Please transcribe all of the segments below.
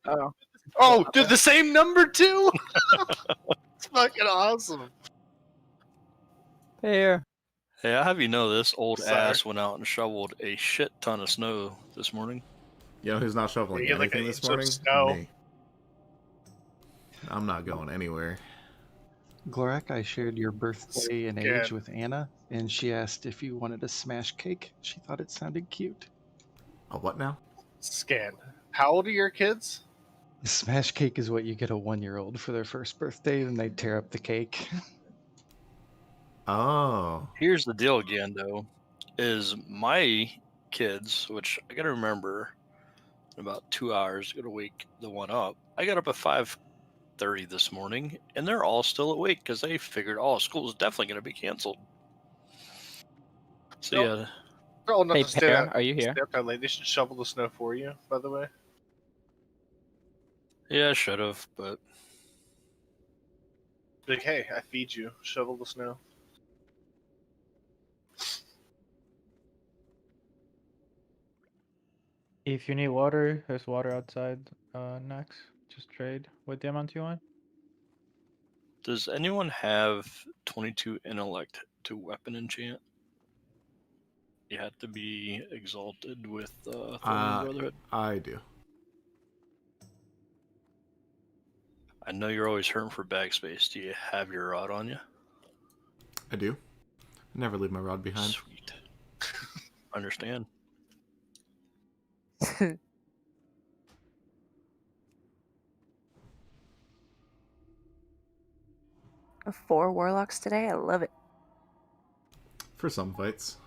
Oh. Oh, dude, the same number too? It's fucking awesome. Here. Hey, I have you know this old Sorry. ass went out and shoveled a shit ton of snow this morning. You know who's not shoveling You get, like, anything an this inch of morning? snow. Me. I'm not going anywhere. Glorak, I shared your birthday and Scared. age with Anna, and she asked if you wanted a smash cake. She thought it sounded cute. A what now? Scan. How old are your kids? A smash cake is what you get a 1-year-old for their first birthday, and they tear up the cake. Oh. Here's the deal again, though, is my kids, which I gotta remember in about 2 hours, gonna wake the one up. I got up at 5:30 this morning, and they're all still awake because they figured, oh, school is definitely gonna be canceled. So Nope. yeah, They're old enough Hey, to stay Pear, up- are you here? stay up that late. They should shovel the snow for you, by the way. I should have, but Like, hey, I feed you. Shovel the snow. If you need water, there's water outside NAXX. Just trade with the amount you want. does anyone have 22 intellect to weapon enchant? You have to be exalted with Thorn Brotherhood. I do. I know you're always hurting for bag space. Do you have your rod on you? I do. I never leave my rod behind. Sweet. Understand. 4 warlocks today. I love it. For some fights.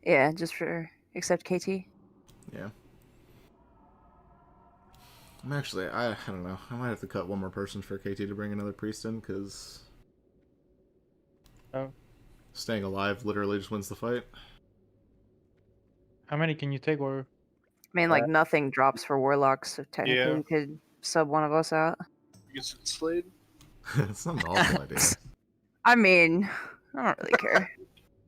Yeah, just for except KT. Yeah. I'm actually, I don't know. I might have to cut one more person for KT to bring another priest in, because Oh. staying alive literally just wins the fight. How many can you take, or I mean, like nothing drops for warlocks, so technically Yeah. we could sub one of us out. You get some Slade. It's not an awful idea. I mean, I don't really care.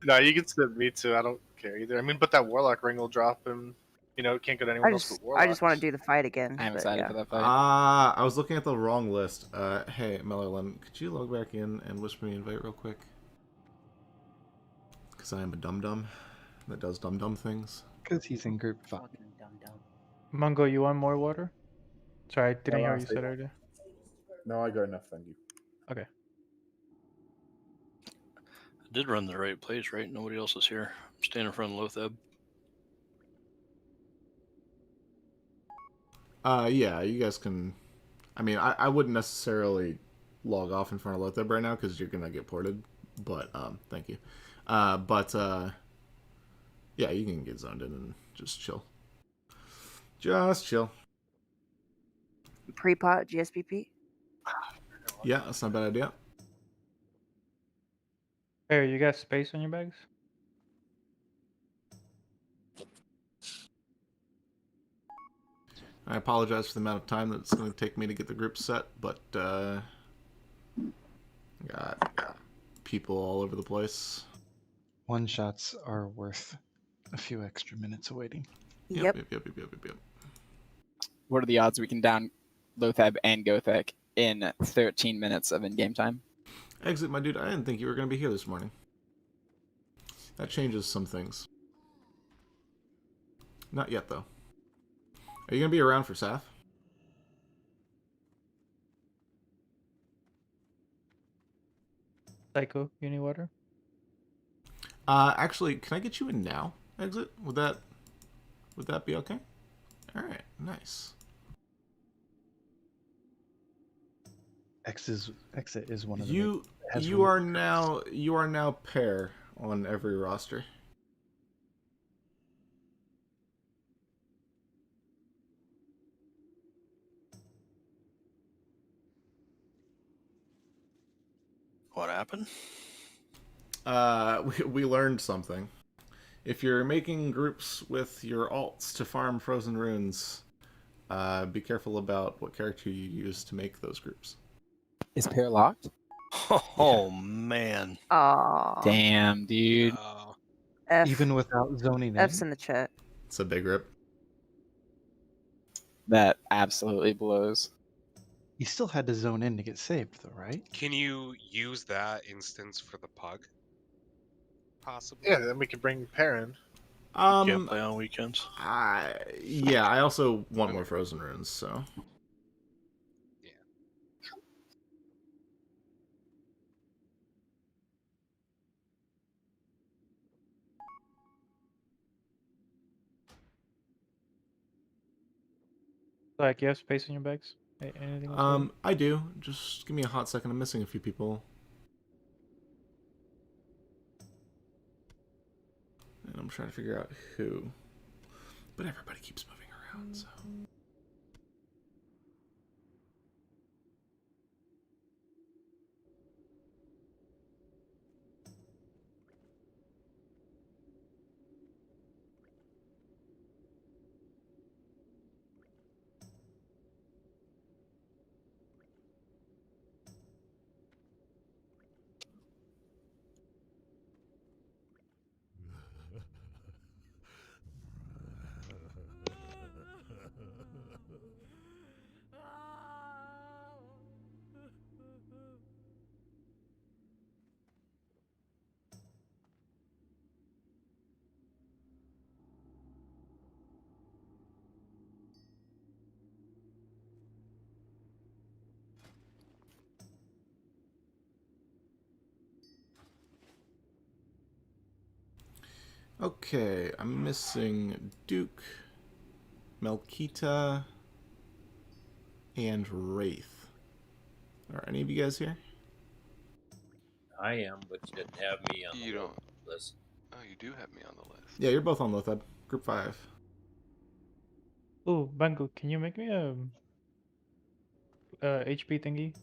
No, you can send me too. I don't care either. I mean, but that warlock ring will drop him. You know, it can't go to anyone else but warlocks. I just want to do the fight again. I'm but excited yeah. for that fight. I was looking at the wrong list. Hey, Melolin, could you log back in and whisper me invite real quick? Because I am a dum-dum that does dum-dum things. Because he's in group 5. Mungo? You want more water? Sorry, I didn't hear I'll what you take said it. earlier. No, I got enough, thank you. Okay. I did run the right place, right? Nobody else is here. I'm standing in front of Lotheb. Yeah, you guys can... I mean, I wouldn't necessarily log off in front of Lotheb right now, because you're going to get ported. But, thank you. Yeah, you can get zoned in and just chill. Just chill. Pre-pot GSPP. Yeah, that's not a bad idea. Pear, you got space on your bags? I apologize for the amount of time that it's going to take me to get the group set, but got people all over the place. One-shots are worth a few extra minutes of waiting. Yep. Yep. What are the odds we can down Lotheb and Gothek in 13 minutes of in-game time? Exit, my dude, I didn't think you were going to be here this morning. That changes some things. Not yet, though. Are you going to be around for Saf? Psycho, you need water? Actually, can I get you in now, Exit? Would that be okay? Alright, nice. Exit is one of the You are now pair on every roster. What happened? We learned something. If you're making groups with your alts to farm frozen runes, be careful about what character you use to make those groups. Is Pear locked? Oh, man. Aww. Damn, dude. F. Even without zoning in. F's in the chat. It's a big rip. That absolutely blows. You still had to zone in to get saved, though, right? Can you use that instance for the pug? Possibly. Yeah, then we can bring Perrin. Can't play on weekends. Yeah, I also want more Frozen Runes, so. Like, you have space in your bags? Anything else? Really? I do. Just give me a hot second. I'm missing a few people. And I'm trying to figure out who. But everybody keeps moving around, so. Okay, I'm missing Duke, Melkita, and Wraith. Are any of you guys here? I am, but you didn't have me on the list. Oh, you do have me on the list. Yeah, you're both on Lotheb. Group 5. Oh, Bango, can you make me a HP thingy?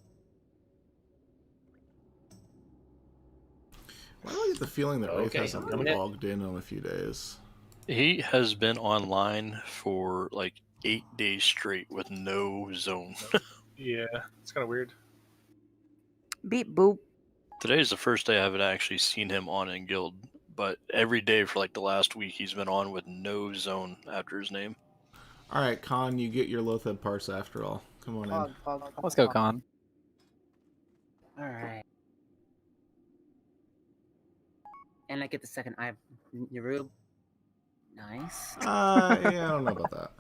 Why do I get the feeling that Wraith Okay, hasn't coming in. logged in a few days? He has been online for like 8 days straight with no zone. Yeah, it's kind of weird. Beep boop. Today is the first day I haven't actually seen him on in guild, but every day for like the last week he's been on with no zone after his name. Alright, Khan, you get your Lotheb parse after all. Come on in. Let's go, Con. Alright. And I get the second eye. Yarub. Nice. Yeah, I don't know about that.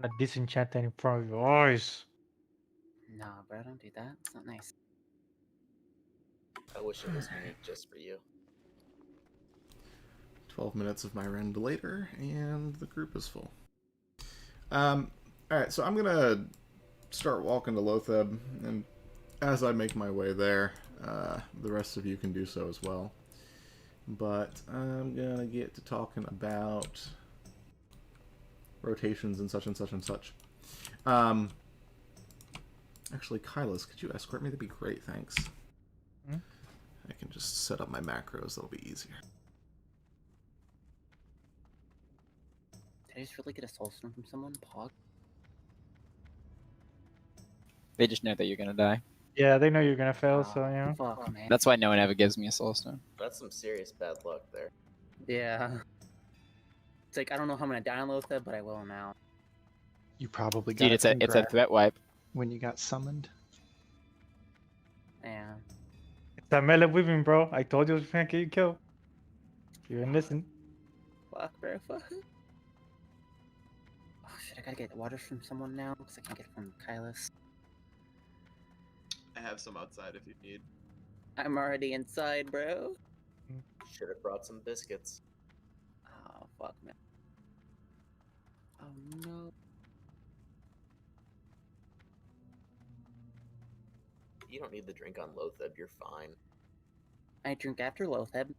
A disenchanted in front of your eyes. Nah, bro, don't do that. It's not nice. I wish it was me just for you. 12 minutes of my rend later, and the group is full. Alright, so I'm gonna start walking to Lotheb, and as I make my way there, the rest of you can do so as well. But I'm gonna get to talking about rotations and such and such and such. Actually, Kylas, could you escort me? That'd be great, thanks. Hmm? I can just set up my macros, that'll be easier. Did I just really get a soul stone from someone? Pog? They just know that you're gonna die. Yeah, they know you're gonna fail, so you know. Fuck, man. That's why no one ever gives me a soul stone. That's some serious bad luck there. Yeah. It's like, I don't know how I'm gonna download that, but I will now. You probably got Dude, it it's a from it's a Brad threat wipe. when you got summoned. Yeah. It's that melee weaving, bro. I told you it was gonna get you killed. You didn't listen. Fuck, bro, fuck. Oh shit, I gotta get water from someone now, because I can't get it from Kylas. I have some outside if you need. I'm already inside, bro. Should have brought some biscuits. Oh, fuck, man. Oh, no. You don't need the drink on Lotheb, you're fine. I drink after Lotheb.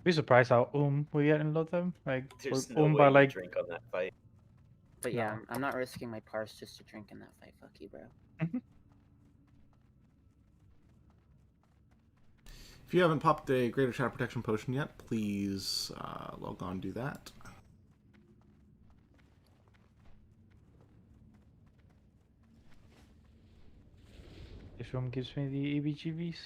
Be surprised how we get in Lotheb. Like, There's we're no way by you like. drink on that fight. But yeah, No. I'm not risking my parse just to drink in that fight. Fuck you, bro. If you haven't popped a Greater Shadow Protection Potion yet, please log on, do that. This room gives me the EBGBs.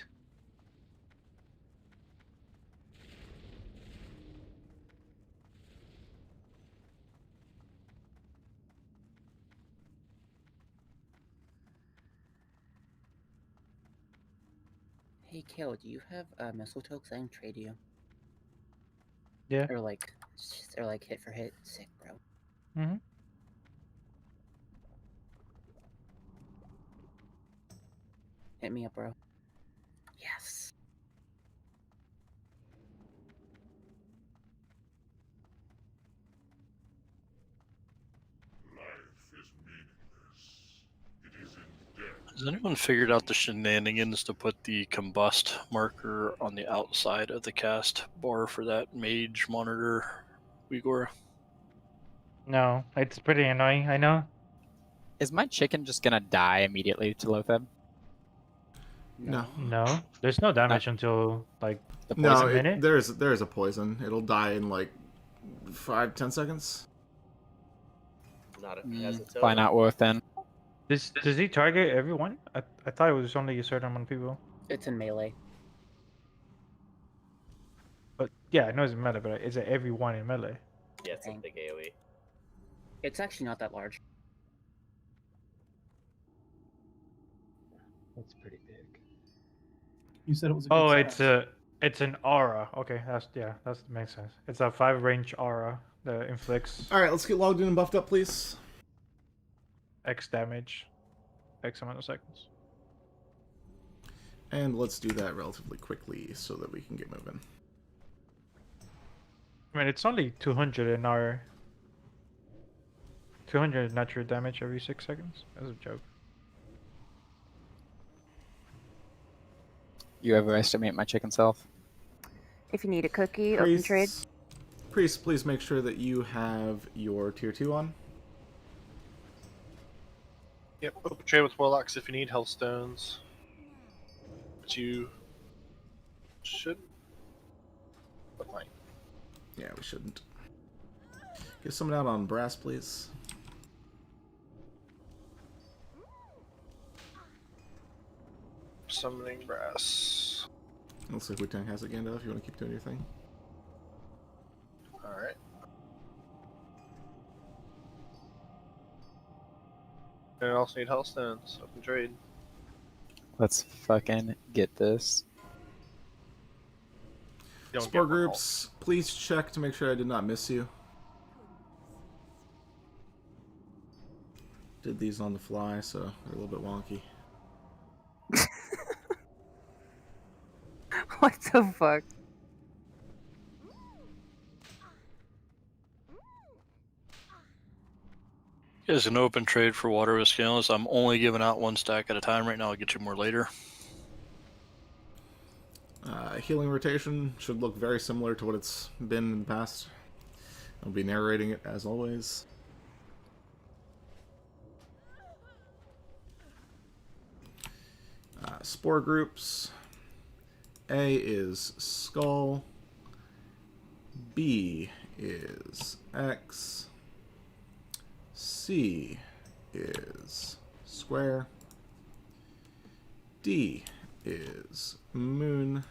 Hey, Kale, do you have mistletoe? Cause I can trade you. Yeah. Or like hit for hit. Sick, bro. Mm-hmm. Hit me up, bro. Yes. Has anyone figured out the shenanigans to put the combust marker on the outside of the cast bar for that mage monitor, Igor? No, it's pretty annoying. I know. Is my chicken just gonna die immediately to Lotheb? No. No, there's no damage until like The No, poison? minute. there's a poison. It'll die in like 5-10 seconds. Not if he has a Probably not worth then. Does he target everyone? I thought it was only a certain amount of people. It's in melee. But yeah, I know it's melee, but is it everyone in melee? Yeah, it's a big AoE. It's actually not that large. That's pretty big. You said it was a good Oh, size. it's an aura. Okay, that makes sense. It's a 5-range aura that inflicts All right, let's get logged in and buffed up, please. X damage, X amount of seconds. And let's do that relatively quickly so that we can get moving. I mean, it's only 200 in our 200 natural damage every 6 seconds. That's a joke. You overestimate my chicken self. If you need a cookie, open trade. Priest, please make sure that you have your tier 2 on. Yep, open trade with warlocks if you need hellstones. But you should. But might. Yeah, we shouldn't. Get someone out on brass, please. Summoning brass. Looks like Wu-Tang has it, Gandalf. If you want to keep doing your thing. Alright. And I also need hellstones. Open trade. Let's fucking get this. Spore groups, please check to make sure I did not miss you. Did these on the fly, so they're a little bit wonky. What the fuck? Is an open trade for water with scaleless. I'm only giving out 1 stack at a time right now. I'll get you more later. Healing rotation should look very similar to what it's been in the past. I'll be narrating it as always. Spore groups. A is skull. B is X. C is square. D is moon.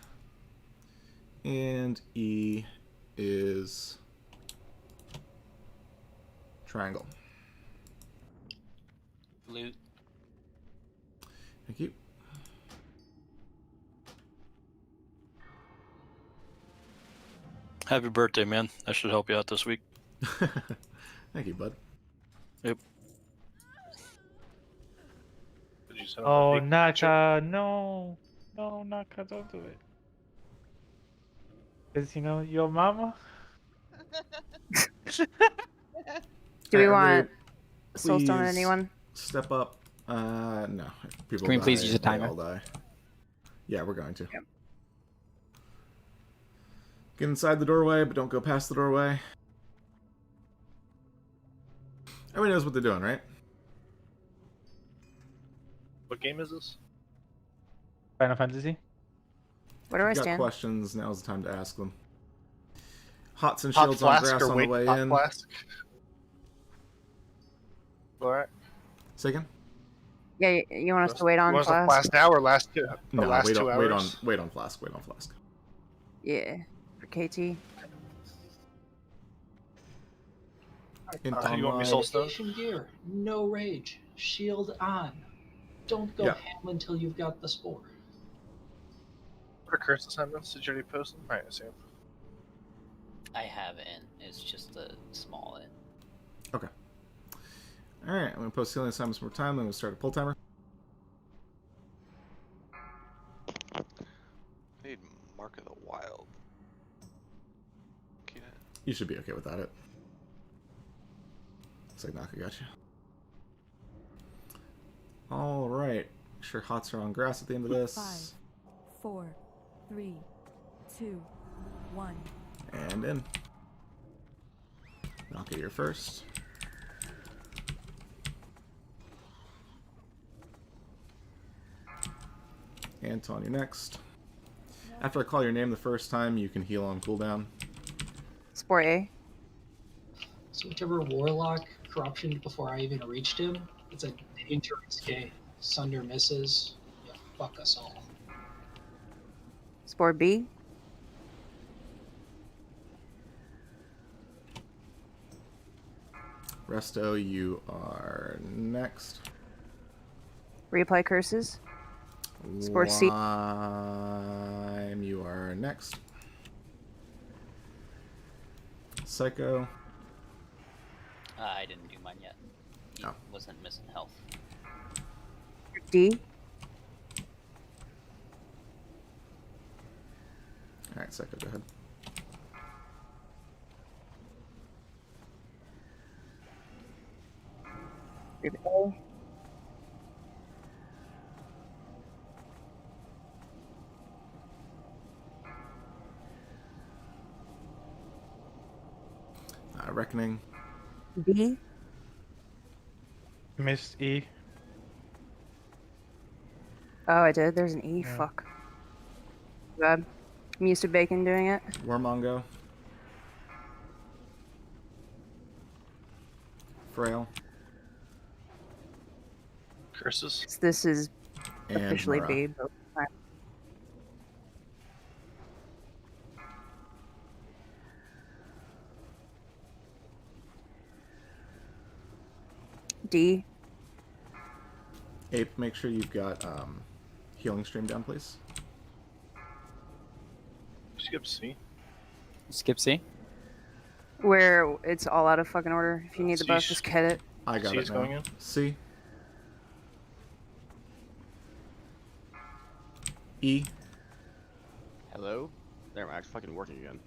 And E is triangle. Loot. Thank you. Happy birthday, man. That should help you out this week. Thank you, bud. Yep. Oh, Naka, no, Naka, don't do it. Cause you know your mama. Do we want Please soulstone on anyone? Step up. No. People Can we die, please use a they timer? all die. Yeah, we're going to. Yep. Get inside the doorway, but don't go past the doorway. Everybody knows what they're doing, right? What game is this? Final Fantasy. Where do I If you got stand? questions, now's the time to ask them. Hots and Hot shields on flask grass or on the wait way hot in. flask? Alright. Say again? Yeah, you want us to wait on You want us to flask? last now or last two? No, last wait 2 on, hours? wait on flask. Wait on flask. Yeah, for KT. You want me soulstone? Mitigation gear, no rage, shield on. Don't go Yeah. ham until you've got the spore. What are curse assignments? Did you already post them? Alright, I see 'em. I haven't. It's just a small in. Okay. Alright, I'm going to post healing assignments more time, then we'll start a pull timer. I need Mark of the Wild. Okay. You should be okay without it. Looks like Naka got you. Alright. Make sure hots are on grass at the end of this. 5, 4, 3, 2, 1. And in. Naka, you're first. Anton, you're next. After I call your name the first time, you can heal on cooldown. Sport A. So whichever warlock corruption before I even reached him, it's a dangerous K. Sunder misses. Yeah, fuck us all. Sport B. Resto, you are next. Reapply curses. Sport C. Lime, you are next. Psycho. I didn't do mine yet. He Oh. wasn't missing health. D. Alright, Psycho, go ahead. Reapply. Reckoning. B. Missed E. Oh, I did. There's an E. Yeah. Fuck. Bad. I'm used to Bacon doing it. Warmongo. Frail. Curses. So this is And officially Mara. B. But D. Ape, make sure you've got healing stream down, please. Skip C. Skip C. Where it's all out of fucking order. If you need the buff, just get it. I got C it is now. going in. C. E. Hello? There, I'm actually fucking working again.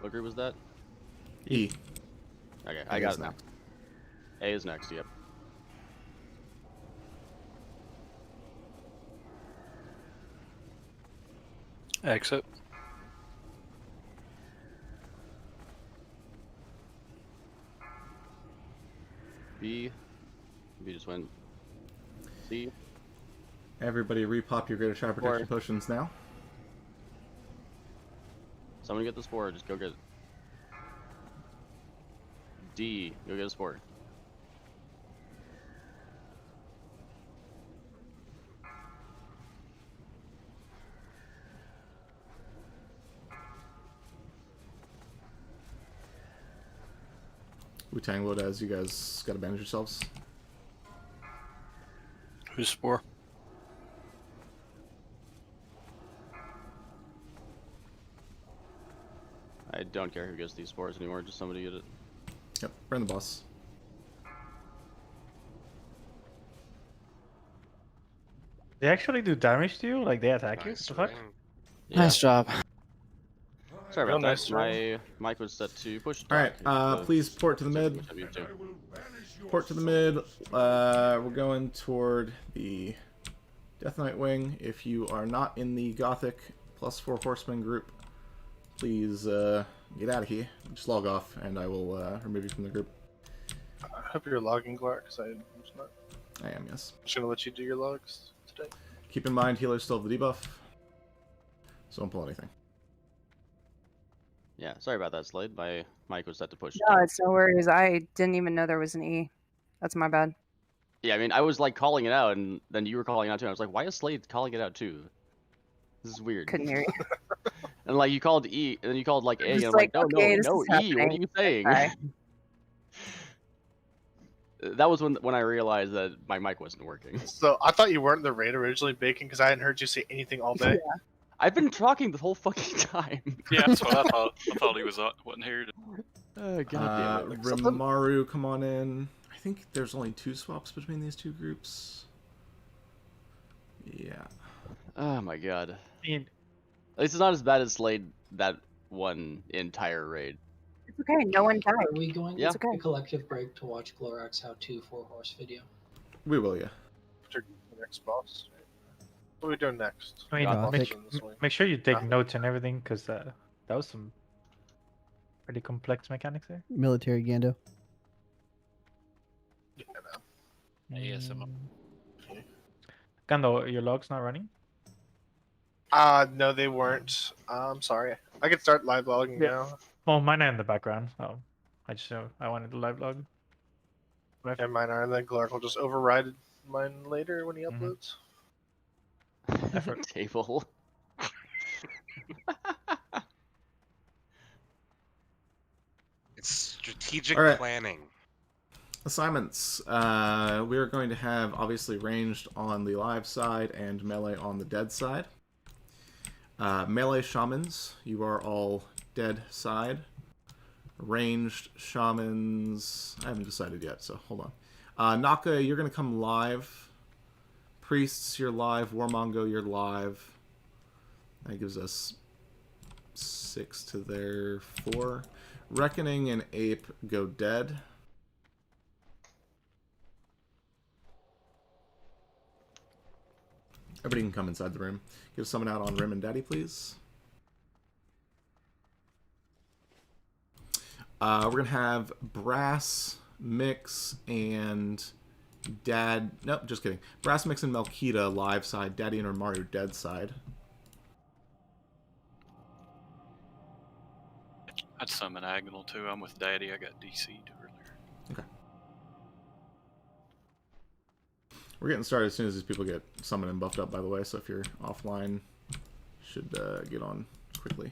What group was that? E. Okay, A I got is it now. next. A is next, yep. Exit. B. B just went. C. Everybody repop your greater child protection Four. potions now. Someone get the spore, just go get it. D. Go get a spore. Wu-Tang load as you guys gotta manage yourselves. Who's spore? I don't care who gets these spores anymore, just somebody get it. Yep, burn the boss. They actually do damage to you? Like they attack you? What the fuck? Yeah. Nice job. Sorry Real about nice, that. My mic was set to push. Alright, attack. please port to the mid. Port to the mid. We're going toward the Death Knight Wing. If you are not in the Gothic +4 Horsemen group, please get out of here. Just log off, and I will remove you from the group. I hope you're logging, Clark, because I'm not. I am, yes. I'm just gonna let you do your logs today. Keep in mind, healers still have the debuff, so don't pull anything. Yeah, sorry about that, Slade. My mic was set to push. No, it's no worries. I didn't even know there was an E. That's my bad. Yeah, I mean, I was like calling it out, and then you were calling it out too. And I was like, why is Slade calling it out too? This is weird. Couldn't hear you. And like you called E, and then you called like A, and Just I'm like, like, no, okay, no, this no, is E. What are happening. you saying? Sorry. That was when I realized that my mic wasn't working. So I thought you weren't the raid originally, Bacon, because I hadn't heard you say anything all day. I've been talking the whole fucking time. Yeah, that's what I thought. I thought he was wasn't here. God damn it. Rimaru, come on in. I think there's only 2 swaps between these 2 groups. Yeah. Oh my god. I mean, At least it's not as bad as Slade that one entire raid. It's okay. No one died. Are we going Yeah. to take a collective break to watch Glorax How to 4-horse video? We will, yeah. After the next boss. What are we doing next? I mean, Gothic. make sure you take notes and everything, because that was some pretty complex mechanics there. Military Gando. ASMR. Gando, your log's not running? No, they weren't. I'm sorry. I could start live logging now. Well, mine are in the background. Oh, I wanted the live log. And mine are. And then Clark will just override mine later when he Mm-hmm. uploads. Table. It's strategic All right. planning. Assignments. We're going to have obviously ranged on the live side and melee on the dead side. Melee shamans, you are all dead side. Ranged shamans, I haven't decided yet, so hold on. Naka, you're going to come live. Priests, you're live. Warmongo, you're live. That gives us 6 to their 4. Reckoning and Ape go dead. Everybody can come inside the room. Give someone out on Rim and Daddy, please. We're going to have Brass, Mix, and Dad... Nope, just kidding. Brass, Mix, and Melkita live side. Daddy and Mario dead side. I'd summon Agnal too. I'm with Daddy. I got DC'd earlier. Okay. We're getting started as soon as these people get summoned and buffed up, by the way, so if you're offline, should get on quickly.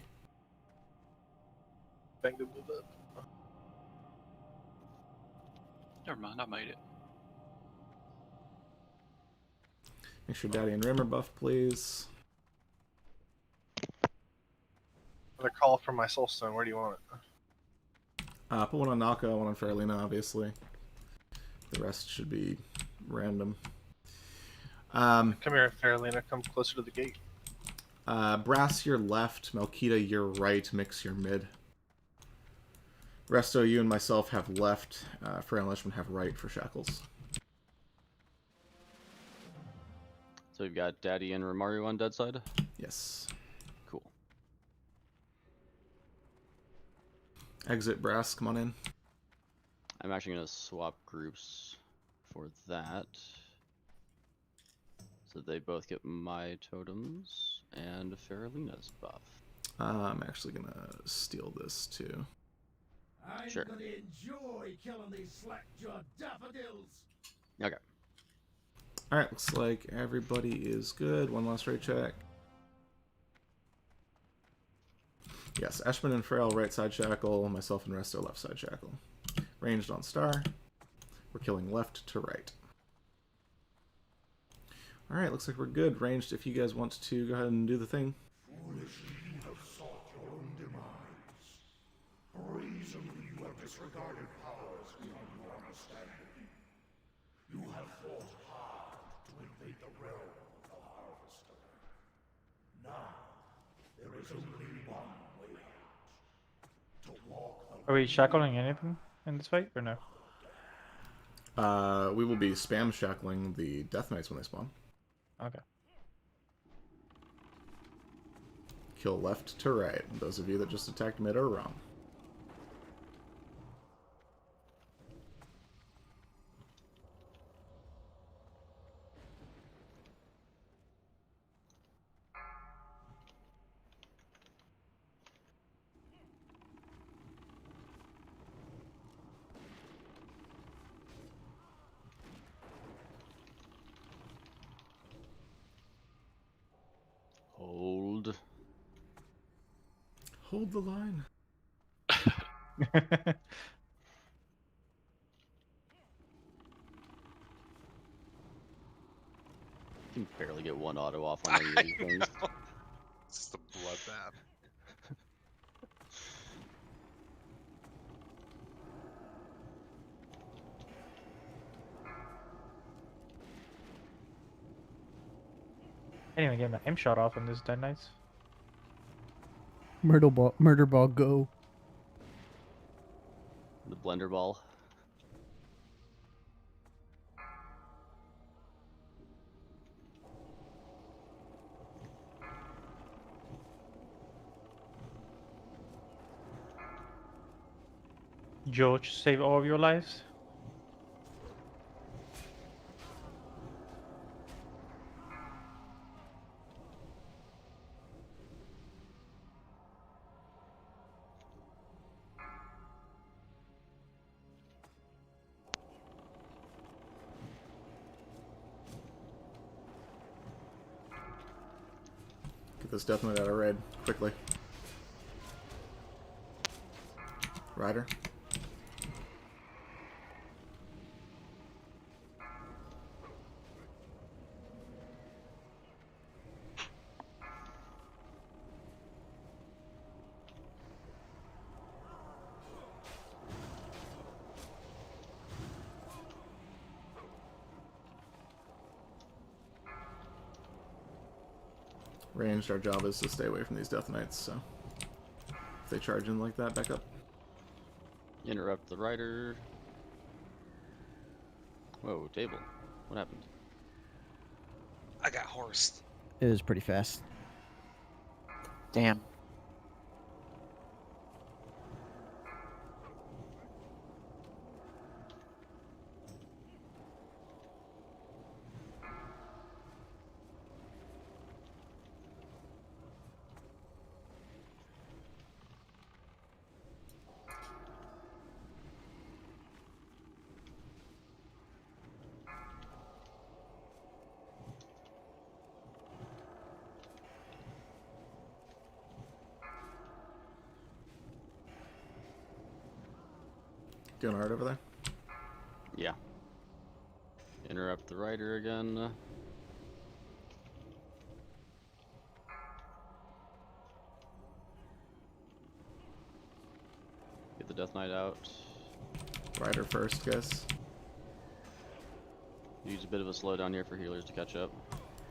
Bang to move up. Never mind, I made it. Make sure Daddy and Rim are buffed, please. Another call from my Soulstone. Where do you want it? Put one on Naka, one on Faralina, obviously. The rest should be random. Come here, Faralina. Come closer to the gate. Brass, your left. Melkita, your right. Mix, your mid. Resto, you and myself have left. Frail and Lishman have right for Shackles. So we've got Daddy and Romario on dead side? Yes. Cool. Exit Brass, come on in. I'm actually going to swap groups for that. So they both get my totems and Faralina's buff. I'm actually going to steal this too. I'm Sure. gonna enjoy killing these slack-jawed daffodils. Okay. Alright, looks like everybody is good. One last raid check. Yes, Ashman and Frail right side shackle, myself and Resto left side shackle. Ranged on star. We're killing left to right. Alright, looks like we're good. Ranged if you guys want to go ahead and do the thing. Foolishly you have sought your own demise. Brazenly you have disregarded powers beyond your understanding. You have fought hard to invade the realm of the Harvester. Now, there is only one way out. To walk the Are we shackling anything in this fight, or no? We will be spam shackling the Death Knights when they spawn. Okay. Kill left to right. Those of you that just attacked mid are wrong. Hold. Hold the line. can barely get one auto off on any of these things. It's just a bloodbath. Can't even get my aim shot off on this Dead Knights. Murder ball, go. The blender ball. George, save all of your lives. Get this Death Knight out of raid quickly. Rider. Ranged, our job is to stay away from these Death Knights, so if they charge in like that, back up. Interrupt the rider. Whoa, table. What happened? I got horsed. It was pretty fast. Damn. Doing hard over there? Yeah. Interrupt the rider again. Get the Death Knight out. Rider first, guys. Use a bit of a slowdown here for healers to catch up.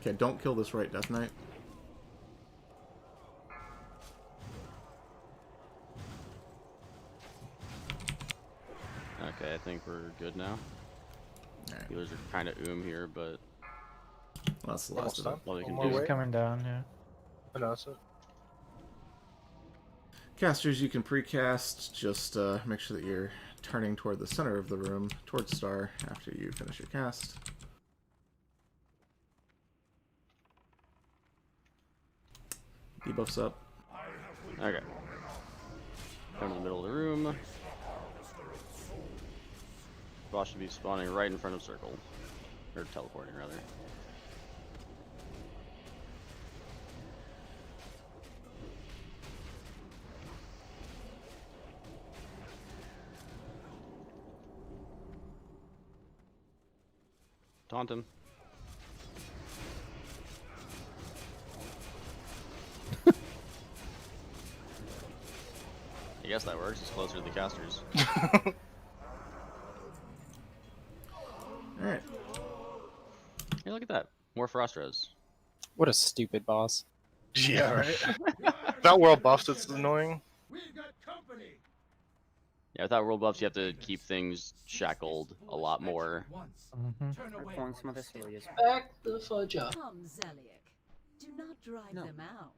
Okay, don't kill this right Death Knight. Okay, I think we're good now. Right. Healers are kind of here, but Well, that's the last of it. all they can One more do. way. Coming down, yeah. Announce it. Casters, you can precast. Just make sure that you're turning toward the center of the room, towards Star, after you finish your cast. Debuff's up. Okay. Come to the middle of the room. Boss should be spawning right in front of circle. Or teleporting, rather. Taunt him. I guess that works. It's closer to the casters. Alright. Hey, look at that. More Frost Res. What a stupid boss. Yeah, right. That world buffs, it's annoying. Yeah, without world buffs, you have to keep things shackled a lot more. I'm pulling some other Celia's. Back the fudge up. Come, Zeliek. Do not drive them out.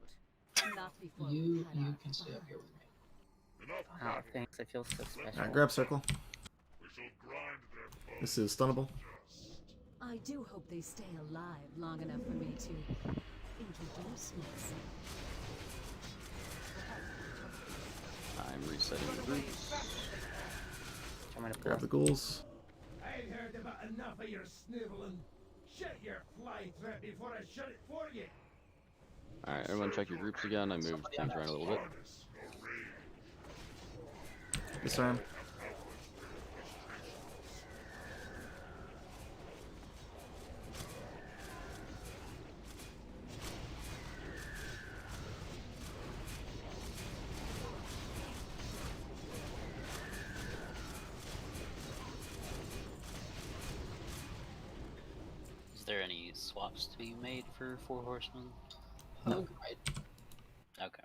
Not before You can stay up here with me. Oh, thanks. I feel so special. Alright, grab circle. This is stunnable. I do hope they stay alive long enough for me to introduce myself. I'm resetting the groups. Grab the ghouls. I've heard about enough of your sniveling. Shut your fly trap before I shut it for you. Alright, everyone check your groups again. I moved things around a little bit. Disarm. there any swaps to be made for Four Horsemen? No. Right. Okay.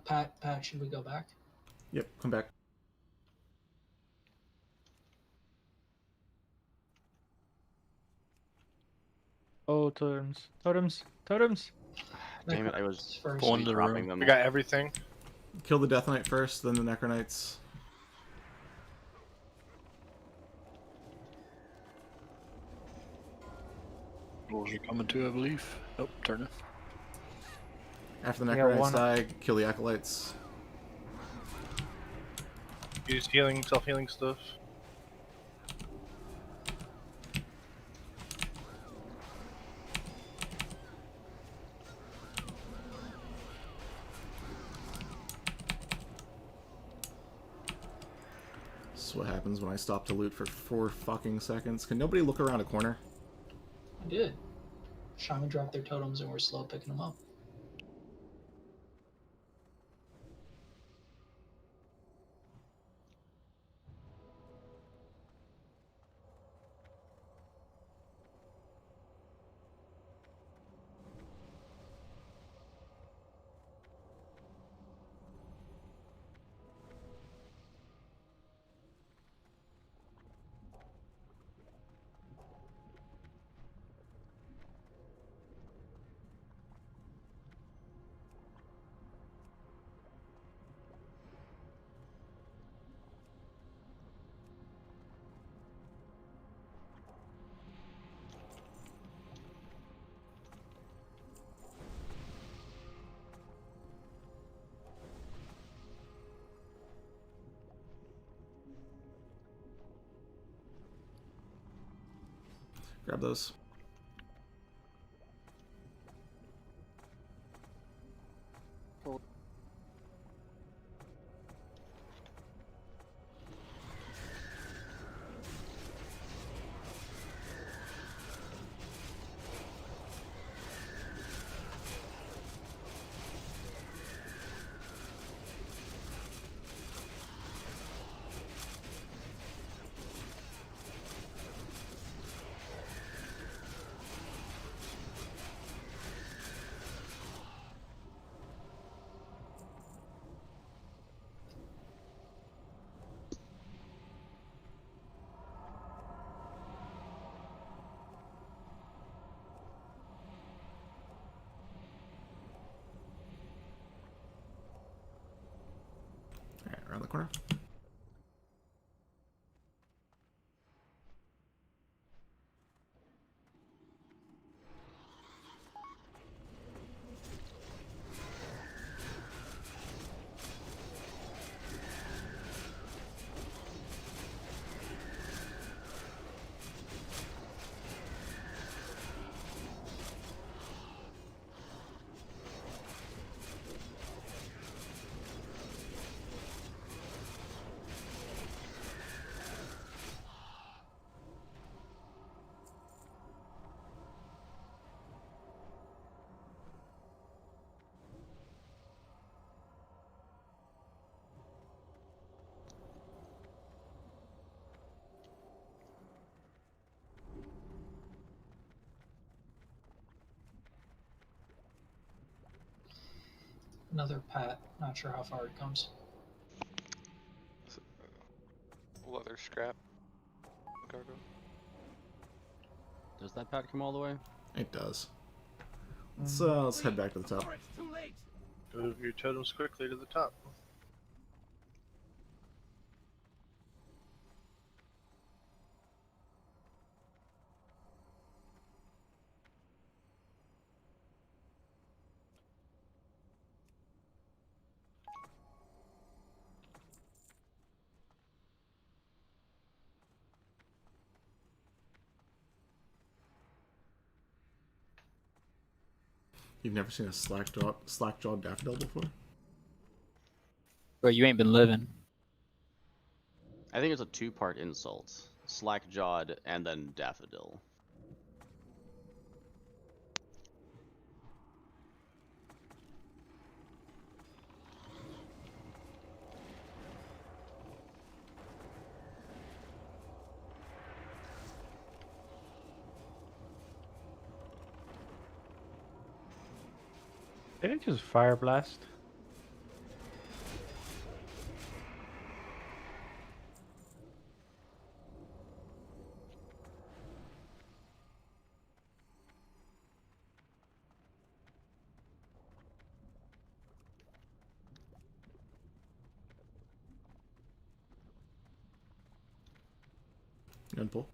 Pat, should we go back? Yep, come back. Oh, totems, totems, totems. Damn it! I was First. Go into the dropping room. them. We got everything. Kill the Death Knight first, then the Necro Knights. Wolves are coming too, I believe. Oh, turning. After the Yeah, Necro Knights one- die, kill the Acolytes. Use healing, self-healing stuff. This is what happens when I stop to loot for 4 fucking seconds. Can nobody look around a corner? I did. Shaman dropped their totems and we're slow picking them up. Grab those. Alright, around the corner. Another Pat. Not sure how far it comes. Leather scrap. Cargo. Does that pad come all the way? It does. Let's head back to the top. Move your totems quickly to the top. You've never seen a slack-jawed daffodil before? Bro, you ain't been living. I think it's a 2-part insult. Slack-jawed and then daffodil. Did it just fire blast? Good pull.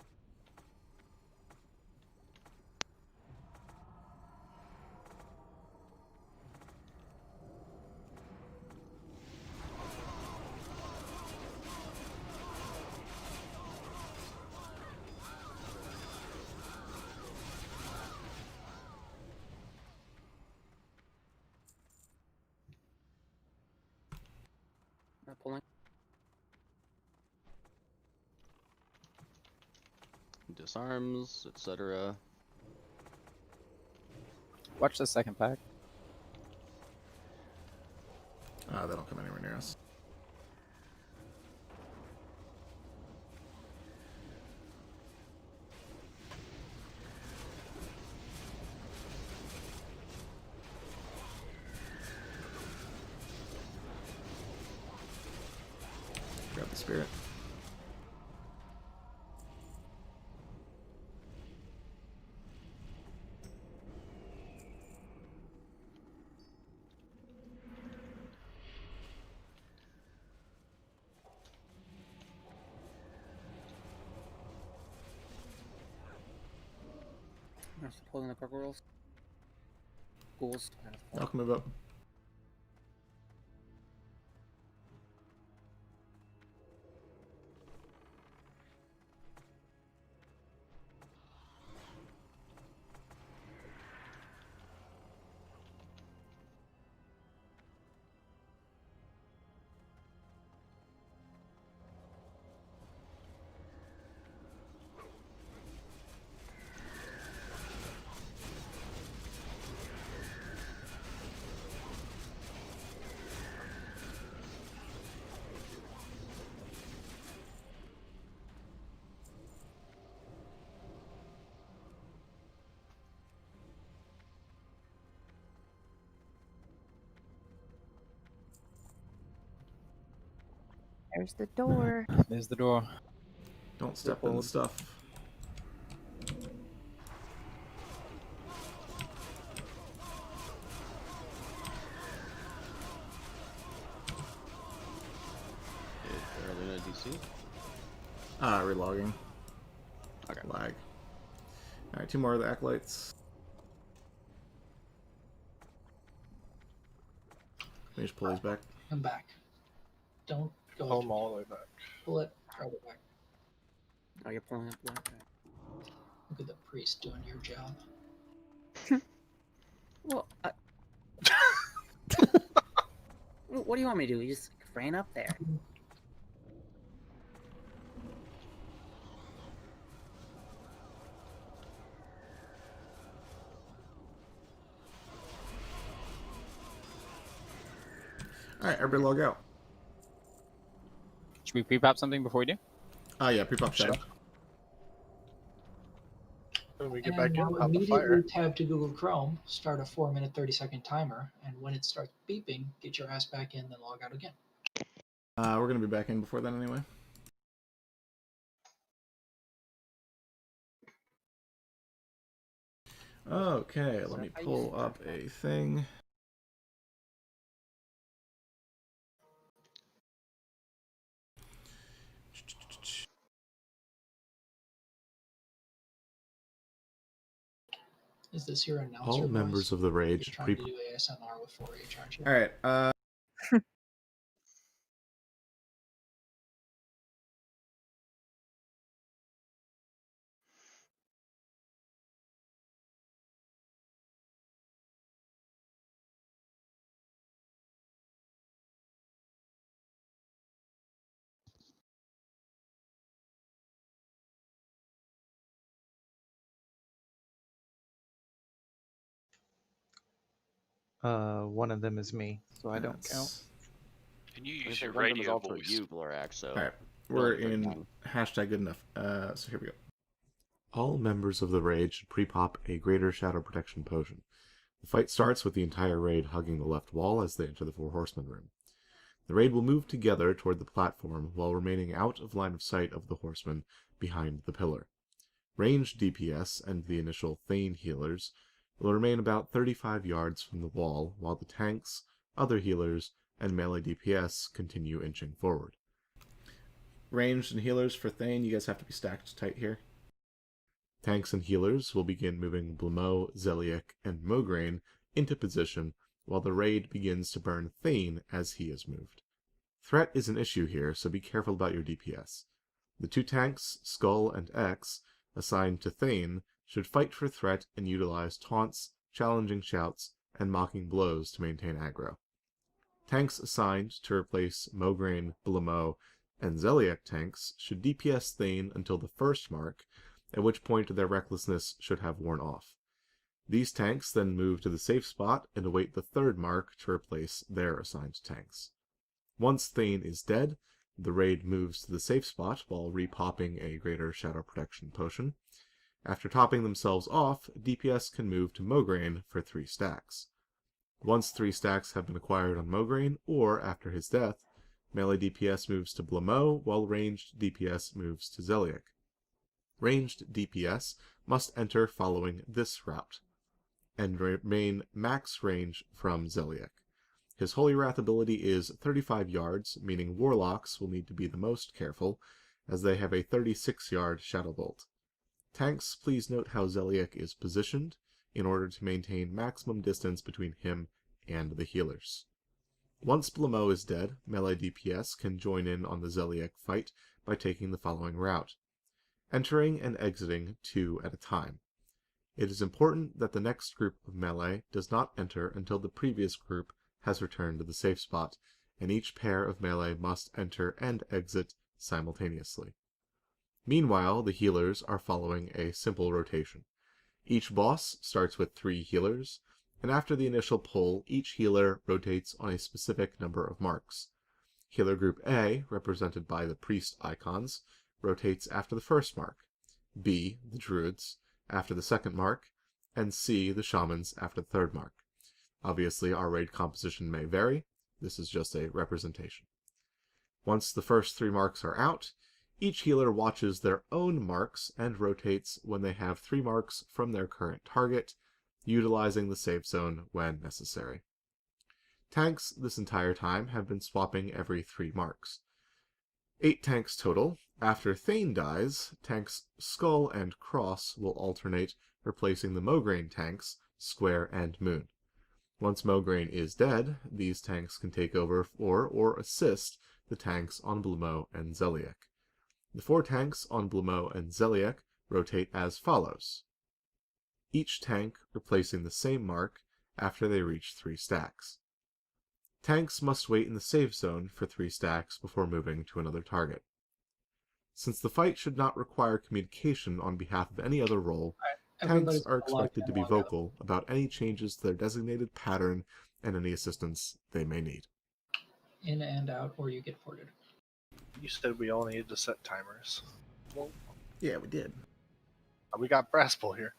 Not pulling. Disarms, etc. Watch the second pack. They don't come anywhere near us. Grab the spirit. I'm pulling the gargoyles. Ghouls. I'll move up. There's the door. There's the door. Don't step in the stuff. Early DC. Relogging. Okay. Lag. Alright, 2 more of the acolytes. Let me just pull these back. I'm back. Don't go. Pull them all the way back. Pull it. Drop it back. Oh, you're pulling up black. Look at the priest doing your job. Well, what do you want me to do? You just ran up there. Alright, everybody log out. Should we pre-pop something before we do? Yeah, pre-pop shadow. When we get And back in, now pop the immediately fire. tab to Google Chrome, start a 4-minute 30-second timer, and when it starts beeping, get your ass back in, then log out again. We're gonna be back in before then anyway. Okay, let me pull up a thing. Is this your announcer All voice? members of the Rage. You're trying to do ASMR with 4H, aren't you? Alright, One of them is me, so I don't count. And you use Like your one of them is radio also voice. you, Glorax, so... Alright, we're in hashtag good enough. So here we go. All members of the Rage should pre-pop a Greater Shadow Protection Potion. The fight starts with the entire raid hugging the left wall as they enter the Four Horsemen room. The raid will move together toward the platform while remaining out of line of sight of the horsemen behind the pillar. Ranged DPS and the initial Thane healers will remain about 35 yards from the wall, while the tanks, other healers, and melee DPS continue inching forward. Ranged and healers for Thane, you guys have to be stacked tight here. Tanks and healers will begin moving Blamo, Zeliek, and Mograine into position while the raid begins to burn Thane as he is moved. Threat is an issue here, so be careful about your DPS. The two tanks, Skull and X, assigned to Thane, should fight for threat and utilize taunts, challenging shouts, and mocking blows to maintain aggro. Tanks assigned to replace Mograine, Blamo, and Zeliek tanks should DPS Thane until the first mark, at which point their recklessness should have worn off. These tanks then move to the safe spot and await the third mark to replace their assigned tanks. Once Thane is dead, the raid moves to the safe spot while repopping a greater shadow protection potion. After topping themselves off, DPS can move to Mograine for 3 stacks. Once 3 stacks have been acquired on Mograine, or after his death, melee DPS moves to Blamo, while ranged DPS moves to Zeliek. Ranged DPS must enter following this route, and remain max range from Zeliek. His Holy Wrath ability is 35 yards, meaning Warlocks will need to be the most careful, as they have a 36-yard Shadow Bolt. Tanks, please note how Zeliek is positioned, in order to maintain maximum distance between him and the healers. Once Blamo is dead, melee DPS can join in on the Zeliek fight by taking the following route, entering and exiting 2 at a time. It is important that the next group of melee does not enter until the previous group has returned to the safe spot, and each pair of melee must enter and exit simultaneously. Meanwhile, the healers are following a simple rotation. Each boss starts with 3 healers, and after the initial pull, each healer rotates on a specific number of marks. Healer Group A, represented by the priest icons, rotates after the first mark, B, the druids, after the second mark, and C, the shamans, after the third mark. Obviously, our raid composition may vary. This is just a representation. Once the first 3 marks are out, each healer watches their own marks and rotates when they have 3 marks from their current target, utilizing the safe zone when necessary. Tanks this entire time have been swapping every 3 marks. 8 tanks total. After Thane dies, tanks Skull and Cross will alternate, replacing the Mograine tanks, Square and Moon. Once Mograine is dead, these tanks can take over for or assist the tanks on Blamo and Zeliek. The 4 tanks on Blamo and Zeliek rotate as follows, each tank replacing the same mark after they reach 3 stacks. Tanks must wait in the safe zone for 3 stacks before moving to another target. Since the fight should not require communication on behalf of any other role, tanks are expected to be vocal about any changes to their designated pattern and any assistance they may need. In and out, or you get ported. You said we all needed to set timers. Well, yeah, we did. We got Brasspool here.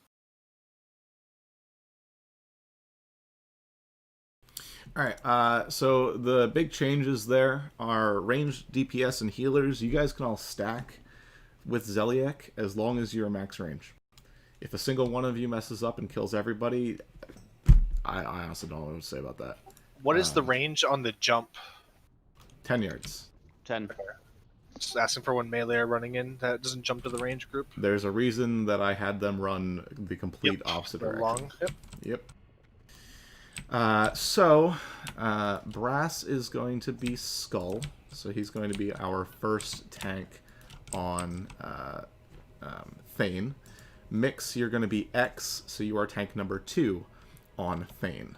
Alright, so the big changes there are ranged DPS and healers. You guys can all stack with Zeliek as long as you're max range. If a single one of you messes up and kills everybody, I honestly don't know what to say about that. What is the range on the jump? 10 yards. 10. Okay. Just asking for when melee are running in that doesn't jump to the range group. There's a reason that I had them run the complete opposite direction. Long. Yep. Brass is going to be Skull, so he's going to be our first tank on Thane. Mix, you're going to be X, so you are tank number 2 on Thane.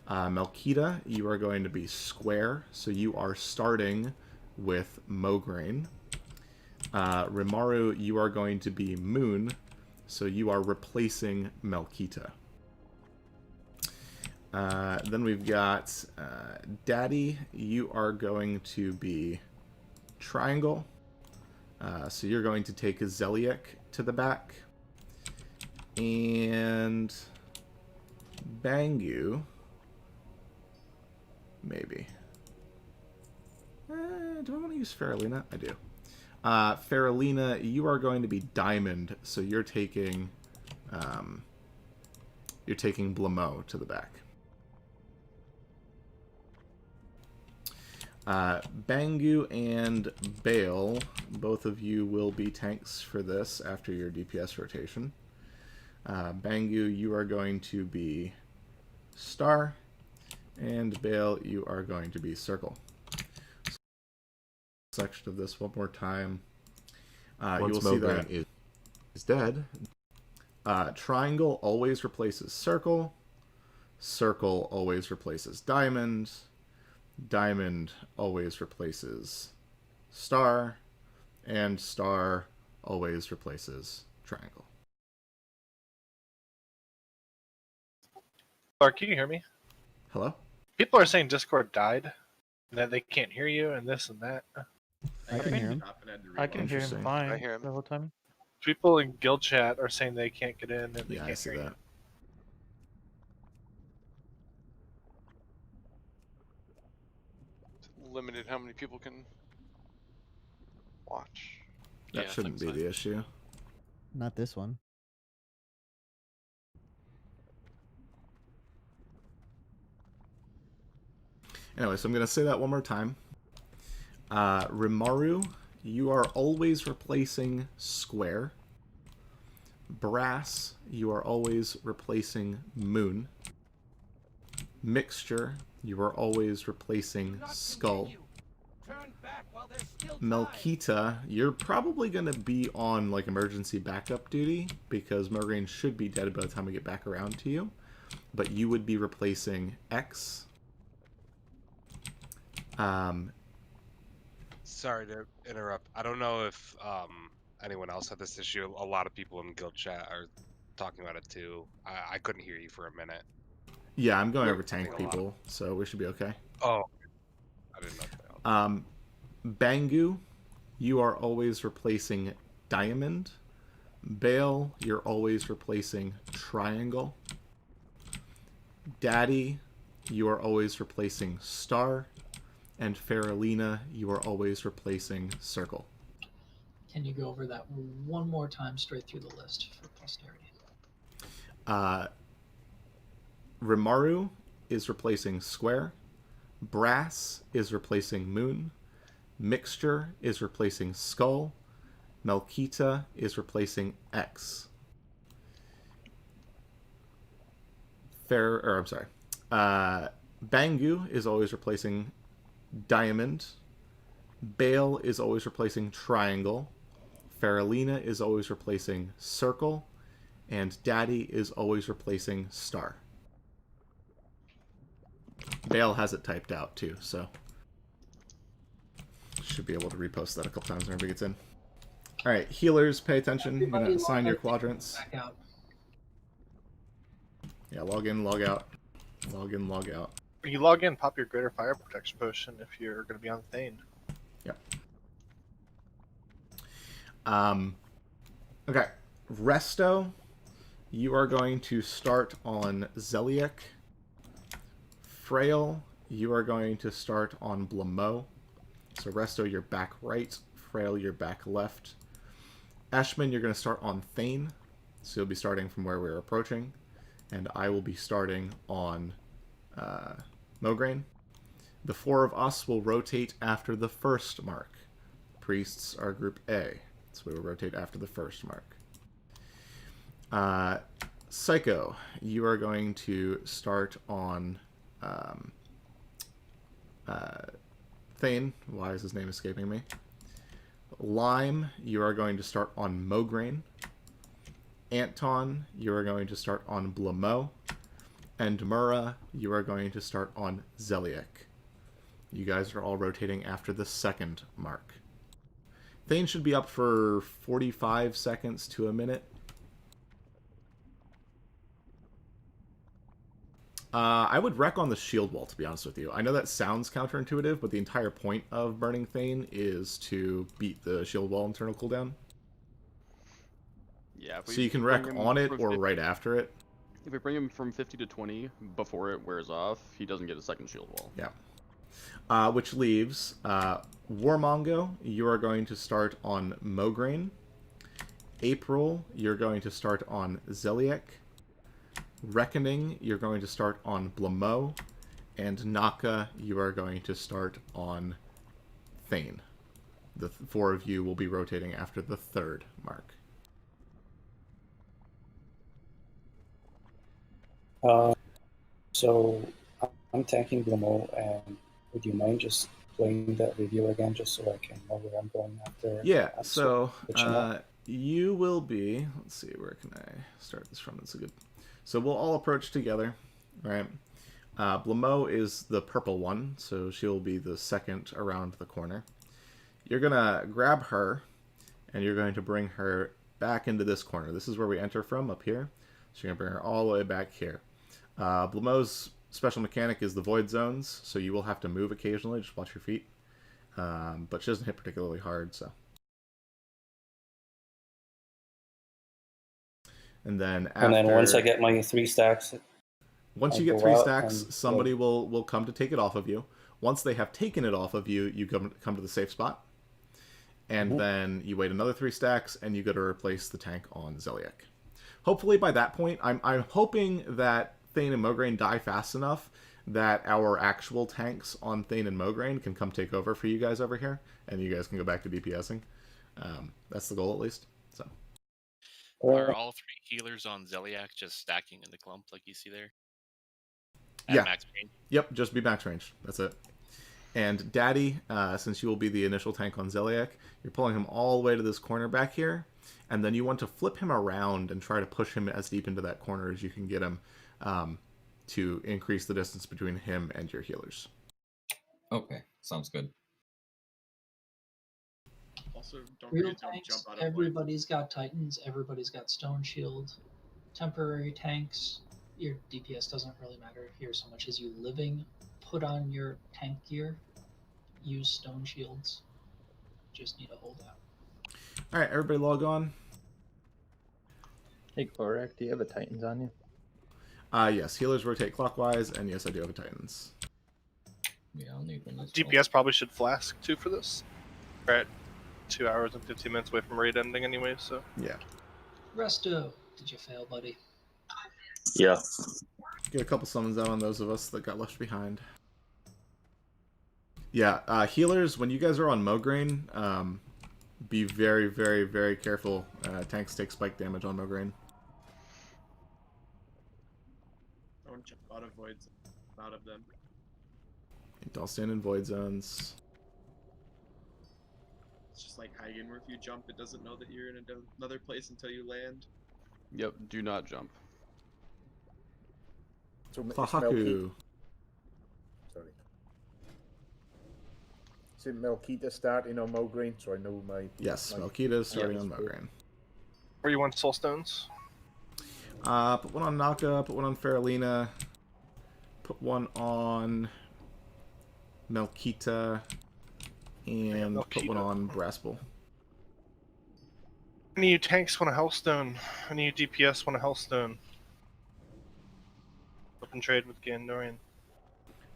Melkita, you are going to be Square, so you are starting with Mograine. Rimaru, you are going to be Moon, so you are replacing Melkita. Then we've got Daddy, you are going to be Triangle, so you're going to take a Zeliek to the back. And Bangu. Maybe. Do I want to use Faralina? I do. Faralina, you are going to be Diamond, so you're taking Blamo to the back. Bangu and Bale, both of you will be tanks for this after your DPS rotation. Bangu, you are going to be Star, and Bale, you are going to be Circle. Section of this one more time. You will see that is dead. Triangle always replaces Circle. Circle always replaces Diamond. Diamond always replaces Star. And Star always replaces Triangle. Clark, can you hear me? Hello? People are saying Discord died, and that they can't hear you, and this and that. I can hear him. I can hear him fine the whole time. People in guild chat are saying they can't get in and they Yeah, I can't see hear that. Limited how many people can watch. That shouldn't be the issue. Not this one. Anyway, so I'm going to say that one more time. Rimaru, you are always replacing Square. Brass, you are always replacing Moon. Mixture, you are always replacing Skull. Melkita, you're probably going to be on like emergency backup duty because Mograine should be dead by the time we get back around to you. But you would be replacing X. Sorry to interrupt. I don't know if anyone else had this issue. A lot of people in guild chat are talking about it too. I couldn't hear you for a minute. Yeah, I'm going over tank people, so we should be okay. Oh, I didn't know. Bangu, you are always replacing Diamond. Bale, you're always replacing Triangle. Daddy, you are always replacing Star. And Faralina, you are always replacing Circle. Can you go over that one more time straight through the list for posterity? Rimaru is replacing Square. Brass is replacing Moon. Mixture is replacing Skull. Melkita is replacing X. Bangu is always replacing Diamond. Bale is always replacing Triangle. Faralina is always replacing Circle. And Daddy is always replacing Star. Bale has it typed out too, so should be able to repost that a couple times whenever it gets in. Alright, healers, pay attention. You're going to assign your quadrants. Yeah, log in, log out. Log in, log out. When you log in, pop your greater fire protection potion if you're going to be on Thane. Yep. Okay. Resto, you are going to start on Zeliek. Frail, you are going to start on Blamo. So Resto, you're back right. Frail, you're back left. Ashman, you're going to start on Thane. So you'll be starting from where we're approaching. And I will be starting on Mograine. The four of us will rotate after the first mark. Priests are group A, so we will rotate after the first mark. Psycho, you are going to start on Thane. Why is his name escaping me? Lime, you are going to start on Mograine. Anton, you are going to start on Blamo. And Mura, you are going to start on Zeliek. You guys are all rotating after the second mark. Thane should be up for 45 seconds to a minute. I would wreck on the shield wall, to be honest with you. I know that sounds counterintuitive, but the entire point of burning Thane is to beat the shield wall internal cooldown. Yeah. So you can wreck on it or right after it. If we bring him from 50 to 20 before it wears off, he doesn't get a second shield wall. Yeah. Which leaves Warmongo, you are going to start on Mograine. April, you're going to start on Zeliek. Reckoning, you're going to start on Blamo. And Naka, you are going to start on Thane. The four of you will be rotating after the third mark. So I'm tanking Blamo, and would you mind just playing that video again just so I can know where I'm going after? Yeah, so you will be... Let's see, where can I start this from? That's a good... So we'll all approach together, right? Blamo is the purple one, so she'll be the second around the corner. You're going to grab her, and you're going to bring her back into this corner. This is where we enter from, up here. So you're going to bring her all the way back here. Blamo's special mechanic is the void zones, so you will have to move occasionally. Just watch your feet. But she doesn't hit particularly hard, so. And then once I get my 3 stacks... Once you get 3 stacks, somebody will come to take it off of you. Once they have taken it off of you, you come to the safe spot. And then you wait another 3 stacks, and you go to replace the tank on Zeliek. Hopefully by that point, I'm hoping that Thane and Mograine die fast enough that our actual tanks on Thane and Mograine can come take over for you guys over here, and you guys can go back to DPSing. That's the goal, at least. So. Are all 3 healers on Zeliek just stacking in the clump like you see there? Yeah. Max range? Yep, just be max range. That's it. And Daddy, since you will be the initial tank on Zeliek, you're pulling him all the way to this corner back here, and then you want to flip him around and try to push him as deep into that corner as you can get him to increase the distance between him and your healers. Okay, sounds good. Also, don't Real forget to tanks, jump out of everybody's got Titans, everybody's got Stone Shield. Temporary tanks, your DPS doesn't really matter here so much as you living. Put on your tank gear, use Stone Shields. Just need to hold out. Alright, everybody log on. Hey, Korak, do you have a Titans on you? Yes, healers rotate clockwise, and yes, I do have a Titans. Yeah, I'll need one as DPS probably should flask too for this. We're at 2 hours and 15 minutes away from raid ending anyway, so. Yeah. Resto, did you fail, buddy? Yeah. Get a couple summons out on those of us that got left behind. Yeah, healers, when you guys are on Mograine, be very, very, very careful. Tanks take spike damage on Mograine. Don't jump out of voids, out of them. Don't stand in void zones. It's just like Heigen, where if you jump, it doesn't know that you're in another place until you land. Yep, do not jump. So Fahaku. Sorry. Is it Melkita starting on Mograine? So I know my... Yes, Melkita is starting on Mograine. Where you want soul stones? Put one on Naka, put one on Faralina, put one on Melkita, and put one on Braspel. Any of you tanks want a Hellstone? Any of you DPS want a Hellstone? Open trade with Gandorian.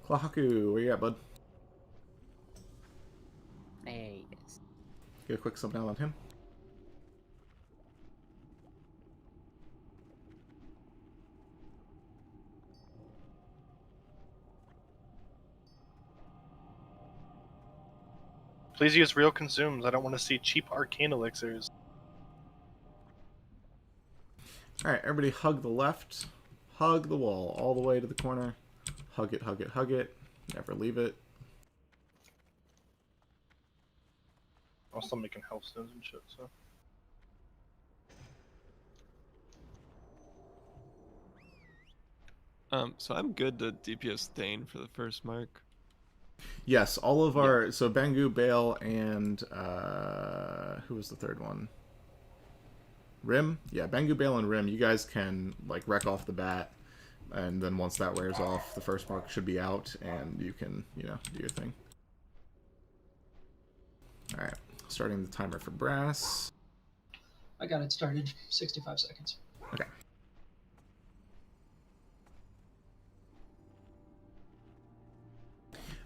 Klahaku, where you at, bud? Hey, yes. Get a quick sub down on him. Please use real consumes. I don't want to see cheap arcane elixirs. Alright, everybody hug the left. Hug the wall all the way to the corner. Hug it, hug it, hug it. Never leave it. I'm still making Hellstones and shit, so. So I'm good to DPS Thane for the first mark. Yes, all of our... So Bangu, Bale, and... who was the third one? Rim? Yeah, Bangu, Bale, and Rim. You guys can, like, wreck off the bat. And then once that wears off, the first mark should be out. And you can, you know, do your thing. Alright. Starting the timer for Brass. I got it started. 65 seconds. Okay.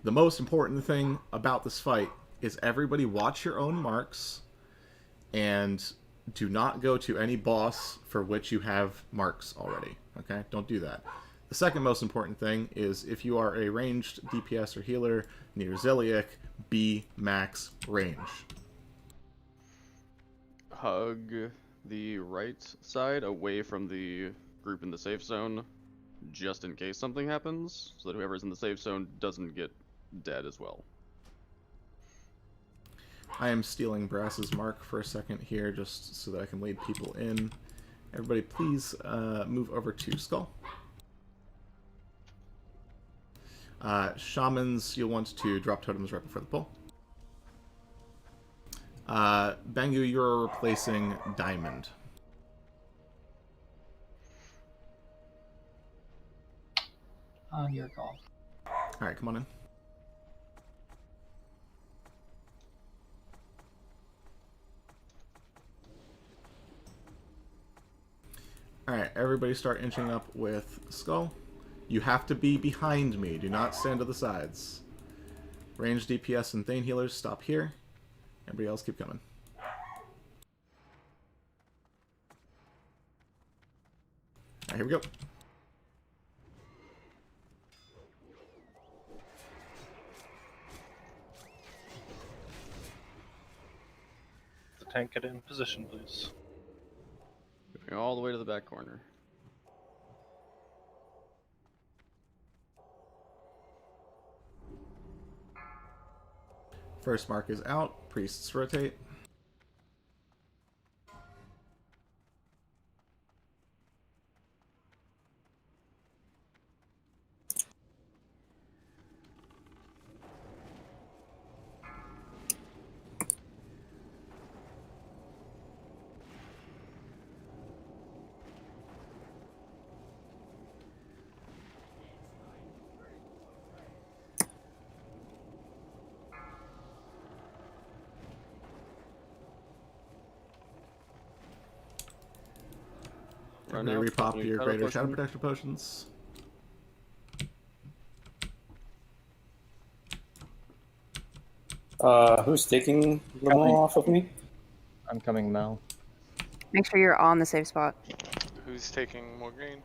the most important thing about this fight is everybody watch your own marks and do not go to any boss for which you have marks already. Okay? Don't do that. The second most important thing is if you are a ranged DPS or healer near Zeliek, be max range. Hug the right side away from the group in the safe zone, just in case something happens, so that whoever's in the safe zone doesn't get dead as well. I am stealing Brass's mark for a second here, just so that I can lead people in. Everybody, please move over to Skull. Shamans, you'll want to drop totems right before the pull. Bangu, you're replacing Diamond. On your call. Alright, come on in. Alright, everybody start inching up with Skull. You have to be behind me. Do not stand to the sides. Range DPS and Thane healers, stop here. Everybody else keep coming. Alright, here we go. The tank get in position, please. Moving all the way to the back corner. First mark is out. Priests rotate. Everybody repop your greater shadow protection potions. Who's taking Lamont off of me? I'm coming, Mel. Make sure you're on the safe spot. Who's taking more green?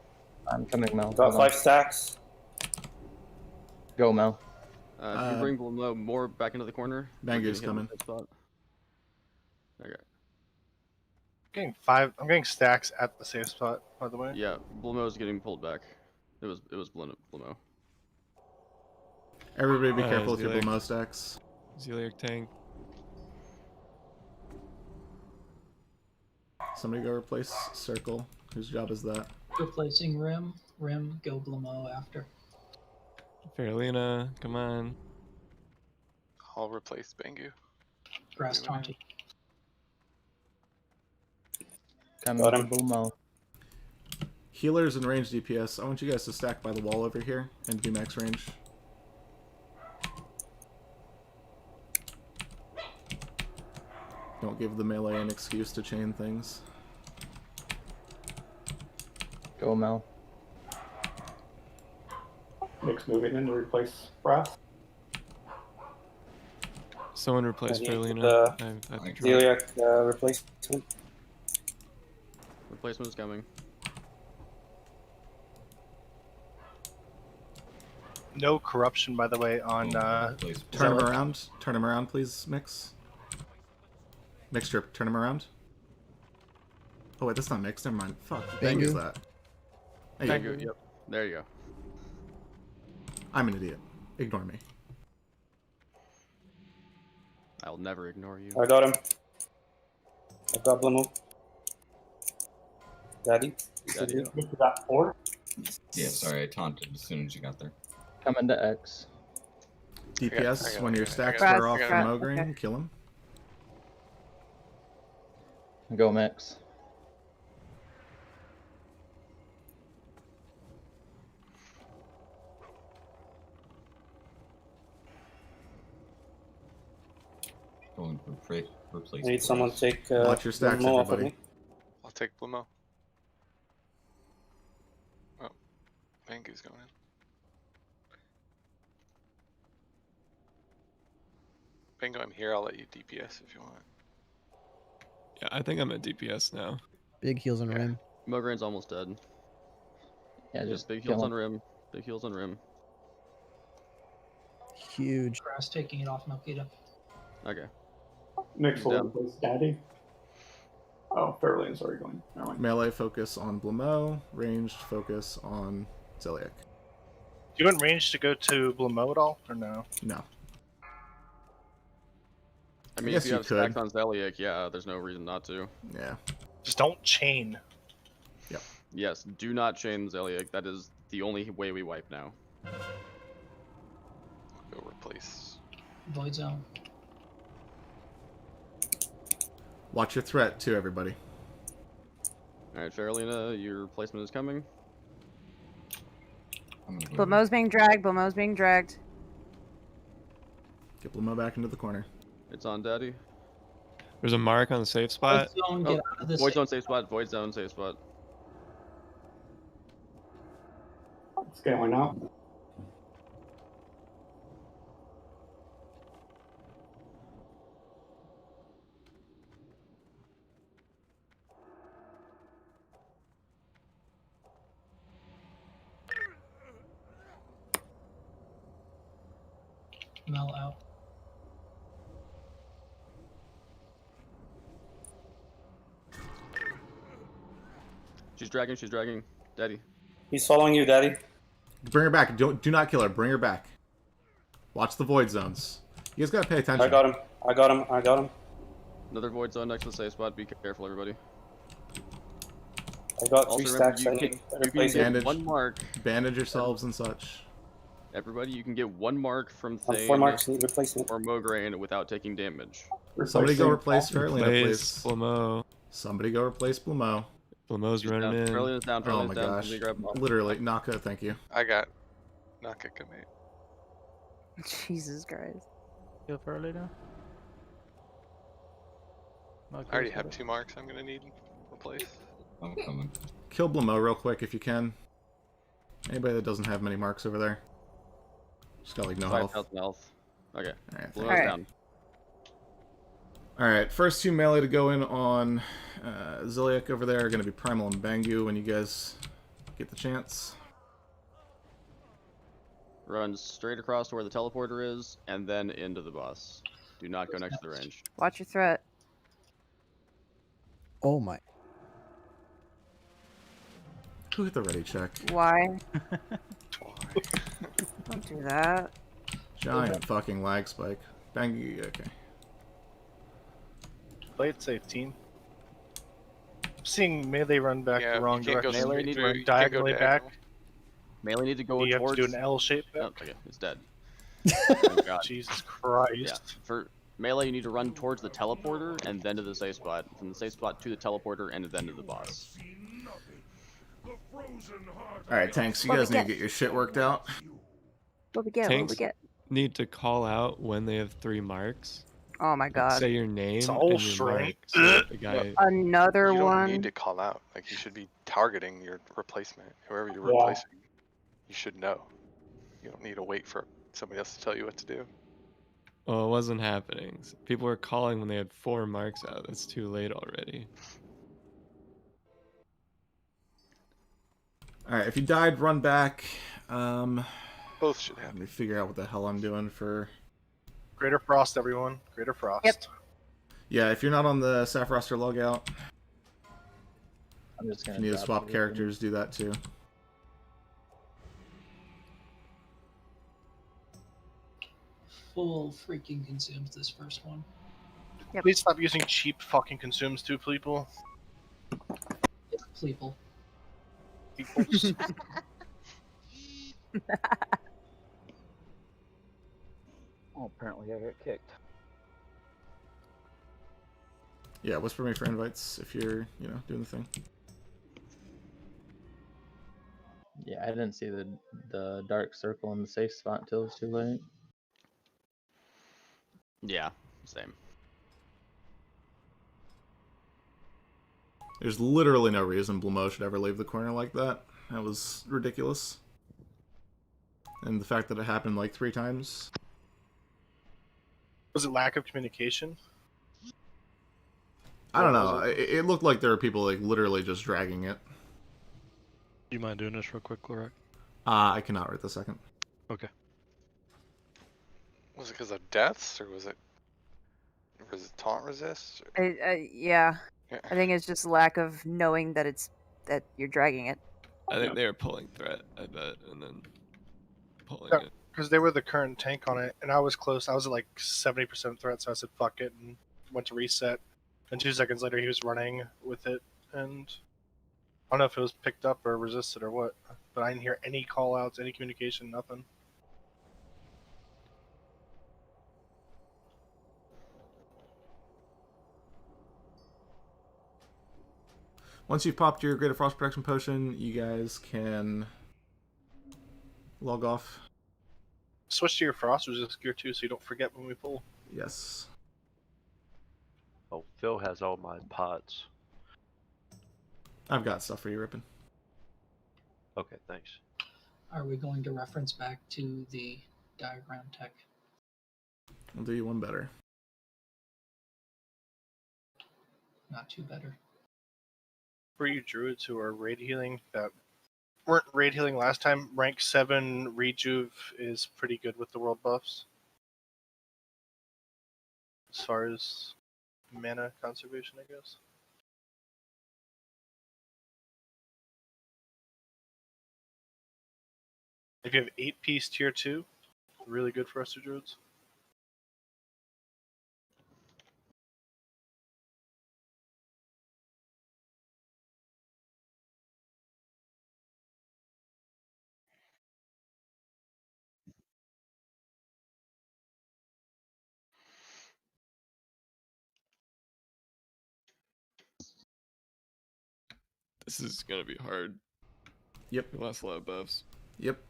I'm coming, Mel. Got 5 stacks. Go, Mel. If you bring more back into the corner, Bangu's coming. Spot. Okay. I'm getting stacks at the safe spot, by the way. Yeah, Blummo's getting pulled back. It was Blummo. Everybody be careful with your Blummo stacks. Zeliek tank. Somebody go replace Circle. Whose job is that? Replacing Rim. Rim, go Blamo after. Faralina, come on. I'll replace Bangu. Grass 20. Coming to Blamo. Healers and range DPS, I want you guys to stack by the wall over here and do max range. Don't give the melee an excuse to chain things. Go, Mel. Nick's moving in to replace Brass. Someone replace I need Faralina. Zeliek replacement. Replacement's coming. No corruption, by the way, on. Turn him around. Turn him around, please, Mix. Mixture, turn him around. Oh wait, that's not Mix. Never mind. Fuck. What is that? Bangu, yep. There you go. I'm an idiot. Ignore me. I'll never ignore you. I got him. I got Blamo. Daddy? Daddy. Did you that 4? Yeah, sorry, I taunted as soon as you got there. Coming to X. DPS, when your stacks are off from Ogre, kill him. Go, Mix. Going to replace. I need someone to take Watch your stacks, Blamo off of everybody. me. I'll take Blumo. Oh, Bangu's going in. Bingo, I'm here. I'll let you DPS if you want. Yeah, I think I'm at DPS now. Big heals on rim. Mograin's almost dead. Yeah, just big kill heals him. on rim. Big heals on rim. Huge. Grass taking it off Milkita. Okay. Next He's will down. replace Daddy. Oh, Fairlane's already going. Never mind. Melee focus on Blamo, ranged focus on Zeliek. Do you want range to go to Blamo at all, or no? No. I mean, guess if you you have could. stacks on Zeliek, yeah, there's no reason not to. Yeah. Just don't chain. Yep. Yes, do not chain Zeliek. That is the only way we wipe now. Go replace. Void Zone. Watch your threat too, everybody. Alright, Faralina, your replacement is coming. Blamo's being dragged. Blamo's being dragged. Get Blamo back into the corner. It's on Daddy. There's a mark on the safe spot. Void Zone, get out of this. Void zone safe spot. Void zone safe spot. What's going on? Mel out. She's dragging. Daddy. He's following you, Daddy. Bring her back. Do not kill her. Bring her back. Watch the void zones. You guys gotta pay attention. I got him. Another void zone next to the safe spot. Be careful, everybody. I got Also, 3 remember, stacks. I need to replace it. Bandage, one mark. Bandage yourselves and such. Everybody, you can get 1 mark from I'm Thane 4 marks, need replacement. or Mograine without taking damage. Somebody go replace Fairlina, Replace please. Blamo. Somebody go replace Blamo. Blamo's running in. Faralina's down. Oh Faralina's my down. gosh. Somebody grab him off. Literally, Naka, thank you. I got Naka commit. Jesus Christ. Kill for later. I already have 2 marks I'm gonna need replace. I'm coming. Kill Blamo real quick if you can. Anybody that doesn't have many marks over there. Just got like no health. 5,000 health. Okay. Alright, Blamo's Alright. down. Alright, first 2 melee to go in on Ziliak over there are going to be Primal and Bangu when you guys get the chance. Run straight across to where the teleporter is, and then into the boss. Do not go next to the range. Watch your threat. Oh my. Who hit the ready check? Why? Don't do that. Giant fucking lag spike. Bangu, okay. Play it safe, team. I'm seeing melee run back Yeah, the wrong you can't go direction. Melee straight need through. Run You can't go diagonally diagonal. back. Melee need to go You have towards... to do an L shape back. Oh, okay, it's dead. Oh, God. Jesus Christ. Yeah, for melee you need to run towards the teleporter and then to the safe spot. From the safe spot to the teleporter and then to the boss. Alright, tanks, you guys need to get your shit worked out. What we get? What Tanks we get? need to call out when they have 3 marks. Oh my god. Say your name It's and all your strength. mark, so that the guy. Another You don't one. need to call out. Like, you should be targeting your replacement. Whoever you're Yeah. replacing, you should know. You don't need to wait for somebody else to tell you what to do. Well, it wasn't happening. People were calling when they had 4 marks out. It's too late already. Alright, if you died, run back. Both should Let happen. me figure out what the hell I'm doing for... Greater Frost, everyone. Greater Frost. Yep. Yeah, if you're not on the SAF roster logout, I'm just if gonna you need to drop swap everything. characters, do that too. Full freaking consumes this first one. Please stop using cheap fucking consumes too, people. Pleeple. Peoples. Oh, apparently I got kicked. Yeah, whisper me for invites if you're, doing the thing. Yeah, I didn't see the dark circle in the safe spot until it was too late. Yeah, same. There's literally no reason Blamo should ever leave the corner like that. That was ridiculous. And the fact that it happened like 3 times. Was it lack of communication? I don't What know. was It looked like there were people like literally just dragging it. Do you mind doing this real quick, Lorak? I cannot right this second. Okay. Was it because of deaths, or was it taunt resist? Yeah. I think it's just lack of knowing that you're dragging it. I think they were pulling threat, I bet, and then pulling Yeah, it. because they were the current tank on it, and I was close. I was at like 70% threat, so I said fuck it and went to reset. And 2 seconds later, he was running with it, and I don't know if it was picked up or resisted or what, but I didn't hear any call outs, any communication, nothing. Once you've popped your Greater Frost Protection Potion, you guys can log off. Switch to your frost resist gear too, so you don't forget when we pull. Yes. Oh, Phil has all my pots. I've got stuff for you, Rippin. Okay, thanks. Are we going to reference back to the diagram tech? I'll do you one better. Not too better. For you druids who are raid healing that weren't raid healing last time, rank 7 rejuve is pretty good with the world buffs. As far as mana conservation, I guess. If you have 8-piece tier 2, really good for us druids. This is gonna be hard. Yep. We lost a lot of buffs. Yep.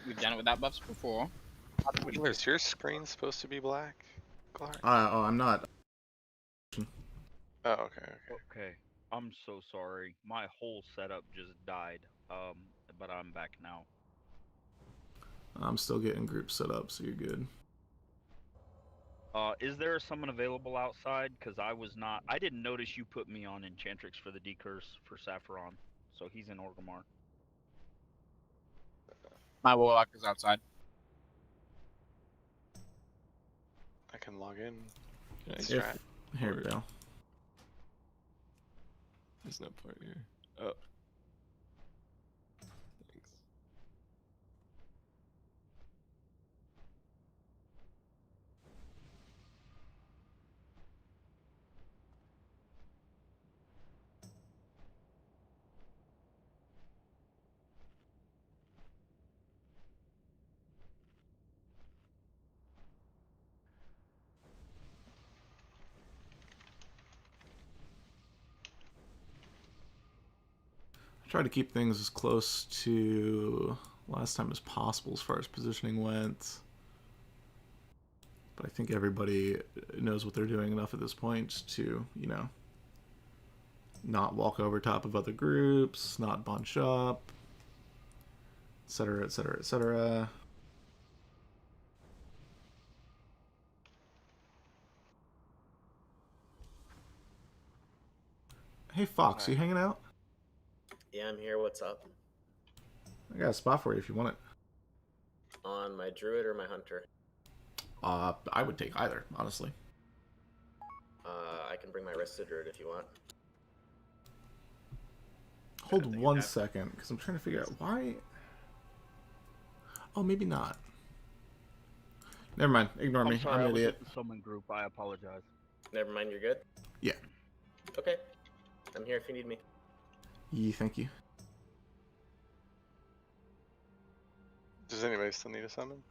We've done it without buffs before. Is your screen supposed to be black, Clark? Oh, I'm not. Oh, okay. Okay. I'm so sorry. My whole setup just died. But I'm back now. I'm still getting groups set up, so you're good. Is there someone available outside? Because I didn't notice you put me on Enchantrix for the decurse for Saffron. So he's in Orgrimmar. My warlock is outside. I can log in. If, here we go. There's no part here. Oh. Thanks. I try to keep things as close to last time as possible as far as positioning went. But I think everybody knows what they're doing enough at this point to, you know, not walk over top of other groups, not bunch up, etc., etc., etc. Hey Fox, you hanging out? Yeah, I'm here. What's up? I got a spot for you if you want it. On my druid or my hunter? I would take either, honestly. I can bring my rested druid if you want. Hold 1 second, because I'm trying to figure out why. Oh, maybe not. Never mind. Ignore me. Sorry, I'm I an was idiot. with the summon group. I apologize. Never mind, you're good? Yeah. Okay. I'm here if you need me. Thank you. Does anybody still need a summon?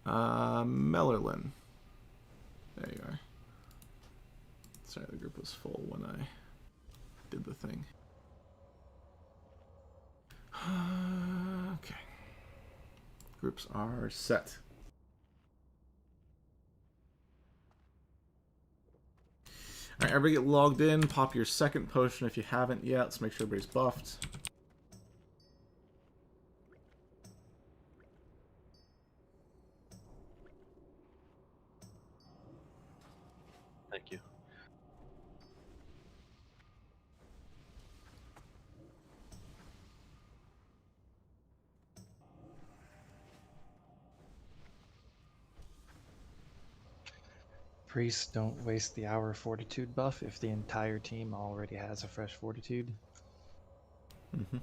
Mellerlin. There you are. Sorry, the group was full when I did the thing. Okay. Groups are set. Alright, everybody get logged in. Pop your second potion if you haven't yet. Let's make sure everybody's buffed. Thank you. Priests don't waste the hour fortitude buff if the entire team already has a fresh fortitude. Mm-hmm.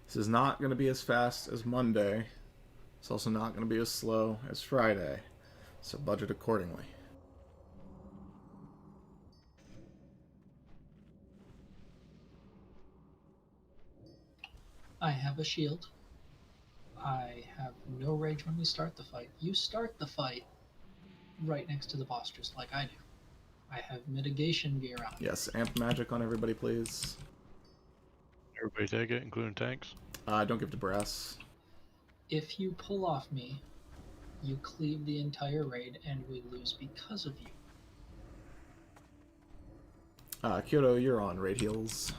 This is not going to be as fast as Monday. It's also not going to be as slow as Friday. So budget accordingly. I have a shield. I have no rage when we start the fight. You start the fight right next to the boss, just like I do. I have mitigation gear on. Yes, amp magic on everybody, please. Everybody take it, including tanks. Don't give to brass. If you pull off me, you cleave the entire raid and we lose because of you. Kyoto, you're on raid heals.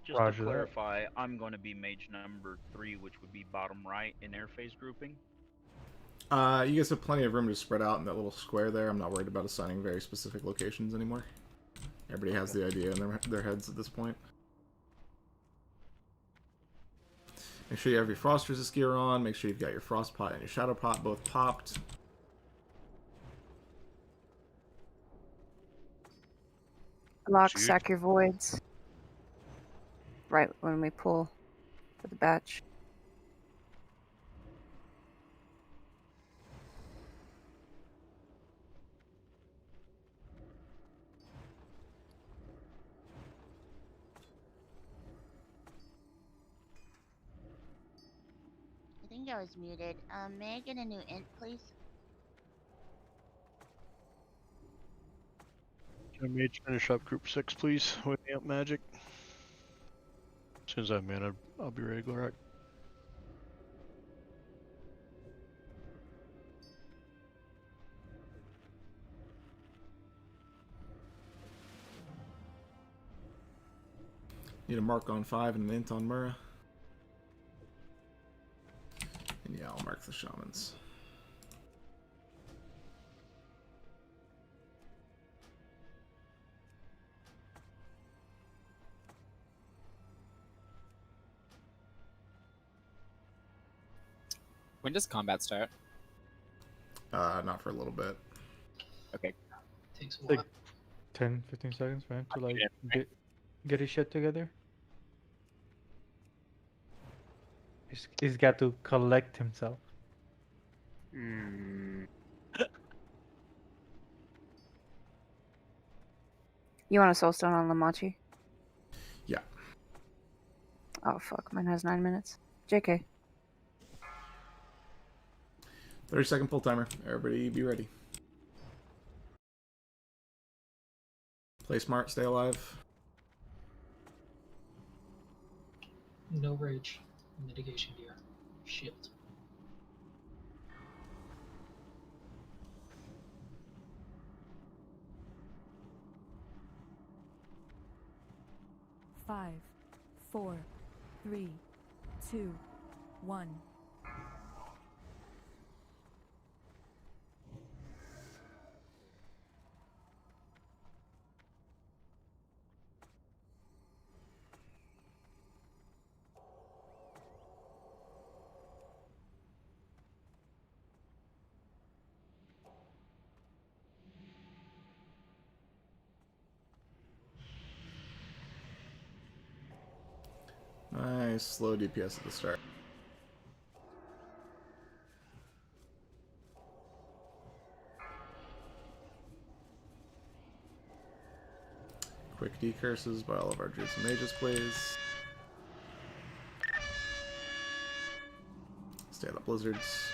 Just Roger to that. clarify, I'm going to be mage number 3, which would be bottom right in interface grouping. You guys have plenty of room to spread out in that little square there. I'm not worried about assigning very specific locations anymore. Everybody has the idea in their heads at this point. Make sure you have your frost resist gear on. Make sure you've got your frost pot and your shadow pot both popped. Lock, sack your voids. Right when we pull for the batch. I think I was muted. May I get a new int, please? Can a mage finish up group 6, please, with amp magic? As soon as I have mana, I'll be ready to go right. Need a mark on 5 and an int on Mura. And yeah, I'll mark the shamans. When does combat start? Not for a little bit. Okay. Takes a Like while. 10, 15 seconds for him to like get his shit together. He's got to collect himself. You want a soulstone on Lamachi? Yeah. Oh fuck, mine has 9 minutes. JK. 30-second full timer. Everybody be ready. Play smart, stay alive. No rage. Mitigation gear. Shield. Five, 4, 3, 2, 1. Nice. Nice low DPS at the start. Quick decurses by all of our druids and mages, please. Stay out of blizzards.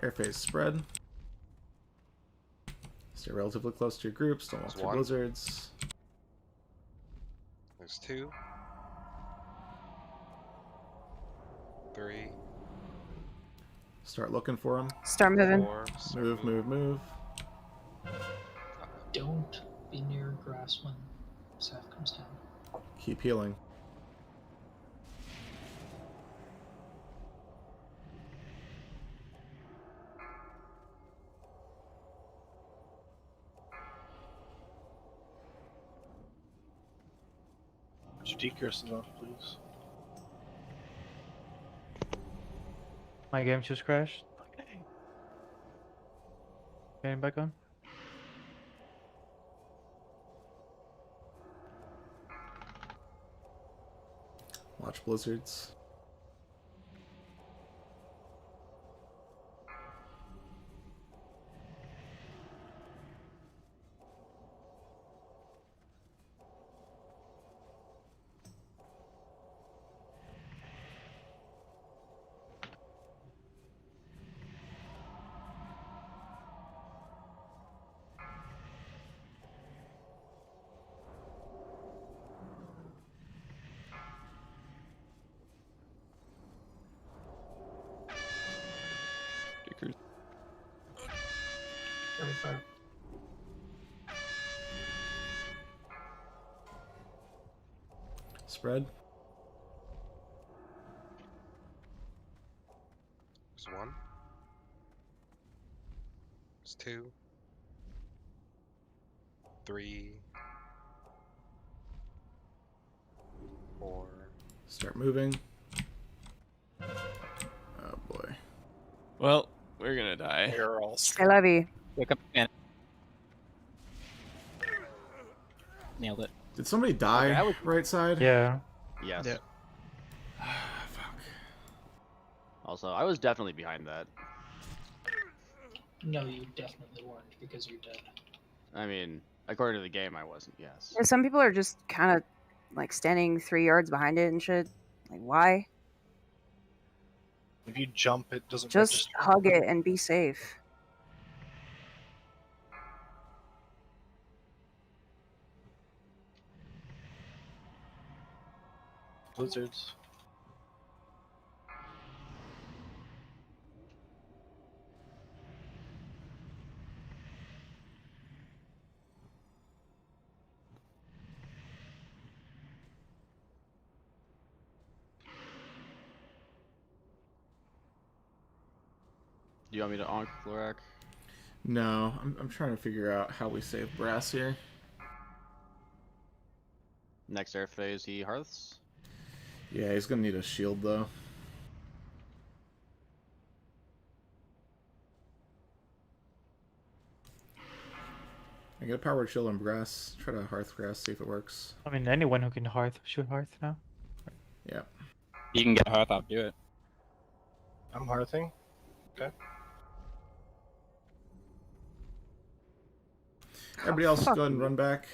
Air phase spread. Stay relatively close to your groups. Don't walk through one. blizzards. There's 2. 3. Start looking for them. Start moving. 4. Move. Don't be near grass when Saf comes down. Keep healing. Put your decurses off, please. My game just crashed. Getting back on. Watch blizzards. Decurs. 35. Spread. There's 1. There's 2. 3. 4. Start moving. Oh boy. Well, we're gonna die. I love you. Wake up again. Nailed it. Did somebody die Okay, I was- right side? Yeah. Yes. Yeah. Fuck. Also, I was definitely behind that. No, you definitely weren't because you're dead. I mean, according to the game, I wasn't. Yes. Yeah, some people are just kind of like standing 3 yards behind it and shit. Like, why? If you jump, it doesn't Just register. hug it and be safe. Blizzards. Do you want me to onk Florak? No, I'm trying to figure out how we save Brass here. Next air phase, he hearths. Yeah, he's gonna need a shield though. I get a powered shield on Brass. Try to hearth Brass, see if it works. I mean, anyone who can hearth should hearth now. Yeah. You can get Hearth off, do it. I'm hearthing. Okay. Everybody else, go ahead and run back.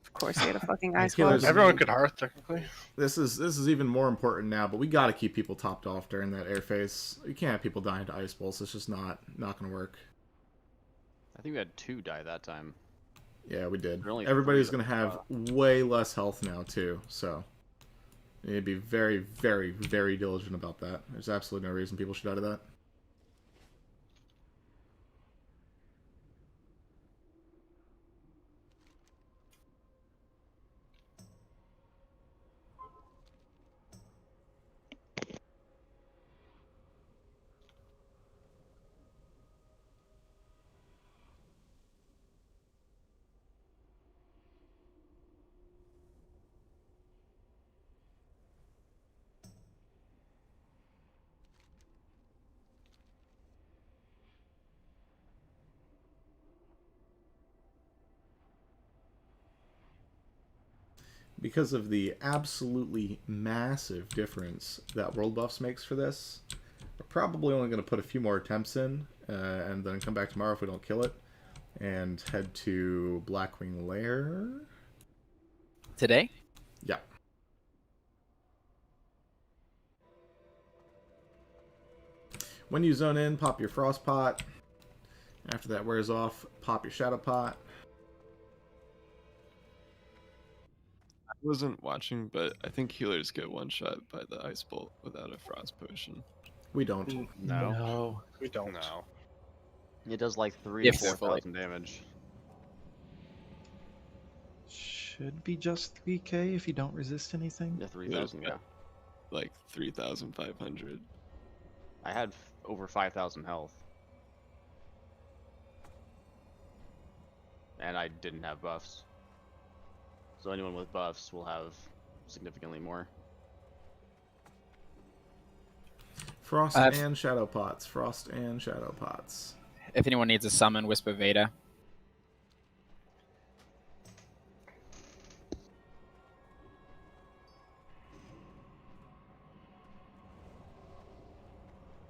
Of course, they had a fucking eyes Healers- closed. Everyone could hearth technically. This is even more important now, but we got to keep people topped off during that air phase. You can't have people dying to ice bolts. It's just not gonna work. I think we had 2 die that time. Yeah, we did. Really Everybody's three gonna of have way less health now too, so you need to be very, very, very diligent about that. There's absolutely no reason people should die to that. because of the absolutely massive difference that world buffs makes for this, we're probably only going to put a few more attempts in, and then come back tomorrow if we don't kill it, and head to Blackwing Lair. Today? Yeah. When you zone in, pop your Frost Pot. After that wears off, pop your Shadow Pot. I wasn't watching, but I think healers get one shot by the Ice Bolt without a Frost Potion. We don't. No. No. We don't. No. It does like 3 Yeah, to fully. 4,000 damage. Should be just 3k if you don't resist anything. Yeah, 3,000, yeah. Like 3,500. I had over 5,000 health. And I didn't have buffs. So anyone with buffs will have significantly more. Frost and Shadow Pots. Frost and Shadow Pots. If anyone needs a summon, Whisper Veda.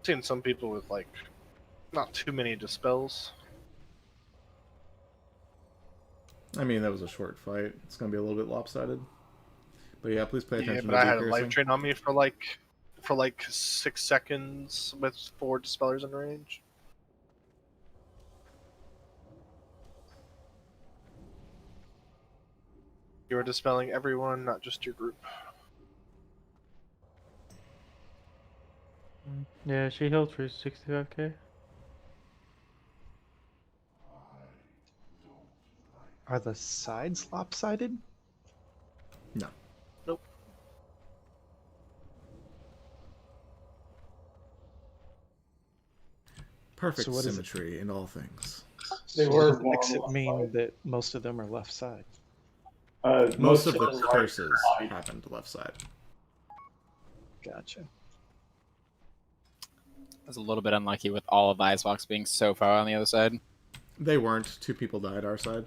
Seen some people with like not too many dispels. I mean, that was a short fight. It's going to be a little bit lopsided. But yeah, please pay attention Yeah, to but I had a decreasing. life drain on me for like 6 seconds with 4 dispellers in range. You were dispelling everyone, not just your group. Yeah, she healed for 65k. Are the sides lopsided? No. Nope. Perfect So what is it? symmetry in all things. They So were does more it left mean side. that most of them are left side? Most of the right curses side. happened left side. Gotcha. I was a little bit unlucky with all of Icebox being so far on the other side. They weren't. 2 people died our side.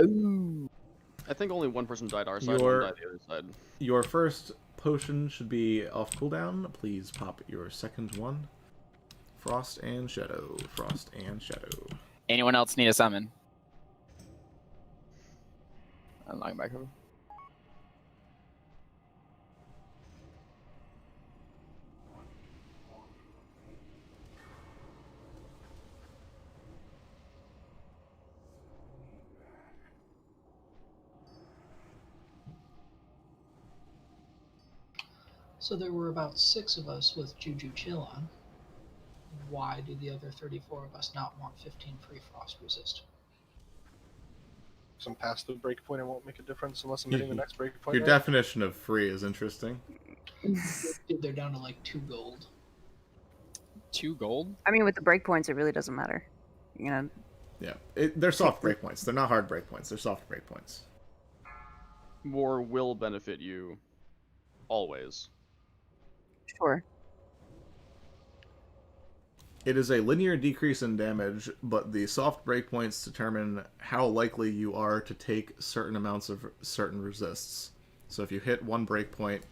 Ooh. I think only one person died our side, Your- one died the other side. Your first potion should be off cooldown. Please pop your second one. Frost and Shadow. Frost and Shadow. Anyone else need a summon? I'm lying back over. So there were about 6 of us with Juju Chill on. Why do the other 34 of us not want 15 free frost resist? Some past the breakpoint, it won't make a difference unless I'm hitting the next breakpoint. Your right? definition of free is interesting. Dude, they're down to like 2 gold. 2 gold? I mean, with the breakpoints, it really doesn't matter. You know. Yeah, they're soft breakpoints. They're not hard breakpoints. They're soft breakpoints. War will benefit you always. Sure. It is a linear decrease in damage, but the soft breakpoints determine how likely you are to take certain amounts of certain resists. So if you hit one breakpoint,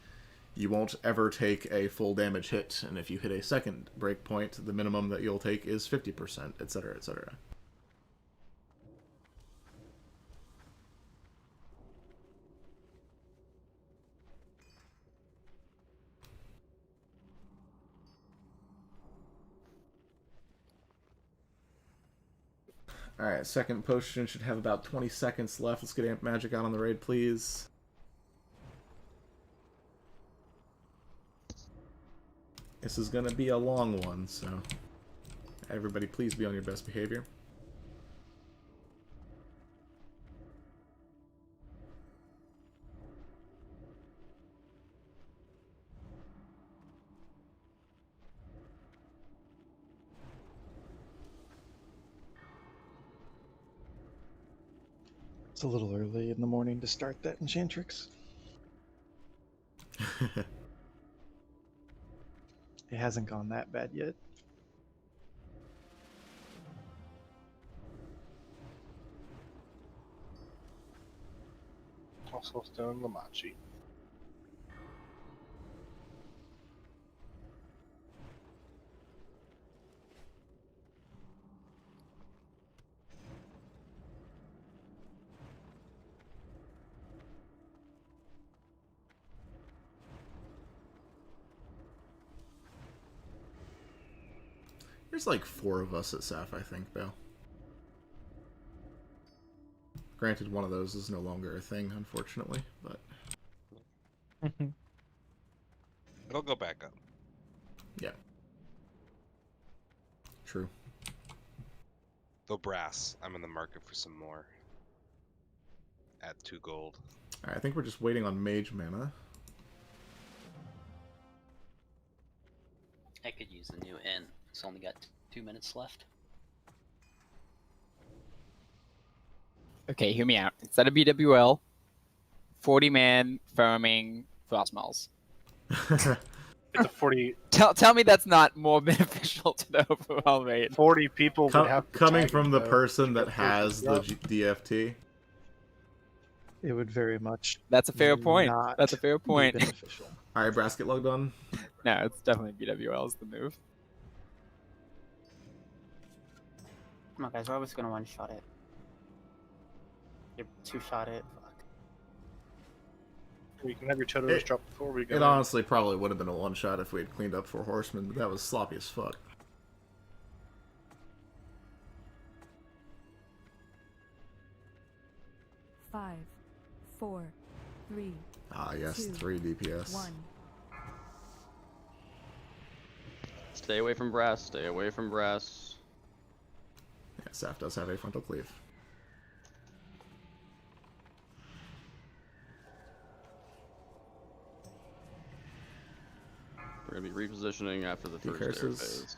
you won't ever take a full damage hit, and if you hit a second breakpoint, the minimum that you'll take is 50%, etc., etc. Alright, second potion should have about 20 seconds left. Let's get Amp Magic out on the raid, please. This is going to be a long one, so everybody please be on your best behavior. It's a little early in the morning to start that Enchantrix. It hasn't gone that bad yet. I'll Soulstone Lamachi. There's like 4 of us at SAF, I think, though. Granted, one of those is no longer a thing, unfortunately, but... It'll go back up. Yeah. True. Though brass, I'm in the market for some more. At 2 gold. Alright, I think we're just waiting on mage mana. I could use the new int. It's only got 2 minutes left. Okay, hear me out. Instead of BWL, 40-man farming Frostmalls. It's a 40. Tell me that's not more beneficial to the overall rate. 40 people would have to coming tag from it, the though. person that Yep. has the DFT. It would very much. That's a fair point. not That's a fair be point. beneficial. Alright, Brasket logged on. No, it's definitely BWL is the move. Come on, guys. We're always gonna one-shot it. You're two-shot it. Fuck. We can have your Chodos drop before we go. It honestly probably would have been a one-shot if we had cleaned up 4 horsemen, but that was sloppy as fuck. Five, 4, 3. Ah, yes, 2, 3 DPS. 1. Stay away from brass. Stay away from brass. Yeah, Saf does have a frontal cleave. We're gonna be repositioning after the first air curses. phase.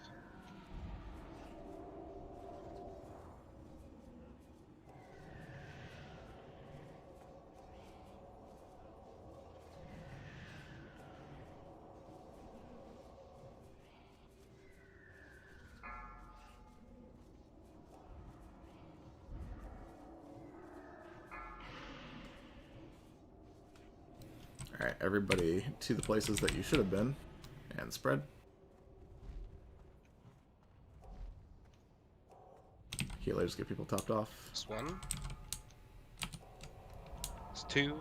Alright, everybody to the places that you should have been. And spread. Healers get people topped off. It's 1. It's 2.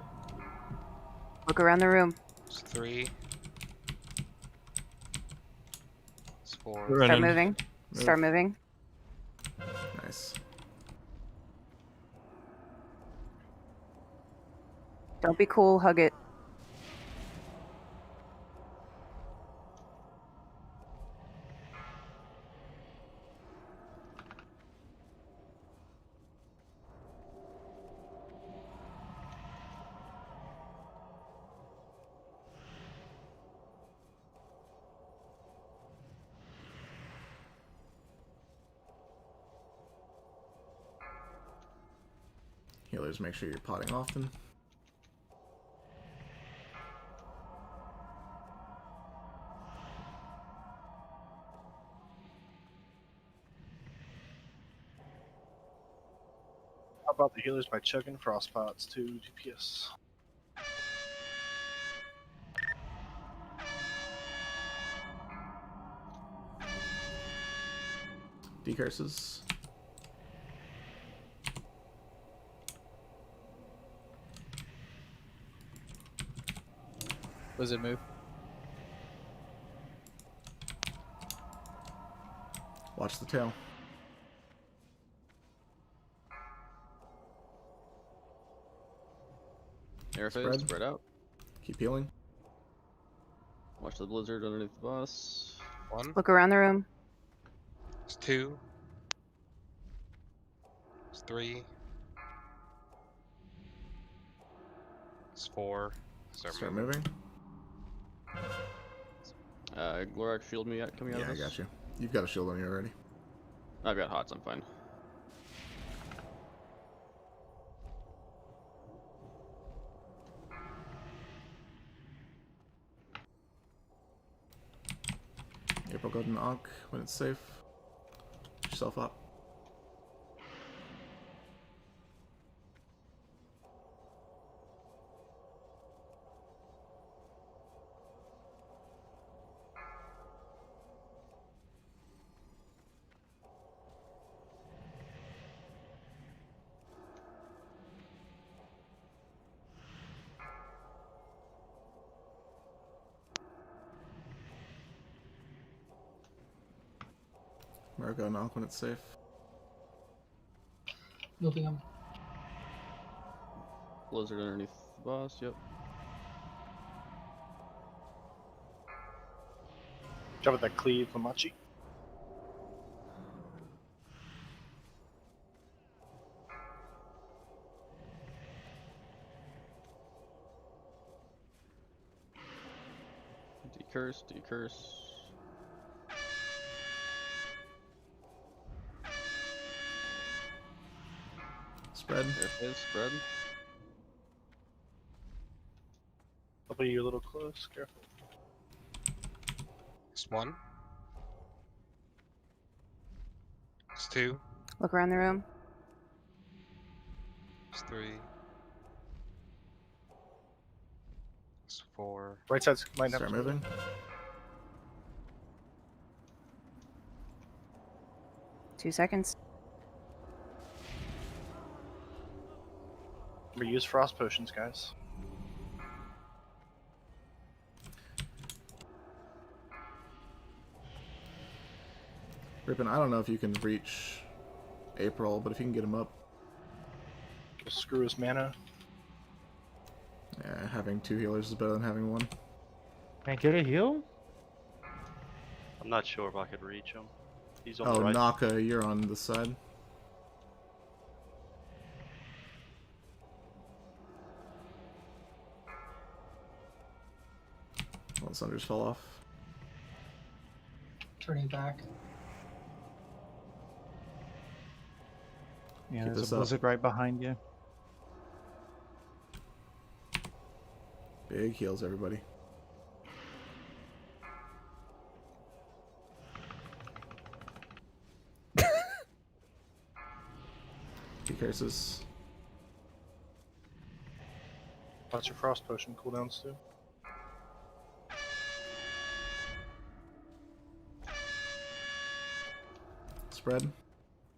Look around the room. It's 3. It's 4. Start moving. Start moving. Nice. Don't be cool. Hug it. Healers, make sure you're potting often. How about the healers by chugging frostpots to DPS? Decurses. Wizard move. Watch the tail. Air phase, Spread. spread out. Keep healing. Watch the blizzard underneath the boss. 1. Look around the room. It's 2. It's 3. It's 4. Start moving. Glorak, shield me coming out Yeah, of I this. got you. You've got a shield on you already. I've got hots, I'm fine. April, go ahead and Ankh when it's safe. Push yourself up. Margo, knock when it's safe. Moving him. Blizzard underneath the boss, yep. Jump with that cleave, Hamachi. Decurse, decurse. Spread. There it is, spread. I'll be you a little close, careful. It's 1. It's 2. Look around the room. It's 3. It's 4. Right side's might have Start to moving. Two seconds. We use frost potions, guys. Rippin, I don't know if you can reach April, but if you can get him up. Just screw his mana. Yeah, having 2 healers is better than having 1. Can I get a heal? I'm not sure if I could reach him. He's on Oh, the right. Naka, you're on this side. Well, the Sunders fell off. Turning back. Yeah, Keep there's this a up. blizzard right behind you. Big heals, everybody. He curses. Watch your frost potion cooldowns too. Spread.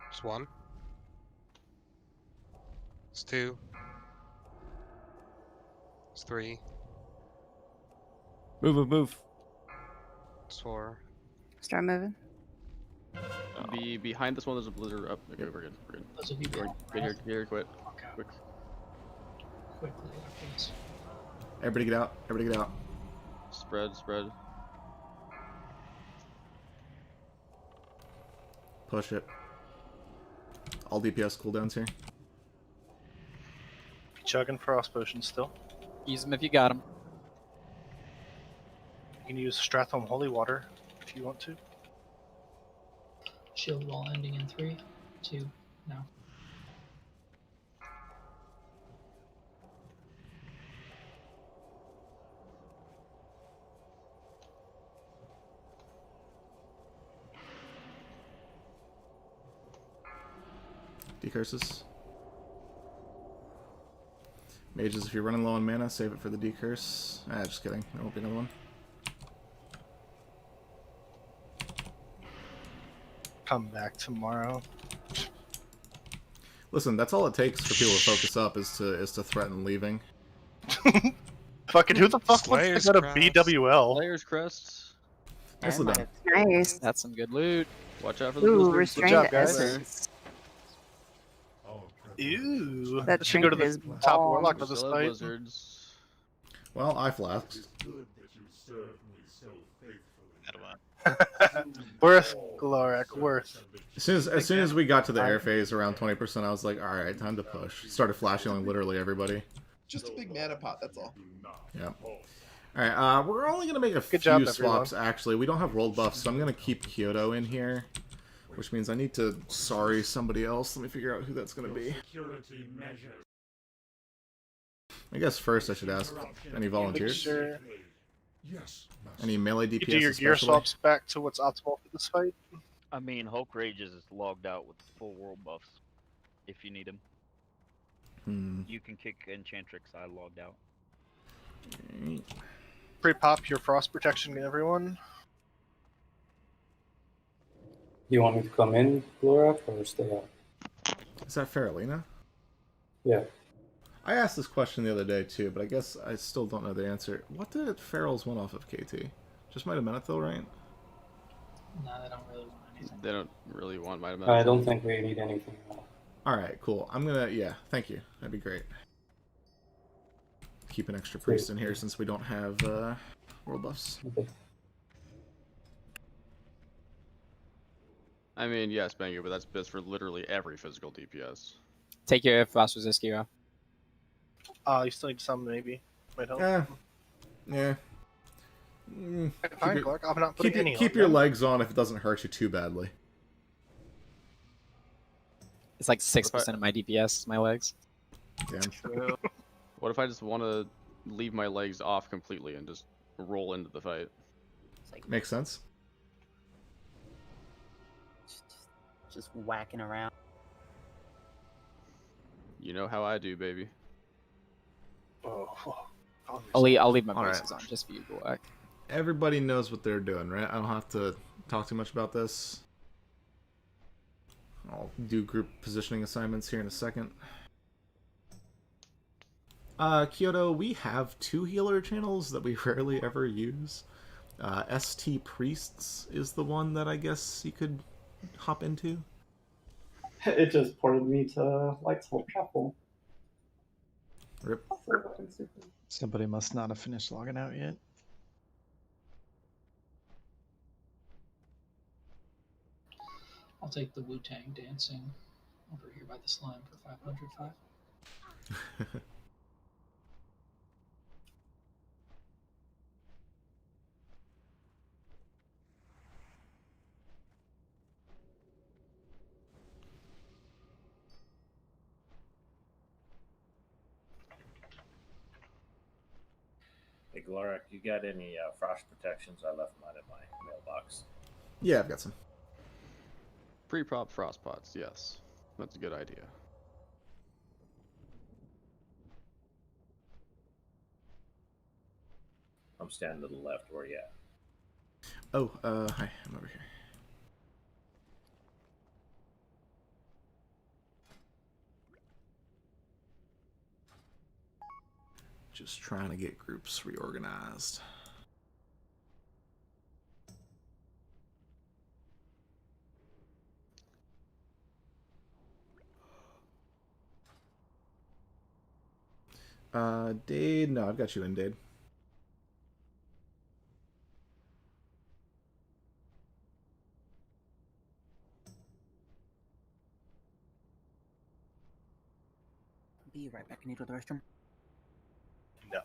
It's 1. It's 2. It's 3. Move. It's 4. Start moving. Behind this one, there's a blizzard up. Okay, we're good. We're good. Those of you Get here, quick. Quick. quickly after this. Everybody get out. Everybody get out. Spread. Push it. All DPS cooldowns here. Chugging frost potions still. Use them if you got them. You can use Strathholm Holy Water if you want to. Shield wall ending in 3, 2, now. Decurses. Mages, if you're running low on mana, save it for the decurse. Ah, just kidding. There won't be another one. Come back tomorrow. Listen, that's all it takes for people to focus up is to threaten leaving. Fucking who the fuck Slayer's wants to go to Crest. BWL? Players crest. Nicely done. Nice. That's some good loot. Watch out for the Ooh, blizzards. restrained job, guys. essence. Ew. That should go to trinket the is top bomb. warlock of this Still have fight. blizzards. Well, I flasked. Worth, Glorak, worth. As soon as we got to the air phase around 20%, I was like, all right, time to push. Started flashing on literally everybody. Just a big mana pot, that's all. Yep. All right, we're only gonna make a few job, swaps. Actually, we don't have world buffs, so I'm gonna keep Kyoto in here, which means I need to sorry somebody else. Let me figure out who that's gonna be. I guess first I should ask any volunteers. Sure. Any melee You DPS do your gear especially? swaps back to what's optimal for this fight. I mean, Hulk Rage is logged out with full world buffs. If you need him, you can kick Enchantrix. I logged out. Pre-pop your frost protection to everyone. You want me to come in, Glorak, or stay out? Is that Faralina? Yeah. I asked this question the other day too, but I guess I still don't know the answer. What did Feral's one off of KT? Just might have Menethil, right? No, they don't really want anything. They don't really want my I don't think we need anything. All right, cool. I'm gonna, yeah, thank you. That'd be great. Keep an extra priest in here since we don't have world buffs. I mean, yes, Bangu, but that's best for literally every physical DPS. Take your frost resist gear off. You still need some, maybe. Might help. Yeah. Fine, Clark. I'm not putting any keep on your them. legs on if it doesn't hurt you too badly. It's like 6% of my DPS, my legs. Damn. What if I just want to leave my legs off completely and just roll into the fight? Makes sense. Just whacking around. You know how I do, baby. I'll leave my All right. braces on just for you, Black. Everybody knows what they're doing, right? I don't have to talk too much about this. I'll do group positioning assignments here in a second. Kyoto, we have 2 healer channels that we rarely ever use. ST Priests is the one that I guess you could hop into. It just ported me to Lightsoul Chapel. Rip. Somebody must not have finished logging out yet. I'll take the Wu-Tang dancing over here by the slime for 505. Hey, Glorak, you got any frost protections? I left mine in my mailbox. Yeah, I've got some. Pre-prop frost pots, yes. That's a good idea. I'm standing to the left. Where you at? Oh, hi. I'm over here. Just trying to get groups reorganized. Dade? No, I've got you in, Dade. Be right back. I need to go to the restroom. No.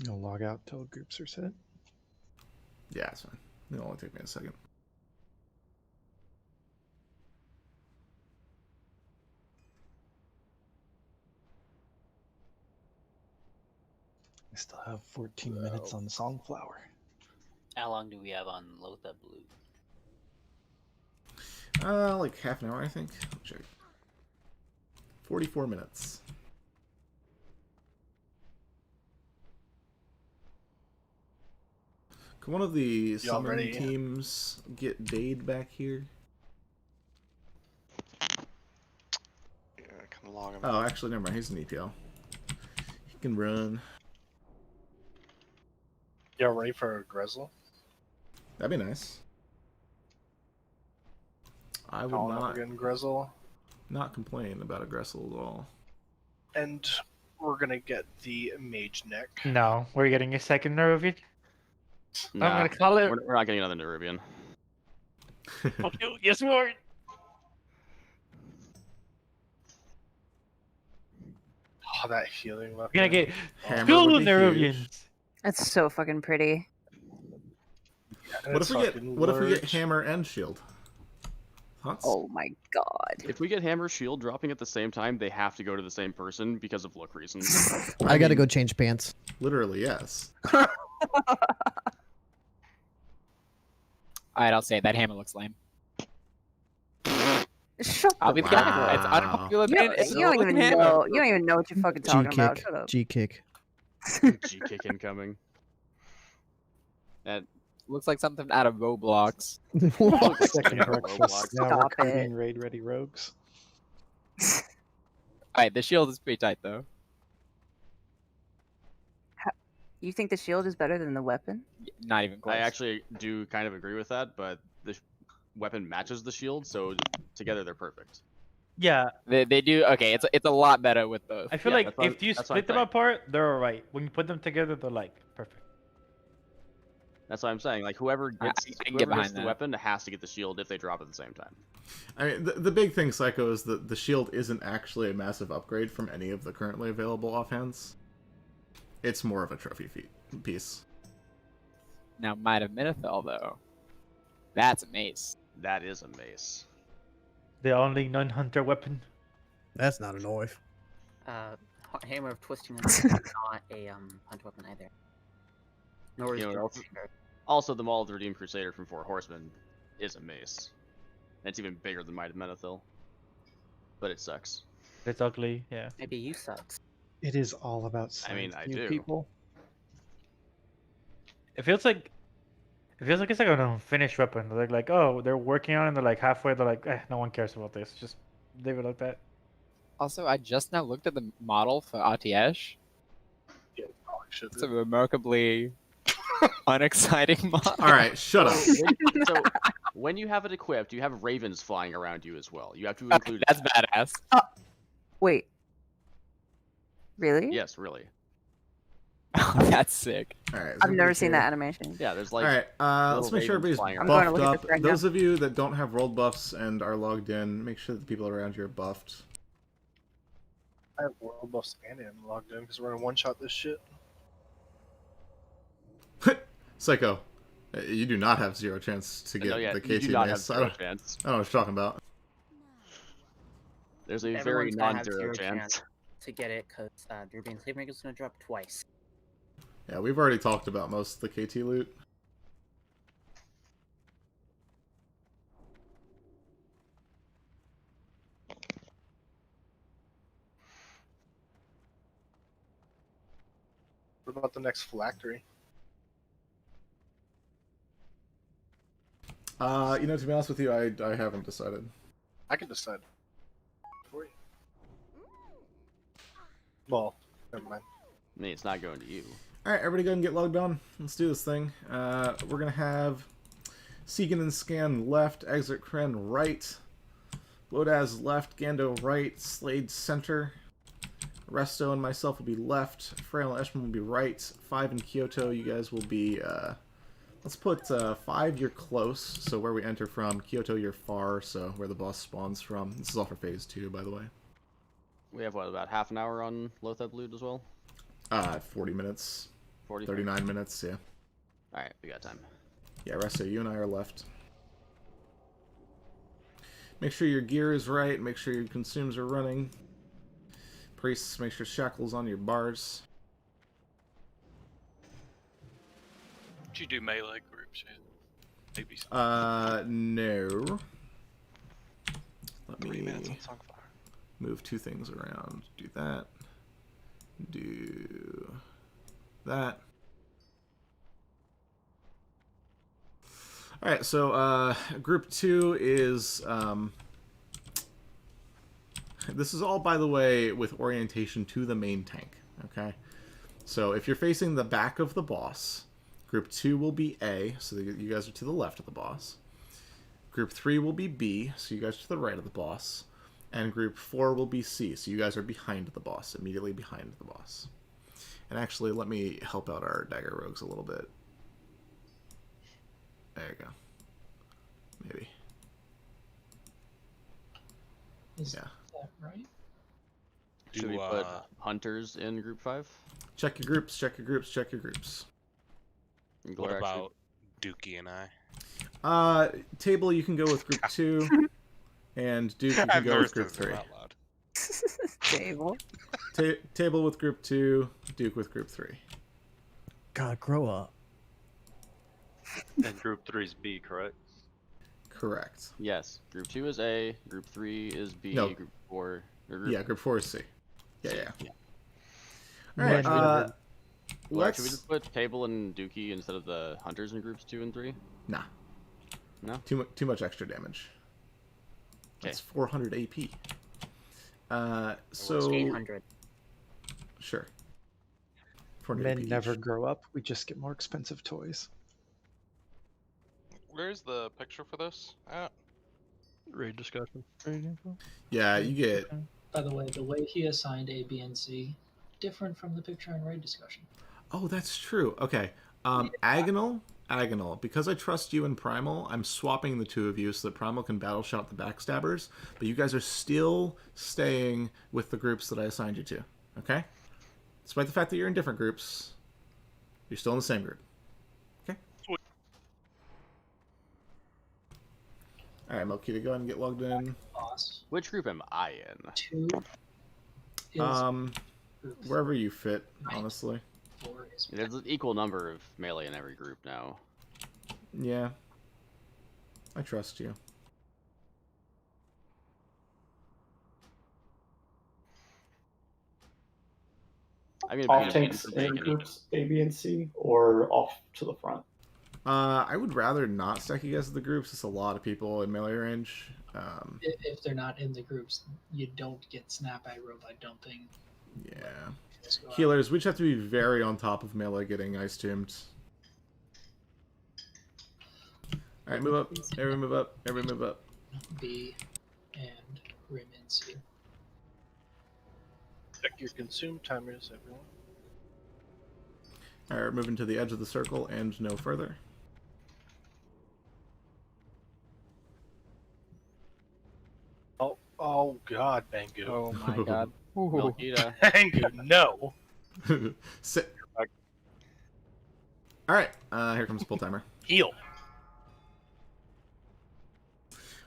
You'll log out till groups are set. Yeah, it's fine. It'll only take me a second. I still have 14 minutes on Songflower. How long do we have on Lothar Blue? Like half an hour, I think. I'll check. 44 minutes. Can one of the summon ready? teams get Dade back here? Yeah, I can log him. Oh, actually, never mind. He's an EPL. He can run. Y'all ready for Grizzle? That'd be nice. I would Calling up not again, Grizzle. not complain about Aggressel at all. And we're gonna get the Mage Neck. No, we're getting a second Nerubian. Nah, I'm gonna call it. we're not getting another Nerubian. Yes, we are. Oh, that healing weapon. We're gonna get Hammer two would be Nerubians. huge. That's so fucking pretty. And What it's if we get fucking what if we get large. hammer and shield? Thoughts? Oh my god. If we get hammer shield dropping at the same time, they have to go to the same person because of look reasons. I gotta go change pants. Literally, yes. Alright, I'll say that hammer looks lame. Shut I'll be the guy. Wow. It's unpopular You opinion. don't, It's you don't a even looking hammer. know. You don't even know what you're fucking G talking about. kick. Shut up. G kick. G kick incoming. That Looks like something out of Roblox. Second breakfast. Now Stop recruiting it. raid ready rogues. Alright, the shield is pretty tight though. You think the shield is better than the weapon? Not even close. I actually do kind of agree with that, but the weapon matches the shield, so together they're perfect. Yeah, They do. Okay, it's a lot better with both. I feel Yeah, like that's what if you that's what I'm split them saying. apart, they're alright. When you put them together, they're like perfect. That's what I'm saying. Like whoever gets I can whoever get gets behind the that. weapon has to get the shield if they drop at the same time. I mean, the big thing, Psycho, is that the shield isn't actually a massive upgrade from any of the currently available offhands. It's more of a trophy piece. Now, Might of Minithel, though. That's a mace. That is a mace. The only non-hunter weapon. That's not a knife. Hammer of Twisting is not a hunt weapon either. Nor is You know, the also the Maul of the Redeemed Crusader from Four Horsemen is a mace. And it's even bigger than Might of Menethil. But it sucks. It's ugly, yeah. Maybe you sucks. It is all about science. I mean, I you do. people. It feels like it's like an unfinished weapon. Like, oh, they're working on it. And they're like halfway. They're like, no one cares about this. Just leave it like that. Also, I just now looked at the model for Atiyesh. Yeah, probably should. It's a remarkably unexciting model. Alright, shut up. So, when you have it equipped, you have ravens flying around you as well. You have to include That's badass. Wait. Really? Yes, really. That's sick. Alright, I've never seen that animation. Yeah, there's like. Alright, let's make sure everybody's flying I'm going to buffed look at up. this right Those now. of you that don't have rolled buffs and are logged in, make sure that the people around you are buffed. I have world buffs and am logged in because we're gonna one-shot this shit. Psycho, you do not have zero chance to get No, yeah, the you KT do not have mace. zero chance. I don't know what you're talking about. There's a very Everyone's gonna have non-zero zero chance. to get it because Derby and Cleaver is gonna drop twice. Yeah, we've already talked about most of the KT loot. What about the next phylactery? You know, to be honest with you, I haven't decided. I can decide for you. Well, never mind. I mean, it's not going to you. Alright, everybody go and get logged on. Let's do this thing. We're gonna have Segan and Scan left, Exit Kren right, Lodaz left, Gando right, Slade center, Resto and myself will be left, Frail and Eshman will be right, 5 in Kyoto, you guys will be, let's put 5, you're close, so where we enter from, Kyoto, you're far, so where the boss spawns from. This is all for phase 2, by the way. We have, what, about half an hour on Lotheb loot as well? 40 minutes. 40? 39 minutes, yeah. Alright, we got time. Yeah, Resto, you and I are left. Make sure your gear is right, make sure your consumes are running. Priests, make sure shackles on your bars. Did you do melee groups yet? Maybe. No. Let 3 minutes me on Songfire. move 2 things around. Do that. Do that. Alright, so group 2 is this is all, by the way, with orientation to the main tank. Okay, so if you're facing the back of the boss, group 2 will be A, so you guys are to the left of the boss. Group 3 will be B, so you guys are to the right of the boss. And group 4 will be C, so you guys are behind the boss, immediately behind the boss. And actually, let me help out our dagger rogues a little bit. There you go. Maybe. Is Yeah. that right? Should we put hunters in group 5? Check your groups, check your groups, check your groups. And What Glor about Dookie and I? Table, you can go with group 2. And Duke, you can I've go never with group said 3. that out loud. Table. Table with group 2, Duke with group 3. God, grow up. And group 3 is B, correct? Correct. Yes. Group 2 is A, group 3 is B, No. group 4... Yeah, group 4 is C. Yeah, yeah. Alright, Alright, should we just put Table and Dookie instead of the hunters in groups 2 and 3? Nah. No? Too much extra damage. That's 400 AP. So 800. Sure. 400 Men AP never each. grow up. We just get more expensive toys. Where's the picture for this at? Raid discussion. Yeah, you get. By the way, the way he assigned A, B, and C, different from the picture and raid discussion. Oh, that's true. Okay. Agonal. Because I trust you and Primal, I'm swapping the two of you so that Primal can battle shot the backstabbers, but you guys are still staying with the groups that I assigned you to. Okay? Despite the fact that you're in different groups, you're still in the same group. Okay? Alright, Melkita, go ahead and get logged in. Boss. Which group am I in? 2 is Wherever you fit, honestly. 4 is There's an equal number of melee in every group now. Yeah. I trust you. I mean, Off tanks in groups A, B, and C, or off to the front? I would rather not stack you guys in the groups. It's a lot of people in melee range. If they're not in the groups, you don't get snap aggro by dumping. Yeah. Healers, we just have to be very on top of melee getting ice tombed. Alright, move up. Everyone move up. Everyone move up. B and Rim in C. Check your consume timers, everyone. Alright, we're moving to the edge of the circle and no further. Oh God, Bangu. Oh my God. Melkita. Bangu, no. Sit. Alright, here comes the pull timer. Heal.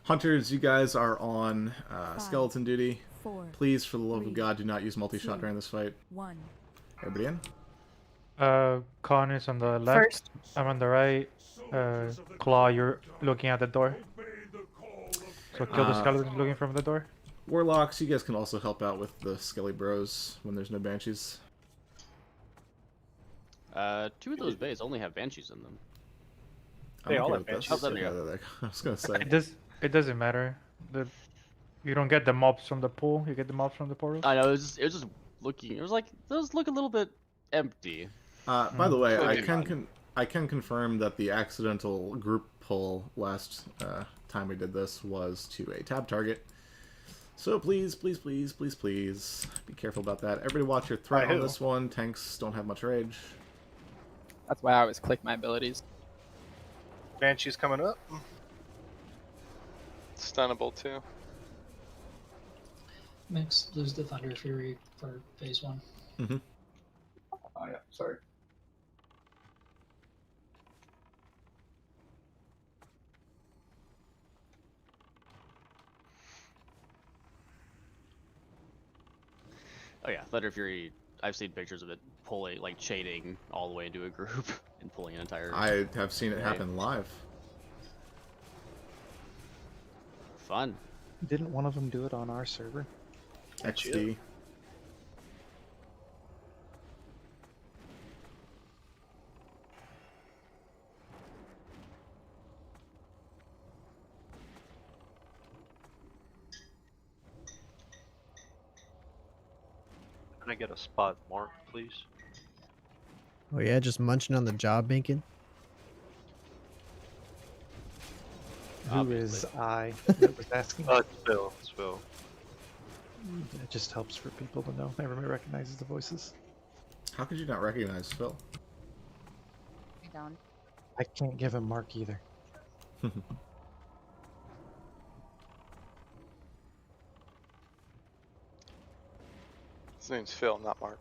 Hunters, you guys are on skeleton duty. 4, Please, for the love 3, of God, do not use multi-shot 2, during this fight. 1. Everybody in? Con is on the left. First. I'm on the right. Claw, you're looking at the door. So kill the skeleton looking from the door. Warlocks, you guys can also help out with the Skelly Bros when there's no Banshees. 2 of those bays only have banshees in them. They I'm all okay have with this. Banshees. Oh, there you Yeah, I was gonna say. It doesn't matter. You don't get the mobs from the pool. You get the mobs from the portals. I know, it was just looking. It was like, those look a little bit empty. By the way, Could be I can confirm that the accidental group pull last time we did this was to a tab target. So please, please, please, please, please, be careful about that. Everybody watch your threat on this one. Tanks don't have much rage. That's why I always click my abilities. Banshee's coming up. Stunnable too. Mix, lose the Thunder Fury for phase 1. Mm-hmm. Oh yeah, sorry. Oh yeah, Thunder Fury, I've seen pictures of it pulling, like, chaining all the way into a group and pulling an entire... I have seen it happen live. Fun. Didn't one of them do it on our server? XD. Can I get a spot mark, please? Oh yeah, just munching on the job bacon. Who is I that was asking? It's Phil. It's Phil. It just helps for people to know. Everybody recognizes the voices. How could you not recognize Phil? Down. I can't give him mark either. His name's Phil, not Mark.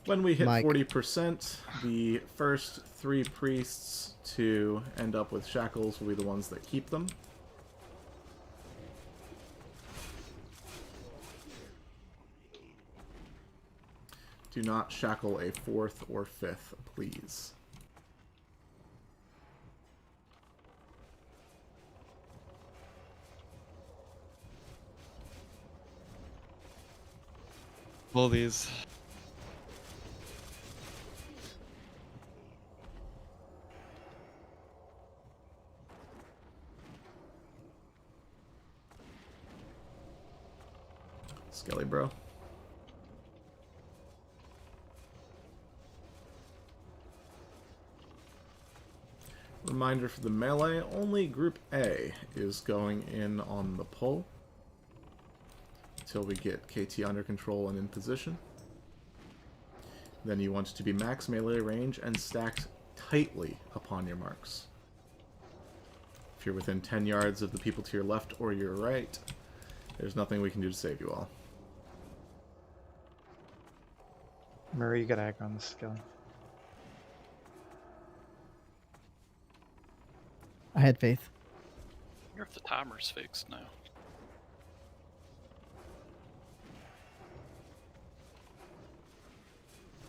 When we hit Mike. 40%, the first 3 priests to end up with shackles will be the ones that keep them. Do not shackle a 4th or 5th, please. Pull these. Skelly bro. Reminder for the melee, only Group A is going in on the pull until we get KT under control and in position. Then you want to be max melee range and stacked tightly upon your marks. If you're within 10 yards of the people to your left or your right, there's nothing we can do to save you all. Murray, you got ag on this skill. I had faith. I wonder if the timer's fixed now.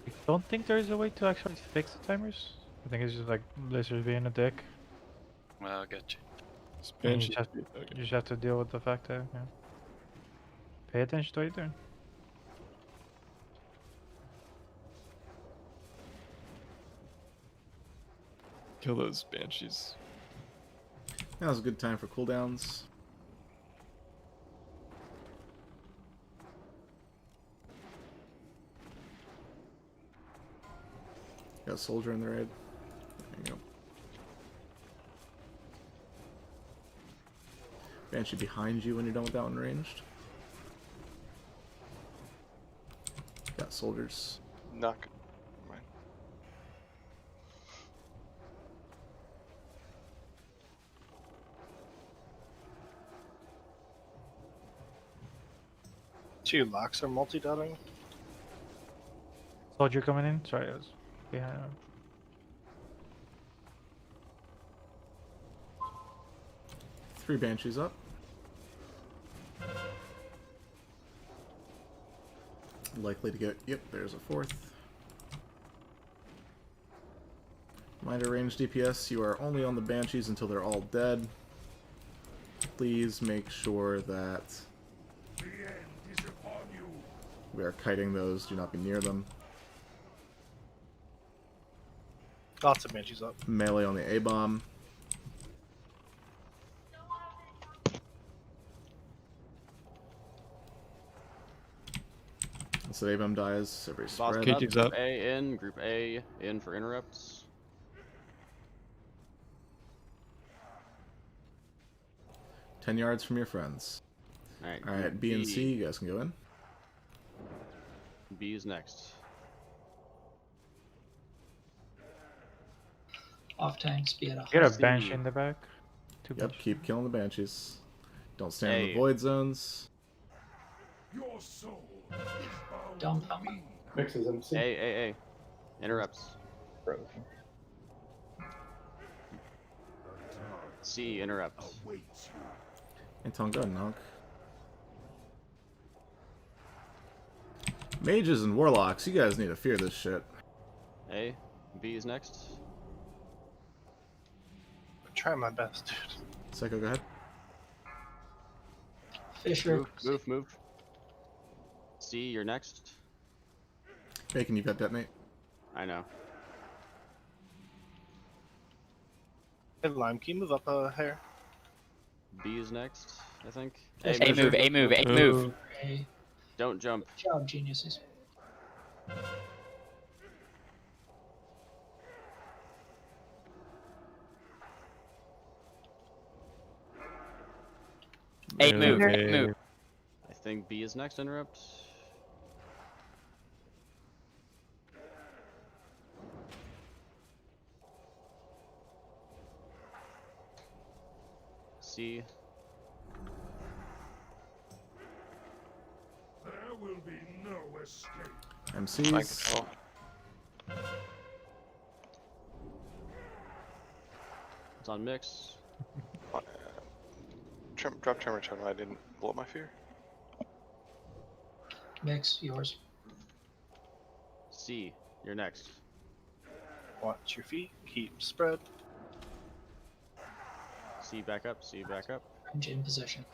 I don't think there's a way to actually fix the timers. I think it's just like Blizzard being a dick. Well, I got you. And you just have to deal with the fact that, yeah. Pay attention to what you're doing. Kill those banshees. That was a good time for cooldowns. Got a soldier in the raid. There you go. Banshee behind you when you're done with that one ranged. Got soldiers. Knock. Mine. Two locks are multi-dotting. Soldier coming in? Sorry, I was behind him. Three banshees up. Likely to get, yep, there's a fourth. Reminder, range DPS, you are only on the banshees until they're all dead. Please make sure that we are kiting those, do not be near them. Lots of banshees up. Melee on the A-bomb. So A-bomb dies, every Boss spread. up, Group A in, Group A in for interrupts. – 10 yards from your friends. Alright, B and C, you guys can go in. B is next. Off tanks, be at a Get a banshee in the back. Yep, keep killing the banshees. Don't stand in the void zones. Your soul Dump. Mixes MC. A. Interrupts. C, interrupts. Anton, go ahead, knock. Mages and warlocks, you guys need to fear this shit. A. B is next. I'm trying my best, dude. Psycho, go ahead. Fisher. Move. C, you're next. Bacon, you got detonate. I know. Hey, Lime, can you move up a hair? B is next, I think. A move. A. Don't jump. Good job, geniuses. A move. I think B is next, interrupt. C. There will be no escape. MCs. It's on mix. Drop tremor tone. I didn't blow up my fear. Mix, yours. C, you're next. Watch your feet. Keep spread. C back up, C back up. Range in position.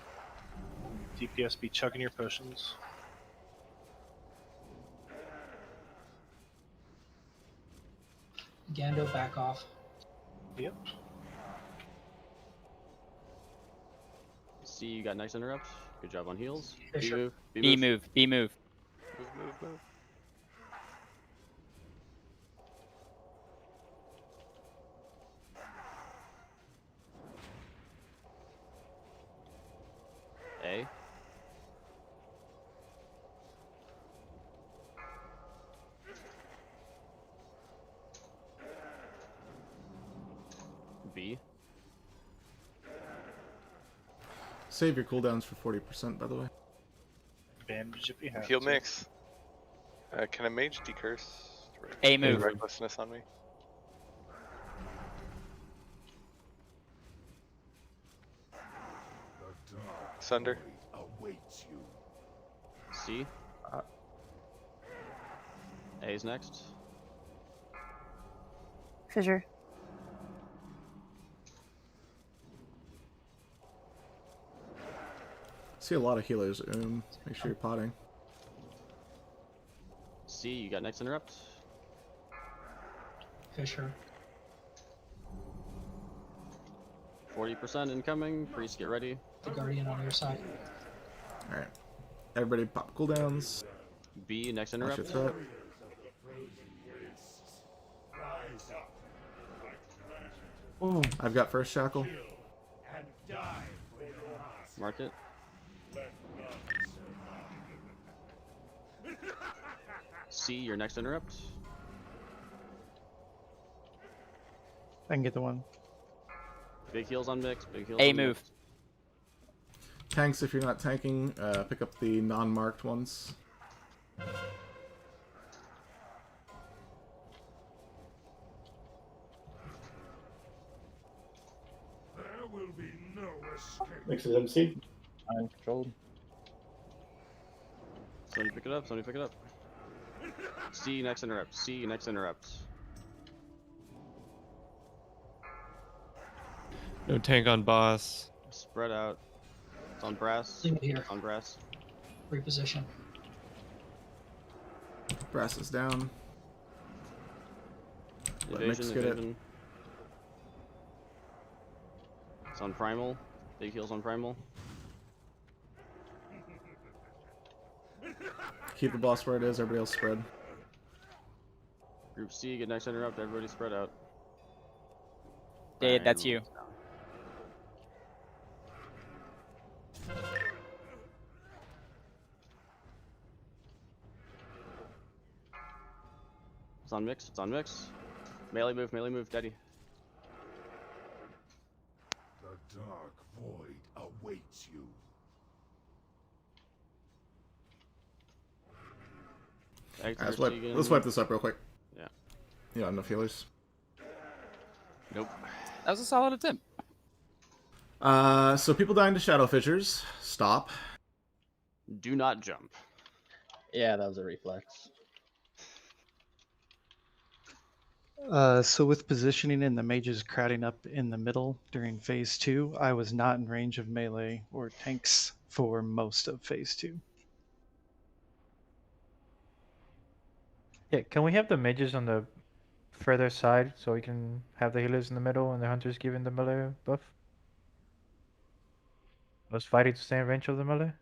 DPS be chugging your potions. Gando, back off. Yep. C C, you got next interrupt. Good job on heals. Yeah, B sure. move. B move. B move. Move. A. B. Save your cooldowns for 40%, by the way. Bandage if you have Heal to. mix. Can a mage decurse? A move. Recklessness on me. Sunder. Awaits you. C. A's next. Fissure. See a lot of healers. Make sure you're potting. C, you got next interrupt. Fissure. 40% incoming. Priest, get ready. The Guardian on your side. Alright. Everybody pop cooldowns. B, next Watch interrupt. your threat. Ooh. I've got first shackle. Mark it. C, your next interrupt. I can get the one. Big heals on mix. Big heals A on move. mix. Tanks, if you're not tanking, pick up the non-marked ones. There will be no escape. Mix is MC. I'm controlled. Somebody pick it up. Somebody pick it up. C, next interrupt. C, next interrupt. No tank on boss. Spread out. It's on brass. Leave it here. It's on brass. Reposition. Brass is down. Let Mix Evasion, get it. evasion. It's on primal. Big heals on primal. Keep the boss where it is, everybody else spread. Group C, get next interrupt. Everybody spread out. Dade, that's you. It's on mix. It's on mix. Melee move, Daddy. The dark void awaits you. Alright, let's wipe this up real quick. Yeah. You got enough healers? Nope. That was a solid attempt. So people dying to shadow fissures. Stop. Do not jump. Yeah, that was a reflex. So with positioning and the mages crowding up in the middle during phase 2, I was not in range of melee or tanks for most of phase 2. Yeah, can we have the mages on the further side so we can have the healers in the middle and the hunters giving the melee buff? Was fighting to stay in range of the melee?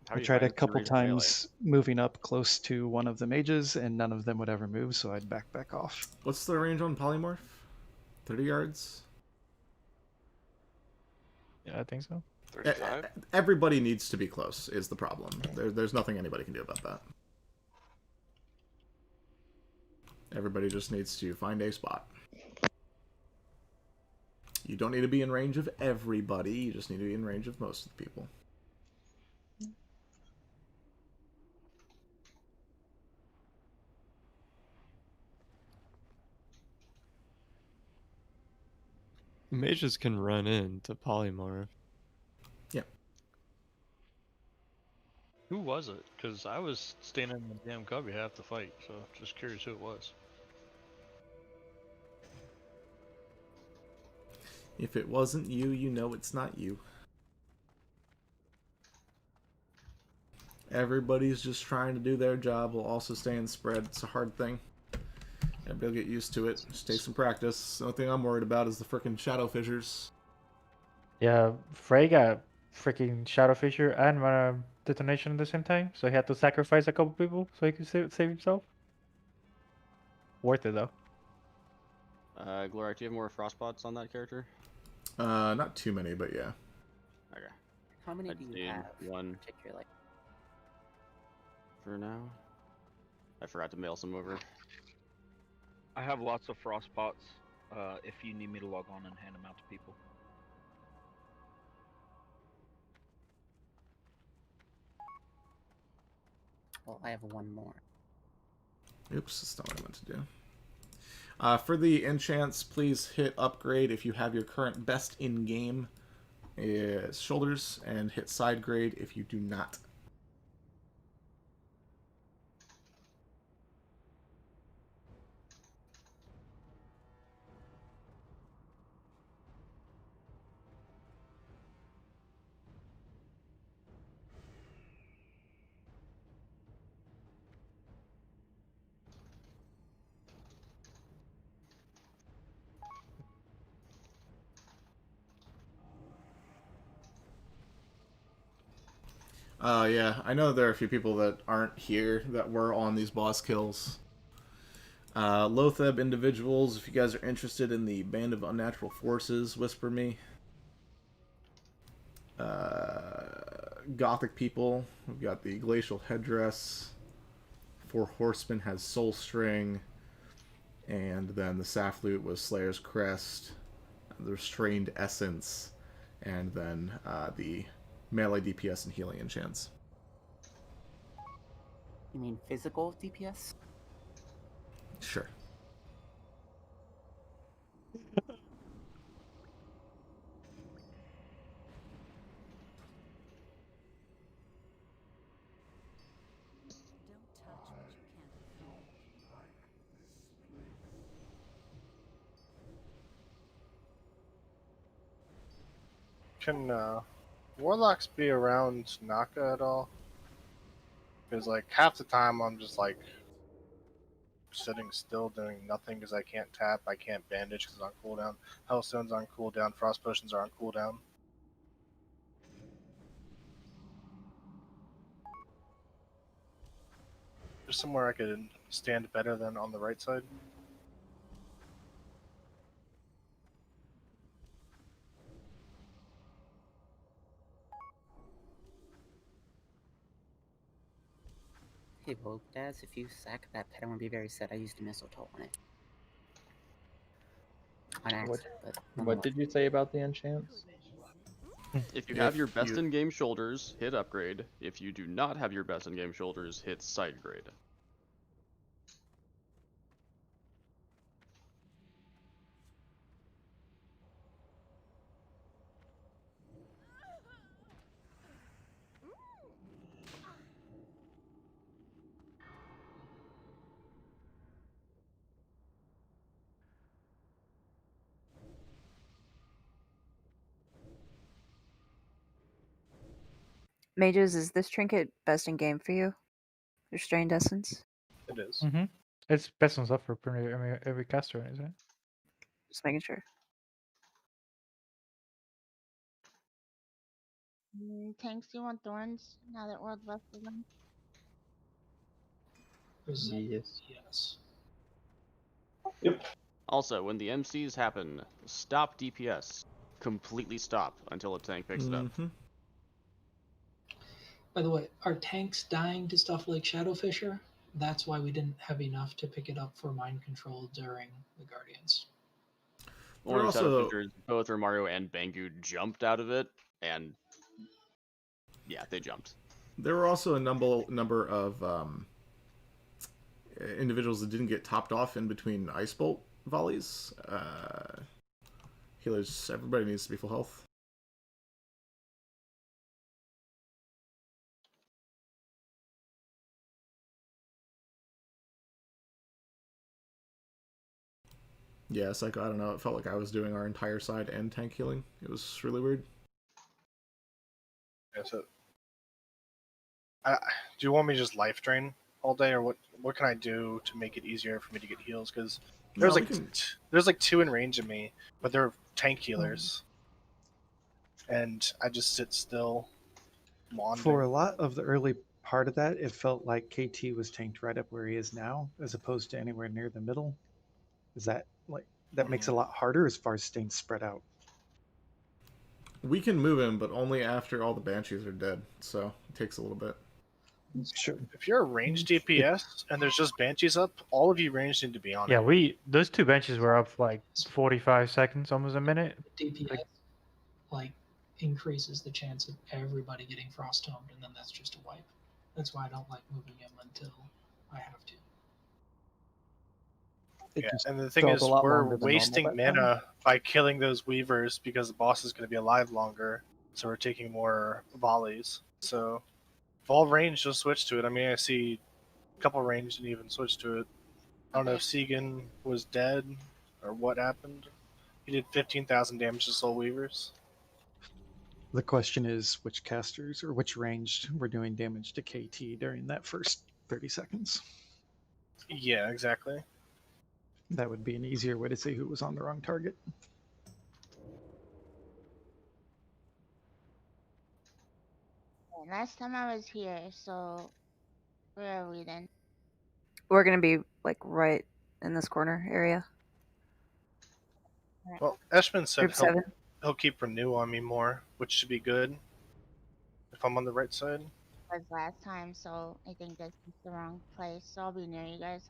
How I are you tried a fighting couple range of melee? times moving up close to one of the mages, and none of them would ever move, so I'd back off. What's the range on polymorph? 30 yards? Yeah, I think so. 35? Everybody needs to be close, is the problem. There's nothing anybody can do about that. Everybody just needs to find a spot. You don't need to be in range of everybody, you just need to be in range of most of the people. Mages can run in to polymorph. Yeah. Who was it? Because I was standing in the damn cubby half the fight, so just curious who it was. If it wasn't you, you know it's not you. Everybody's just trying to do their job while also staying spread. It's a hard thing. Everybody will get used to it. Just take some practice. The only thing I'm worried about is the frickin' shadow fissures. Yeah, Frey got freaking Shadow Fissure and Mana Detonation at the same time, so he had to sacrifice a couple people so he could save himself. Worth it though. Glorak, do you have more Frostbots on that character? Not too many, but yeah. Okay. How many I'd do you say have? one Particularly. for now. I forgot to mail some over. I have lots of frostbots. If you need me to log on and hand them out to people. Well, I have one more. Oops, that's not what I meant to do. For the enchants, please hit upgrade if you have your current best in-game shoulders, and hit side grade if you do not. Yeah, I know there are a few people that aren't here that were on these boss kills. Lotheb individuals, if you guys are interested in the Band of Unnatural Forces, whisper me. Gothic people, we've got the Glacial Headdress. Four Horsemen has Soul String. And then the Saflute was Slayer's Crest. The Restrained Essence. And then the melee DPS and healing enchants. You mean physical DPS? Sure. Can warlocks be around Naka at all? Because like half the time I'm just like sitting still doing nothing because I can't tap, I can't bandage because it's on cooldown. Hellstone's on cooldown, frost potions are on cooldown. There's somewhere I could stand better than on the right side. Hey, Vogue Daz, if you sack that pet, I won't be very sad. I used a mistletoe on it. On accident, but What did you say about the enchants? If you have your best in-game shoulders, hit upgrade. If you do not have your best in-game shoulders, hit side grade. Mages, is this trinket best in game for you? Restrained Essence? It is. Mm-hmm. It's best on stuff for every caster, isn't it? Just making sure. Tanks, do you want thorns now that we're left with them? Yes. Yes. Also, when the MCs happen, stop DPS. Completely stop until a tank picks it up. By the way, are tanks dying to stuff like Shadow Fissure? That's why we didn't have enough to pick it up for mind control during the Guardians. One of the Shadow Fissures, both Romario and Bangu jumped out of it, and yeah, they jumped. There were also a number of individuals that didn't get topped off in between Ice Bolt volleys. Healers, everybody needs to be full health. Yeah, Psycho, I don't know, it felt like I was doing our entire side and tank healing. It was really weird. Yeah, so, do you want me to just life drain all day, or what can I do to make it easier for me to get heals? Because there's there's like two in range of me, but they're tank healers. and I just sit still, wandering. For a lot of the early part of that, it felt like KT was tanked right up where he is now, as opposed to anywhere near the middle. Is that like that makes it a lot harder as far as staying spread out? We can move him, but only after all the banshees are dead. So it takes a little bit. Sure. If you're a ranged DPS and there's just banshees up, all of you ranged need to be on Yeah, it. those two benches were up for like 45 seconds, almost a minute. DPS like increases the chance of everybody getting frost tomed, and then that's just a wipe. That's why I don't like moving him until I have to. It Yeah, just and the thing felt is, a lot we're longer than normal wasting that time. mana by killing those weavers because the boss is going to be alive longer, so we're taking more volleys. So if all range, just switch to it. I mean, I see a couple range didn't even switch to it. I don't know if Segan was dead or what happened. He did 15,000 damage to Soul Weavers. The question is which casters or which ranged were doing damage to KT during that first 30 seconds. Yeah, exactly. That would be an easier way to see who was on the wrong target. Last time I was here, so where are we then? We're gonna be like right in this corner area. Well, Eshman said Group 7. he'll keep Renew on me more, which should be good if I'm on the right side. Was last time, so I think this is the wrong place. So I'll be near you guys.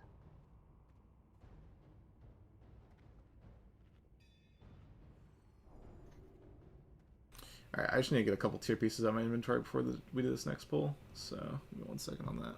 All right, I just need to get a couple tier pieces out of my inventory before we do this next pull. So give me 1 second on that.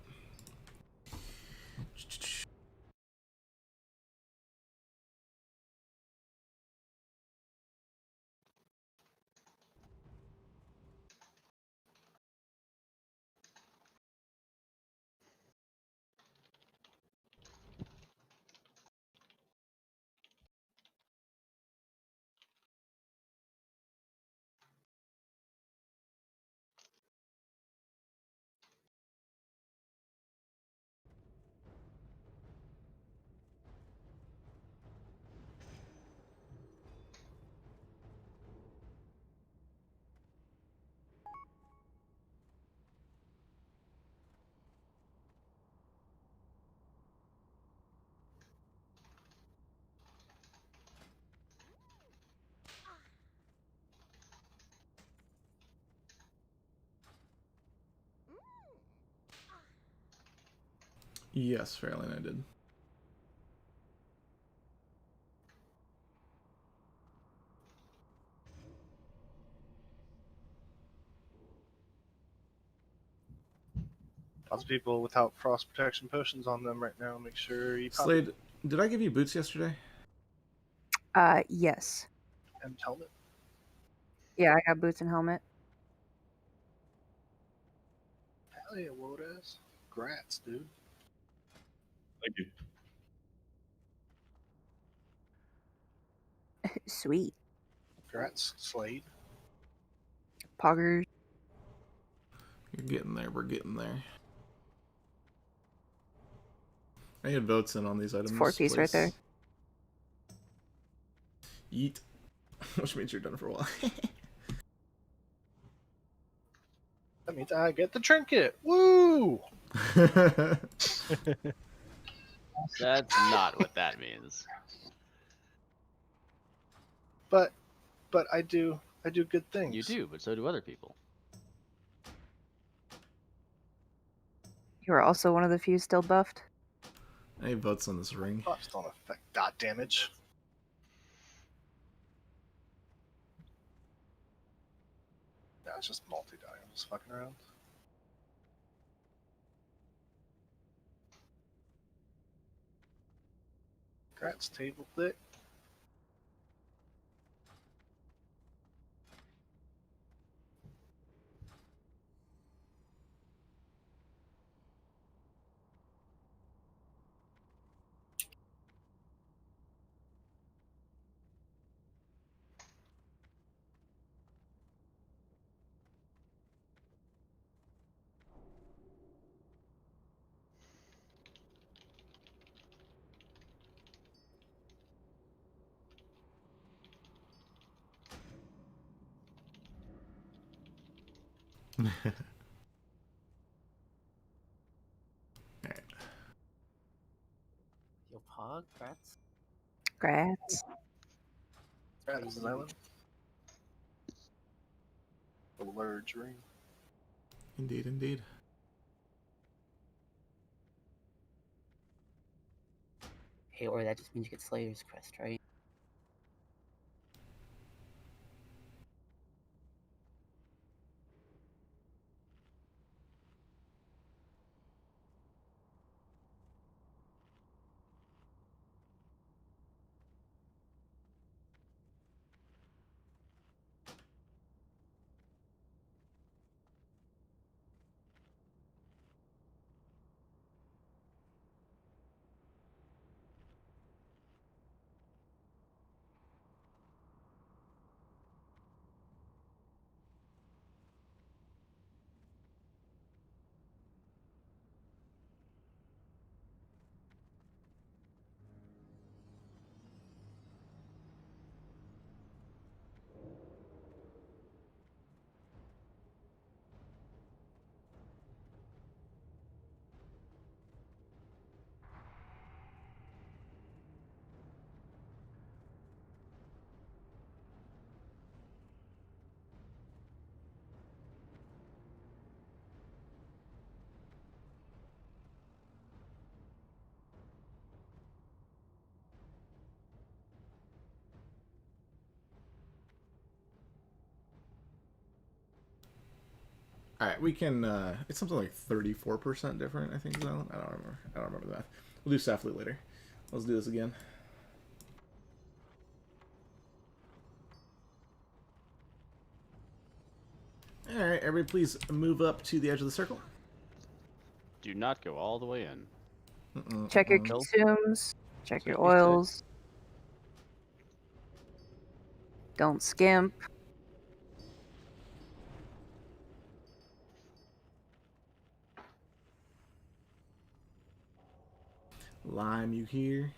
Yes, Fairlane, I did. Lots of people without frost protection potions on them right now. Make sure you pop Slade, did I give you boots yesterday? Yes. and helmet. Yeah, I got boots and helmet. Hell yeah, Wodas. Grats, dude. Thank you. Sweet. Grats, Slade. Poggers. You're getting there. We're getting there. I need votes in on these items. It's 4-piece right there. Yeet. Which means you're done for a while. That means I get the trinket. Woo! That's not what that means. But I do good things. You do, but so do other people. You are also one of the few still buffed. I need votes on this ring. Buffs don't affect dot damage. No, it's just multi-die. I'm just fucking around. Grats, table thick. Yo, Pog, Grats. Grats. Grats, Island. The large ring. Indeed, indeed. Hey, or that just means you get Slayer's Crest, right? All right, we can. It's something like 34% different, I think. Island. I don't remember that. We'll do Safely later. Let's do this again. All right, everybody, please move up to the edge of the circle. Do not go all the way in. Check your consumes. Check your oils. Don't skimp. Lime, you here?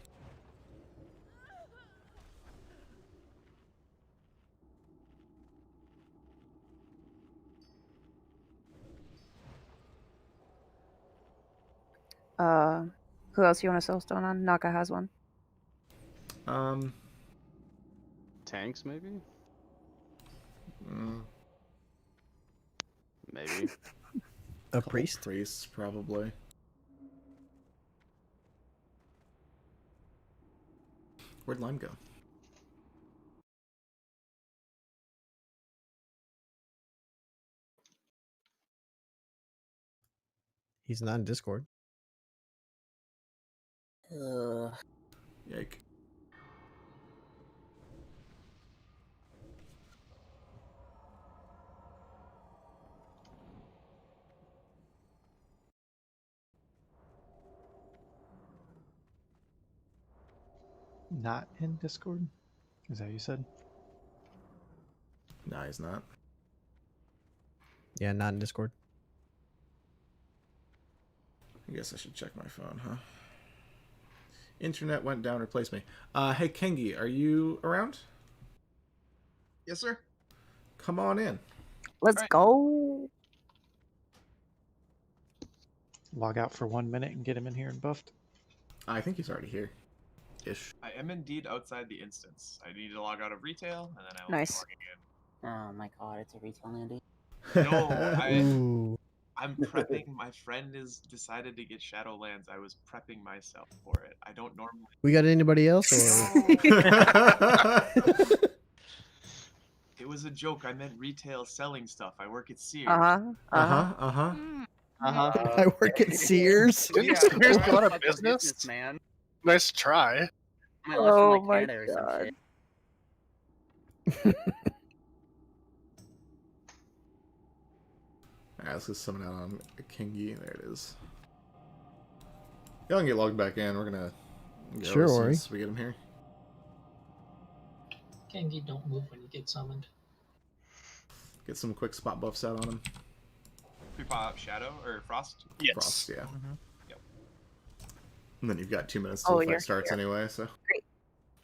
Who else you want to sell stone on? Naka has one. Tanks, maybe? Mm. Maybe. A priest? Priests, probably. Where'd Lime go? He's not in Discord. Yike. Not in Discord? Is that what you said? No, he's not. Yeah, not in Discord. I guess I should check my phone, huh? Internet went down, replace me. Hey, Kengi, are you around? Yes, sir. Come on in. Let's go. Log out for 1 minute and get him in here and buffed. I think he's already here. Ish. I am indeed outside the instance. I need to log out of retail, and then I will Nice. be logging in. Oh my god, it's a retail Andy. No, I'm prepping. My friend has decided to get Shadowlands. I was prepping myself for it. I don't normally. We got anybody else? Or? It was a joke. I meant retail selling stuff. I work at Sears. I work at Sears. Didn't Sears go out of business? Man. Nice try. My lunch from, Oh like, my Canada or some god. shit. Alright, let's just summon out on Kengi. There it is. Y'all can get logged back in. We're gonna go Sure, as soon Ori. as we get him here. Kengi, don't move when you get summoned. Get some quick spot buffs out on him. We pop Shadow or Frost? Yes. Frost, yeah. Yep. And then you've got 2 minutes till the fight starts anyway, so. Great.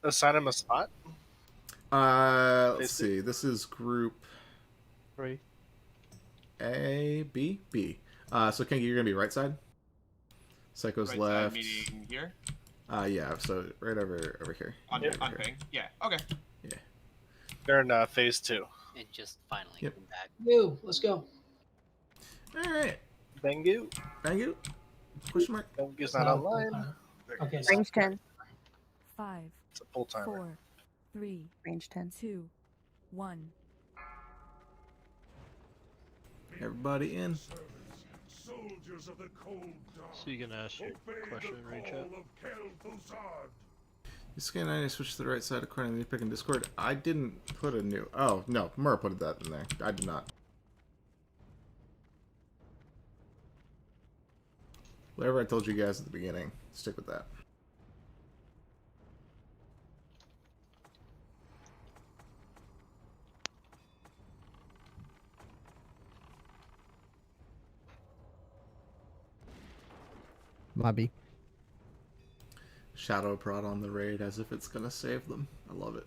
Assign him a spot. Let's see. This is group 3. A, B, B. So Kenki, you're gonna be right side. Psycho's Right left. side meaning here? Yeah. So right over here. On, Over on here. ping? Yeah, okay. Yeah. They're in phase 2. It just finally Yep. came back. You, let's go. All right. Bengu. Bengu. Question mark. Bengu's not online. Okay. Range 10. 5, It's a full timer. 4, 3, Range 10. 2, 1. Everybody in. Soldiers of the cold dawn. So you can ask your question in range chat. You scan I switch to the right side according to the pick in Discord. I didn't put a new. Oh no, Murr put that in there. I did not. Whatever I told you guys at the beginning, stick with that. Mobby. Shadow prod on the raid as if it's gonna save them. I love it.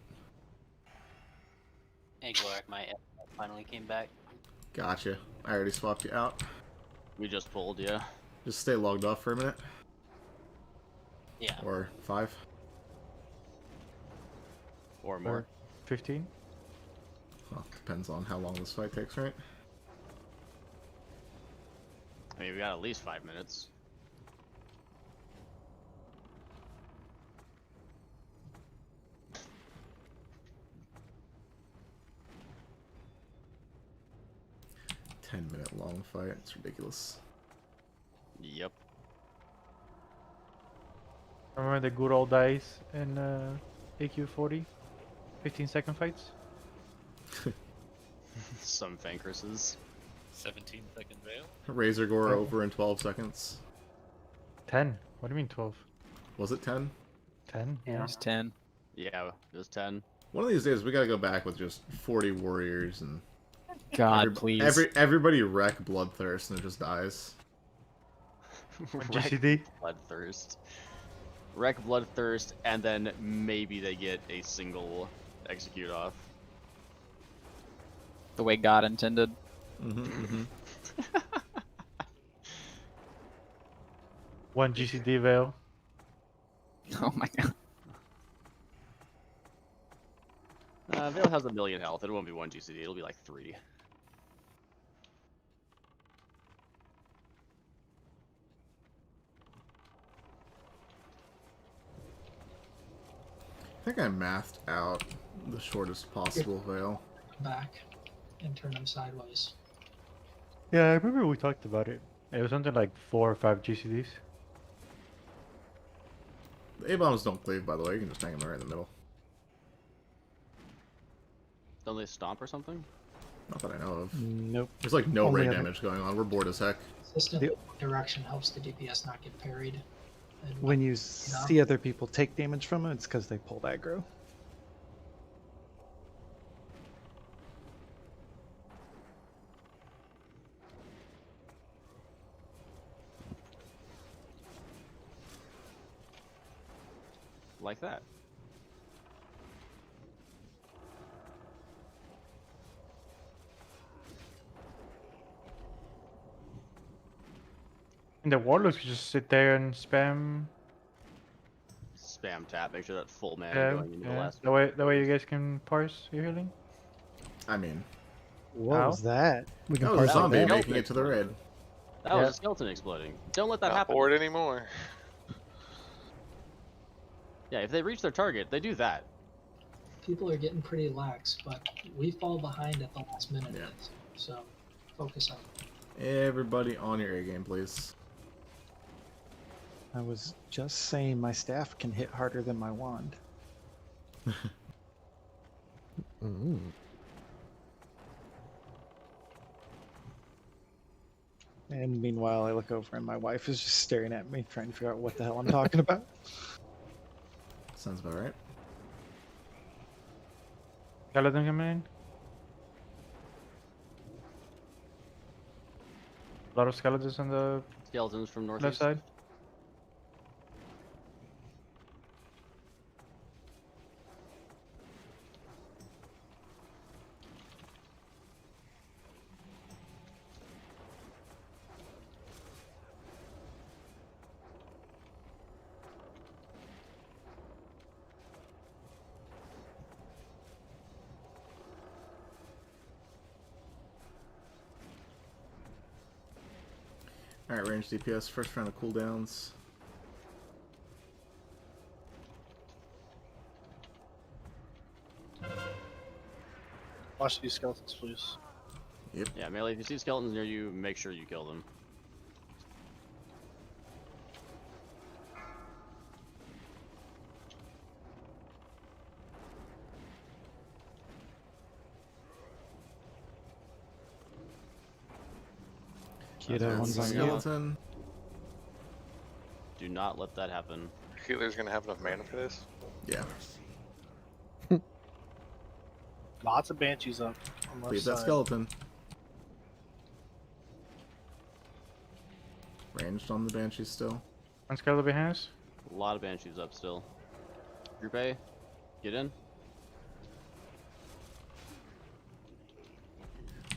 Hey, Glorak, my F finally came back. Gotcha. I already swapped you out. We just pulled, yeah. Just stay logged off for a minute. Yeah. Or 5. Or more. 15. Well, depends on how long this fight takes, right? I mean, we got at least 5 minutes. $10-minute long fight. It's ridiculous. Yep. Remember the good old days in AQ40? 15-second fights? Some Vankerses. 17-second veil. Razor Gore over in 12 seconds. 10. What do you mean 12? Was it 10? 10? It was 10. Yeah, it was 10. One of these days we gotta go back with just 40 warriors and God, please. Everybody wreck Bloodthirst and it just dies. GCD? Bloodthirst. Wreck Bloodthirst, and then maybe they get a single execute off. The way God intended. One GCD veil. Oh my god. Veil has 1,000,000 health. It won't be 1 GCD. It'll be like 3. I think I mathed out the shortest possible veil. Back and turn them sideways. Yeah, I remember we talked about it. It was something like 4 or 5 GCDs. The A-bombs don't cleave, by the way. You can just hang them right in the middle. Don't they stomp or something? Not that I know of. Nope. There's like no Only raid other- damage going on. We're bored as heck. Consistent direction helps the DPS not get parried. And When you see other people take damage from it, it's because they pulled aggro. Like that. And the warlocks just sit there and spam. Spam tap. Make sure that full mana Yeah, going into the last. That way you guys can parse your healing. I mean, What How? was that? We can that was parse a zombie that. making it to the raid. That was a skeleton exploding. Don't let that Not happen. bored anymore. Yeah, if they reach their target, they do that. people are getting pretty lax, but we fall behind at the last minute. Yeah. So focus on it. Everybody on your A game, please. I was just saying my staff can hit harder than my wand. And meanwhile, I look over and my wife is just staring at me, trying to figure out what the hell I'm talking about. Sounds about right. Skeleton coming in. A lot of skeletons on the Skeletons from left northeast. side. Alright, range DPS, first round of cooldowns. Watch these skeletons, please. Yep. Yeah, melee, if you see skeletons near you, make sure you kill them. Kiddo, one's on you. Skeleton. Do not let that happen. Healer's gonna have enough mana for this? Yeah. Lots of banshees up on left Leave that side. skeleton. Ranged on the banshee still. One skeleton behind us. A lot of banshees up still. Group A, get in.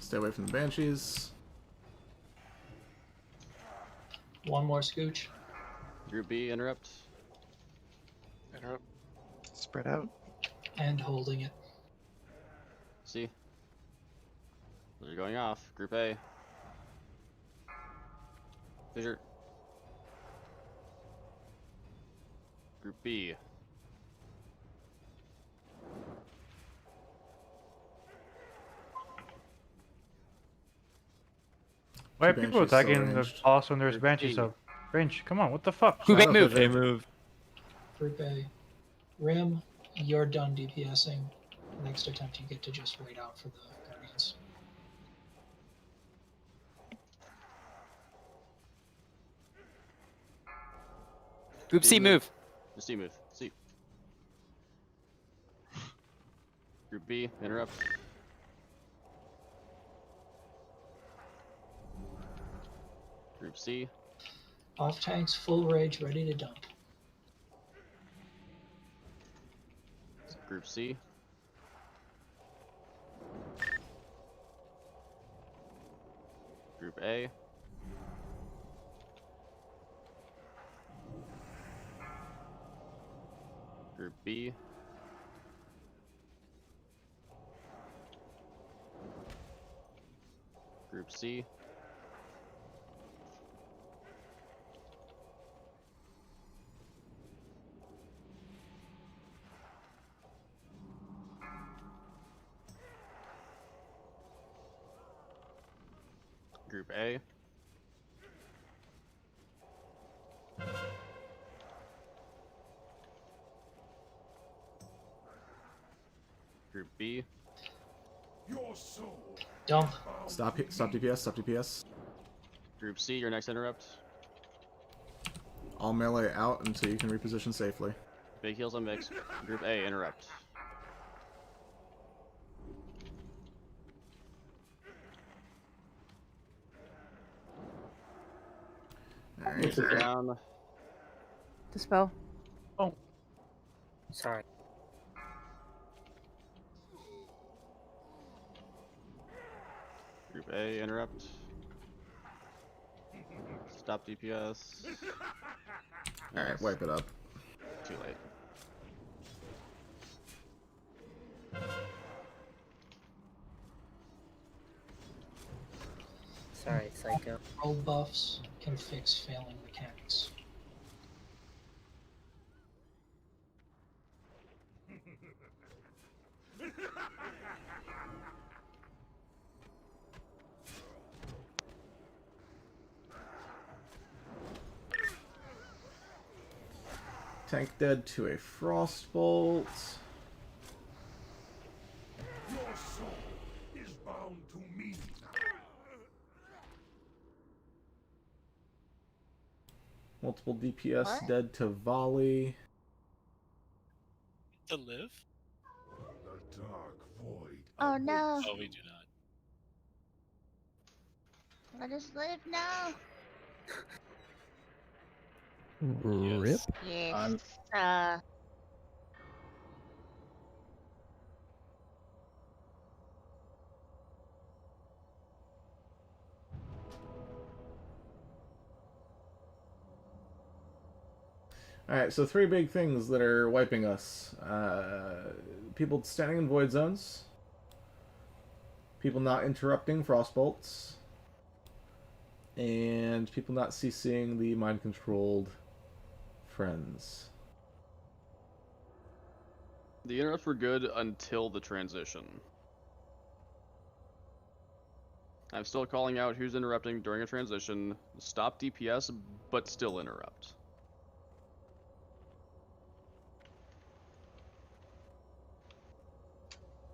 Stay away from the banshees. One more scooch. Group B, interrupt. Interrupt. Spread out. And holding it. See? They're going off. Group A. Fissure. Group B. Why are Two people banshees still attacking the ranged. boss when there's banshees up? Range, come on, what the fuck? Group A Shadow move. Fissure. Move. Group A. Rim, you're done DPSing. Next attempt, you get to just wait out for the Guardians. Group C move. The C move. C. Group B, interrupt. Group C. Off tanks, full rage, ready to dump. Group C. Group A. Group B. Group C. Group A. Group B. Your soul. Dump. Stop DPS, stop DPS. Group C, your next interrupt. All melee out until you can reposition safely. Big heals on mix. Group A, interrupt. Alright. Down. Dispel. Oh. Sorry. Group A, interrupt. Stop DPS. Alright, wipe it up. Too late. Sorry, Psycho. Roll buffs can fix failing mechanics. Tank dead to a frostbolt. Your soul is bound to me now. Multiple DPS What? dead to volley. To live? The dark void. Oh no. Oh, we do not. Let us live now. Rip. Yes. Alright, so three big things that are wiping us. People standing in void zones. People not interrupting frostbolts. And people not CCing the mind-controlled friends. The interrupts were good until the transition. I'm still calling out who's interrupting during a transition. Stop DPS, but still interrupt.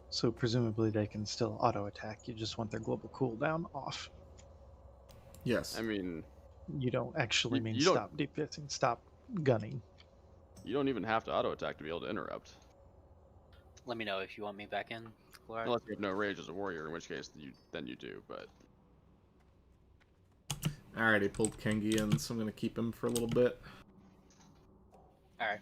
So presumably they can still auto attack. You just want their global cooldown off. Yes. I mean, You don't actually mean you don't- stop DPSing, stop gunning. You don't even have to auto attack to be able to interrupt. Let me know if you want me back in. Chloride. Unless you have no rage as a warrior, in which case then you do, but... Alright, he pulled Kengi in, so I'm going to keep him for a little bit. Alright.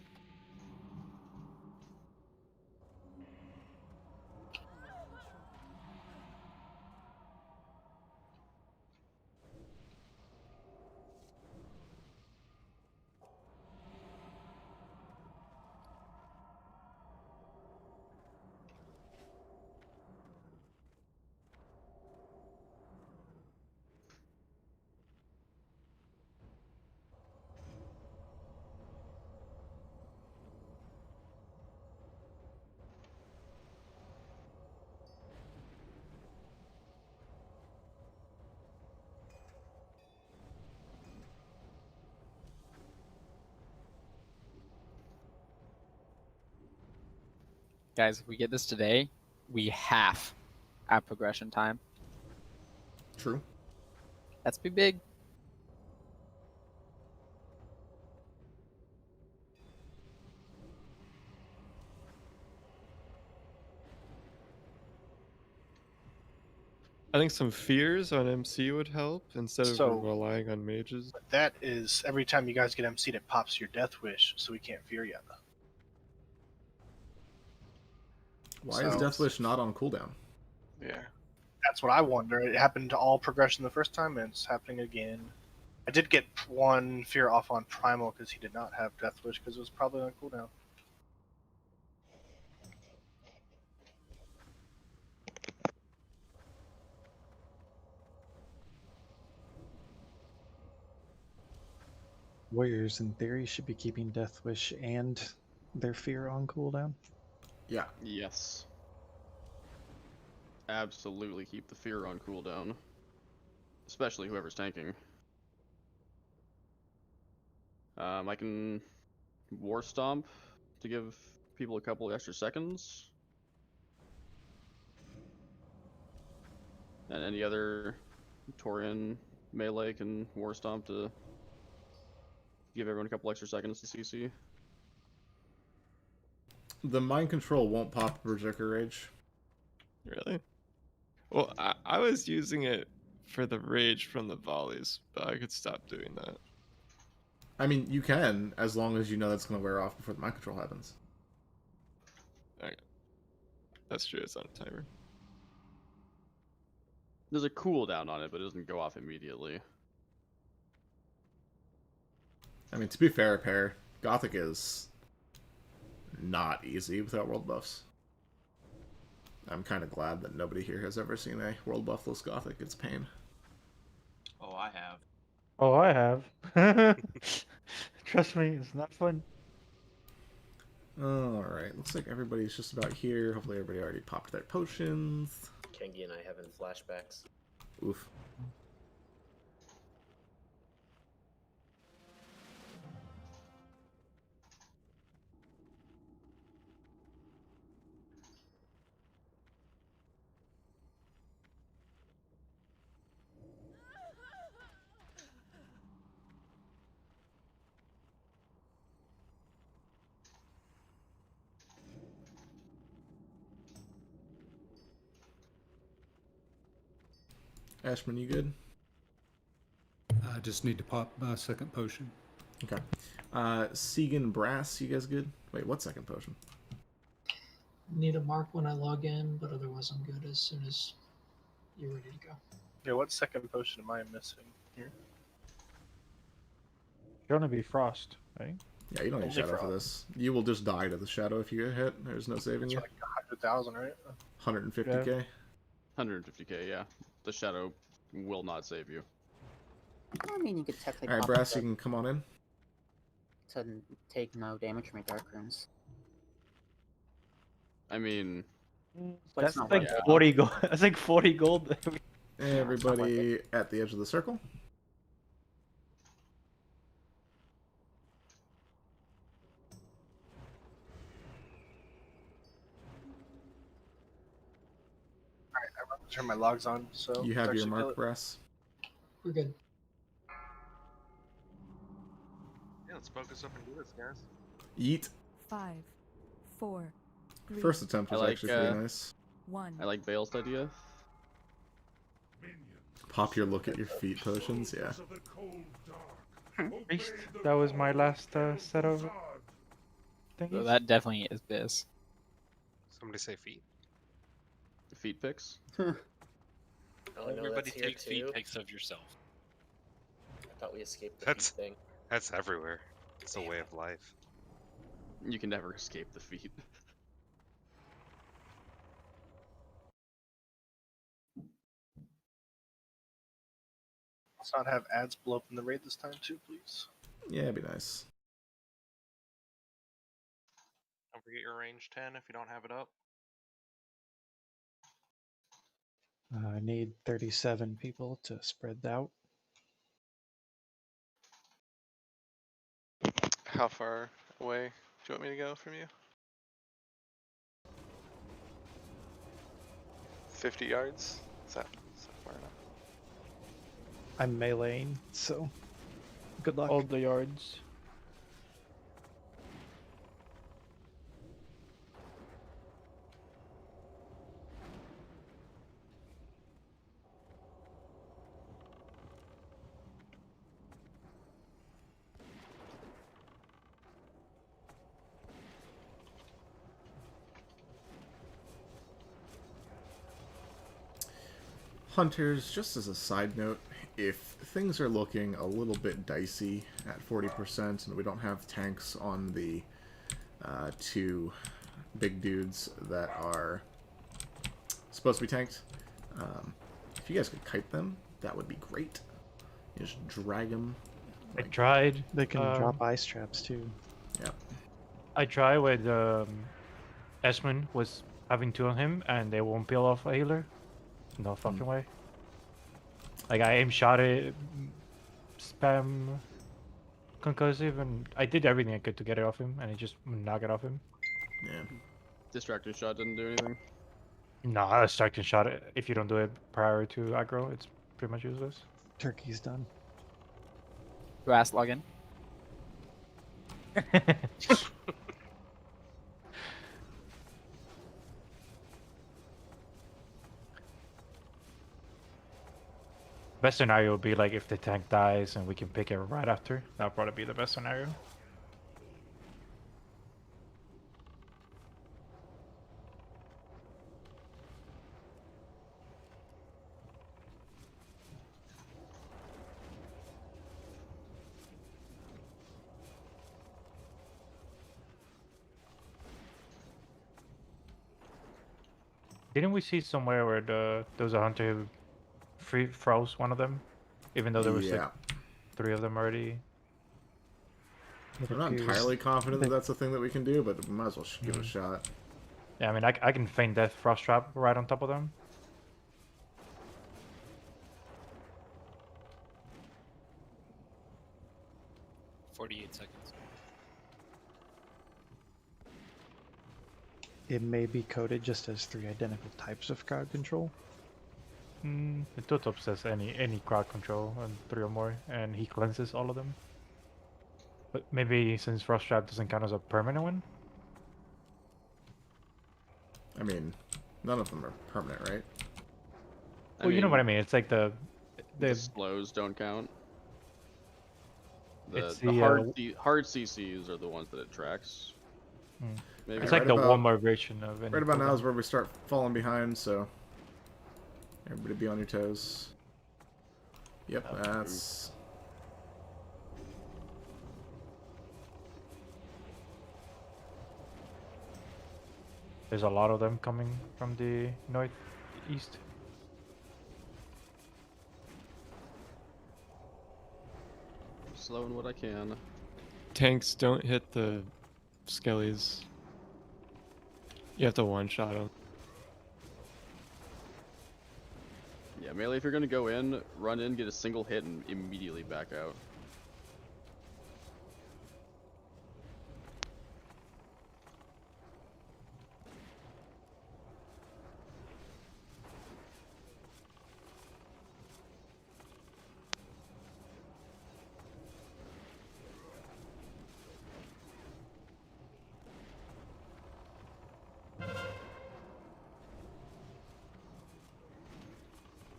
Guys, if we get this today, we half our progression time. True. That's pretty big. I think some fears on MC would help instead of So- relying on mages. That is every time you guys get MC'd, it pops your death wish, so we can't fear yet. Why is Death Wish not on cooldown? Yeah. That's what I wonder. It happened to all progression the first time, and it's happening again. I did get one fear off on Primal because he did not have Death Wish because it was probably on cooldown. Warriors, in theory, should be keeping Death Wish and their fear on cooldown. Yeah. Yes. Absolutely keep the fear on cooldown. Especially whoever's tanking. I can War Stomp to give people a couple extra seconds. And any other Torian melee can War Stomp to give everyone a couple extra seconds to CC. The mind control won't pop Berserker Rage. Really? Well, I was using it for the rage from the volleys, but I could stop doing that. I mean, you can, as long as you know that's going to wear off before the mind control happens. Okay. That's true, it's on a timer. There's a cooldown on it, but it doesn't go off immediately. I mean, to be fair, Pair, Gothic is not easy without world buffs. I'm kind of glad that nobody here has ever seen a world buffless Gothic. It's pain. Oh, I have. Oh, I have. Trust me, it's not fun. Alright, looks like everybody's just about here. Hopefully everybody already popped their potions. Kengi and I having flashbacks. Oof. Ashman, you good? I just need to pop my second potion. Okay. Segan Brass, you guys good? Wait, what second potion? Need a mark when I log in, but otherwise I'm good as soon as you're ready to go. Yeah, what second potion am I missing here? You're gonna be Frost, right? Yeah, you don't need Only Shadow for Frost. this. You will just die to the Shadow if you get hit. There's no saving It's you. like 100,000, right? 150k. 150k, yeah. The Shadow will not save you. I mean, you could technically All right, pop Brass, up you can come on in. to take no damage from your dark runes. I mean, But it's That's not like worth it. 40 gold. That's like 40 gold. Everybody at the edge of the circle. Alright, I want to turn my logs on, so You have Dark your Should kill mark, it. Brass. We're good. Yeah, let's focus up and do this, guys. Yeet. 5, 4, 3. First attempt was actually pretty nice. 1. I like Bale's idea. Pop your look at your feet potions, yeah. Priest. That was my last set of So thingies. that definitely is Biz. Somebody say feet. Feet picks. Oh, no, Everybody that's here takes feet too. pics of yourself. I thought we escaped the That's feet thing. that's everywhere. It's a way of life. You can never escape the feet. Let's not have ads blow up in the raid this time too, please. Yeah, it'd be nice. Don't forget your range 10 if you don't have it up. I need 37 people to spread out. How far away do you want me to go from you? 50 yards? Is that far enough? I'm meleeing, so good luck. All the yards. Hunters, just as a side note, if things are looking a little bit dicey at 40% and we don't have tanks on the two big dudes that are supposed to be tanked, if you guys could kite them, that would be great. You just drag them. I tried. They can drop ice traps too. Yeah. I tried with Esmond was having 2 on him, and they won't peel off a healer. No fucking way. Like I aim shot it, spam concussive, and I did everything I could to get it off him, and it just knocked it off him. Yeah. Distracting shot didn't do anything. No, distracting shot. If you don't do it prior to aggro, it's pretty much useless. Turkey's done. Brass login. Best scenario would be like if the tank dies and we can pick it right after. That'll probably be the best scenario. Didn't we see somewhere where there was a hunter who froze one of them, even though there was like 3 of them already? I'm not entirely confident that that's a thing that we can do, but we might as well give it a shot. Yeah, I mean, I can feign death frost trap right on top of them. "48 seconds." It may be coded just as 3 identical types of crowd control. The tutup says any crowd control and 3 or more, and he cleanses all of them. But maybe since frost trap doesn't count as a permanent one. I mean, none of them are permanent, right? Well, you know what I mean. It's like the slows don't count. The It's hard CCs are the ones that it tracks. Maybe. It's like the Walmart version of Right about now is where we start falling behind, so everybody be on your toes. Yep, that's... There's a lot of them coming from the northeast. Slowing what I can. Tanks, don't hit the skellies. You have to one-shot them. Yeah, melee, if you're gonna go in, run in, get a single hit, and immediately back out.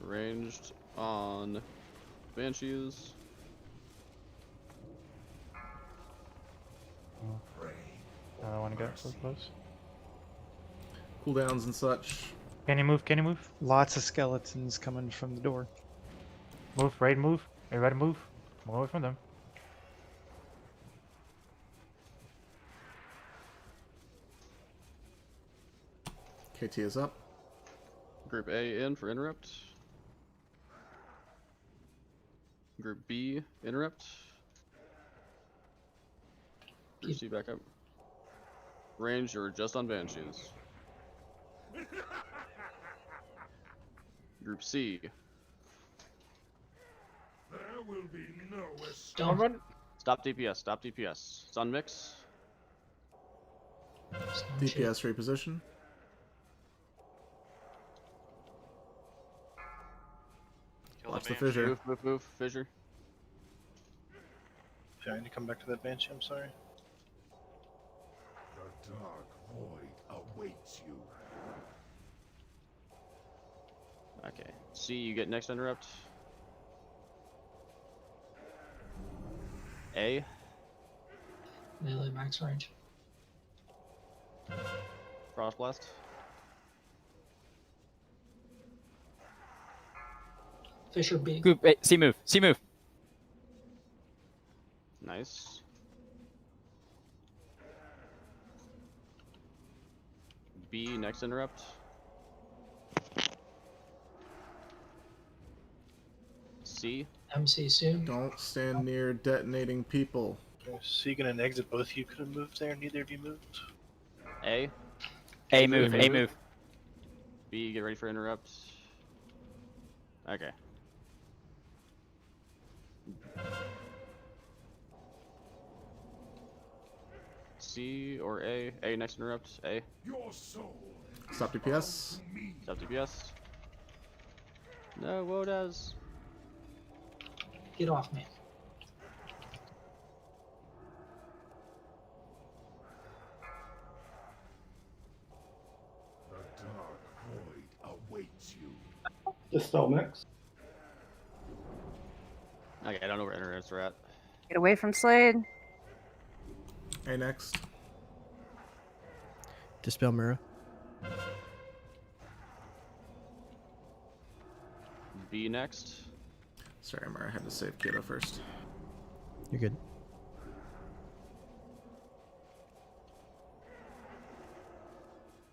Ranged on Banshees. I don't want to get so close. Cooldowns and such. Can you move? Can you move? Lots of skeletons coming from the door. Move, raid, move. Everybody move. Move away from them. KT is up. Group A in for interrupt. Group B interrupt. Group C back up. Range, you're just on Banshees. Group C. There will be no escape. Don't run. Stop DPS, stop DPS. It's on mix. DPS reposition. Watch the fissure. Move, move, move. Fissure. Yeah, I need to come back to that Banshee, I'm sorry. The dark void awaits you. Okay. C, you get next interrupt. A. Melee max range. Frost Blast. Fisher B. Group A, C move. C move. Nice. B, next interrupt. C. MC soon. Don't stand near detonating people. Okay, so you gonna exit both of you could have moved there, neither of you moved. A. A move. A move. B, get ready for interrupt. Okay. C or A? A next interrupt. A. Your soul. Stop DPS. Stop DPS. No, Wodas. Get off me. The dark void awaits you. Dispel mix. Okay, I don't know where internets are at. Get away from Slade. A next. Dispel mirror. B next. Sorry, Mara, I had to save Kato first. You're good.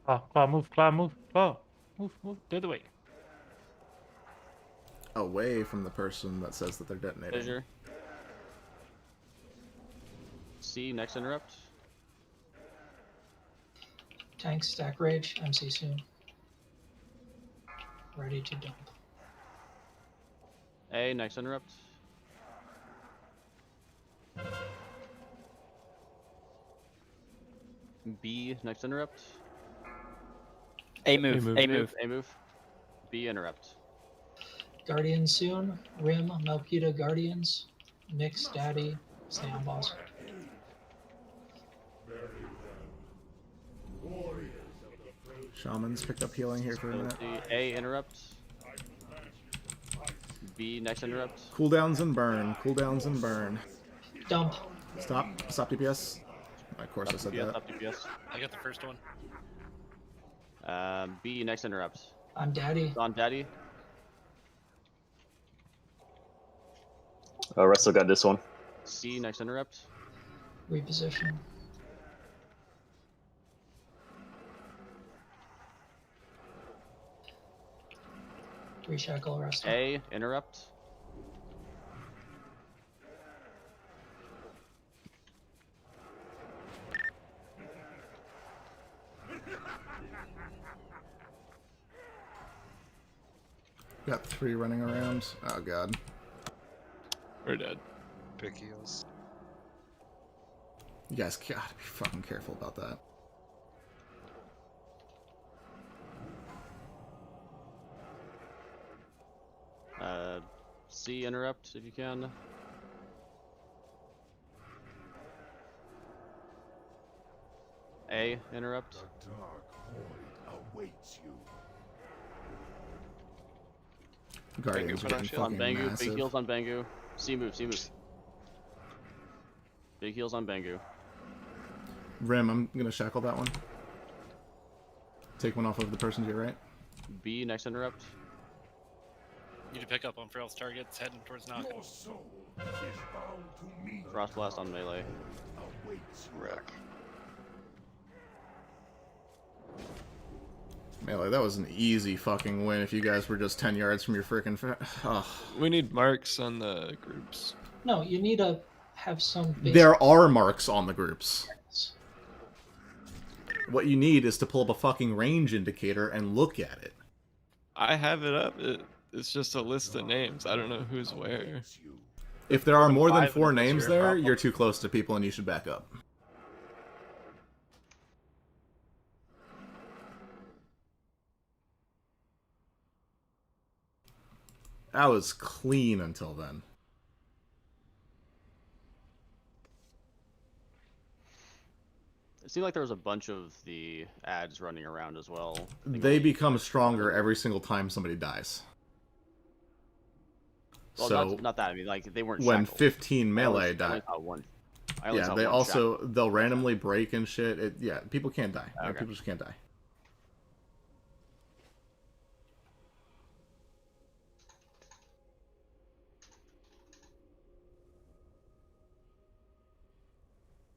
Claw, move, claw, move, claw. Move, the other way. Away from the person that says that they're detonating. Fissure. C, next interrupt. Tank stack rage. MC soon. Ready to dump. A, next interrupt. B, next interrupt. A move. A move. A move. B, interrupt. Guardian soon. Rim. Melkita Guardians. Mix Daddy. Stay on boss. Shamans pick up healing here for a minute. A, interrupt. B, next interrupt. Cooldowns and burn. Cooldowns and burn. Dump. Stop. Stop DPS. Of course I said that. Stop DPS. I got the first one. B, next interrupt. On Daddy. On Daddy. Russell got this one. C, next interrupt. Reposition. Reshackle rest. A, interrupt. for you running around. Oh god. We're dead. Big heals. You guys gotta be fucking careful about that. C interrupt if you can. A interrupt. The dark void awaits you. Guardians are put on getting shield. On fucking Bangu, massive. big heals on Bangu. C move, C move. Big heals on Bangu. Rim, I'm gonna shackle that one. Take one off of the person to your right. B next interrupt. Need to pick up on Frail's targets heading towards Knockin. Your soul is bound to me. Frost blast on melee. Awaits you. Wreck. Melee, that was an easy fucking win if you guys were just 10 yards from your freaking. Oh. We need marks on the groups. No, you need to have some. There are marks on the groups. What you need is to pull up a fucking range indicator and look at it. I have it up. It's just a list of names. I don't know who's where. If there are more than 5 4 and it's names your there, problem. you're too close to people and you should back up. That was clean until then. It seemed like there was a bunch of the ads running around as well. They become stronger every single time somebody dies. Well, So not that. I mean, like they weren't. when shackled. 15 melee I only die, saw one. I only yeah, saw they one also shackled. they'll randomly break and shit. Yeah, people can't die. Okay. People just can't die.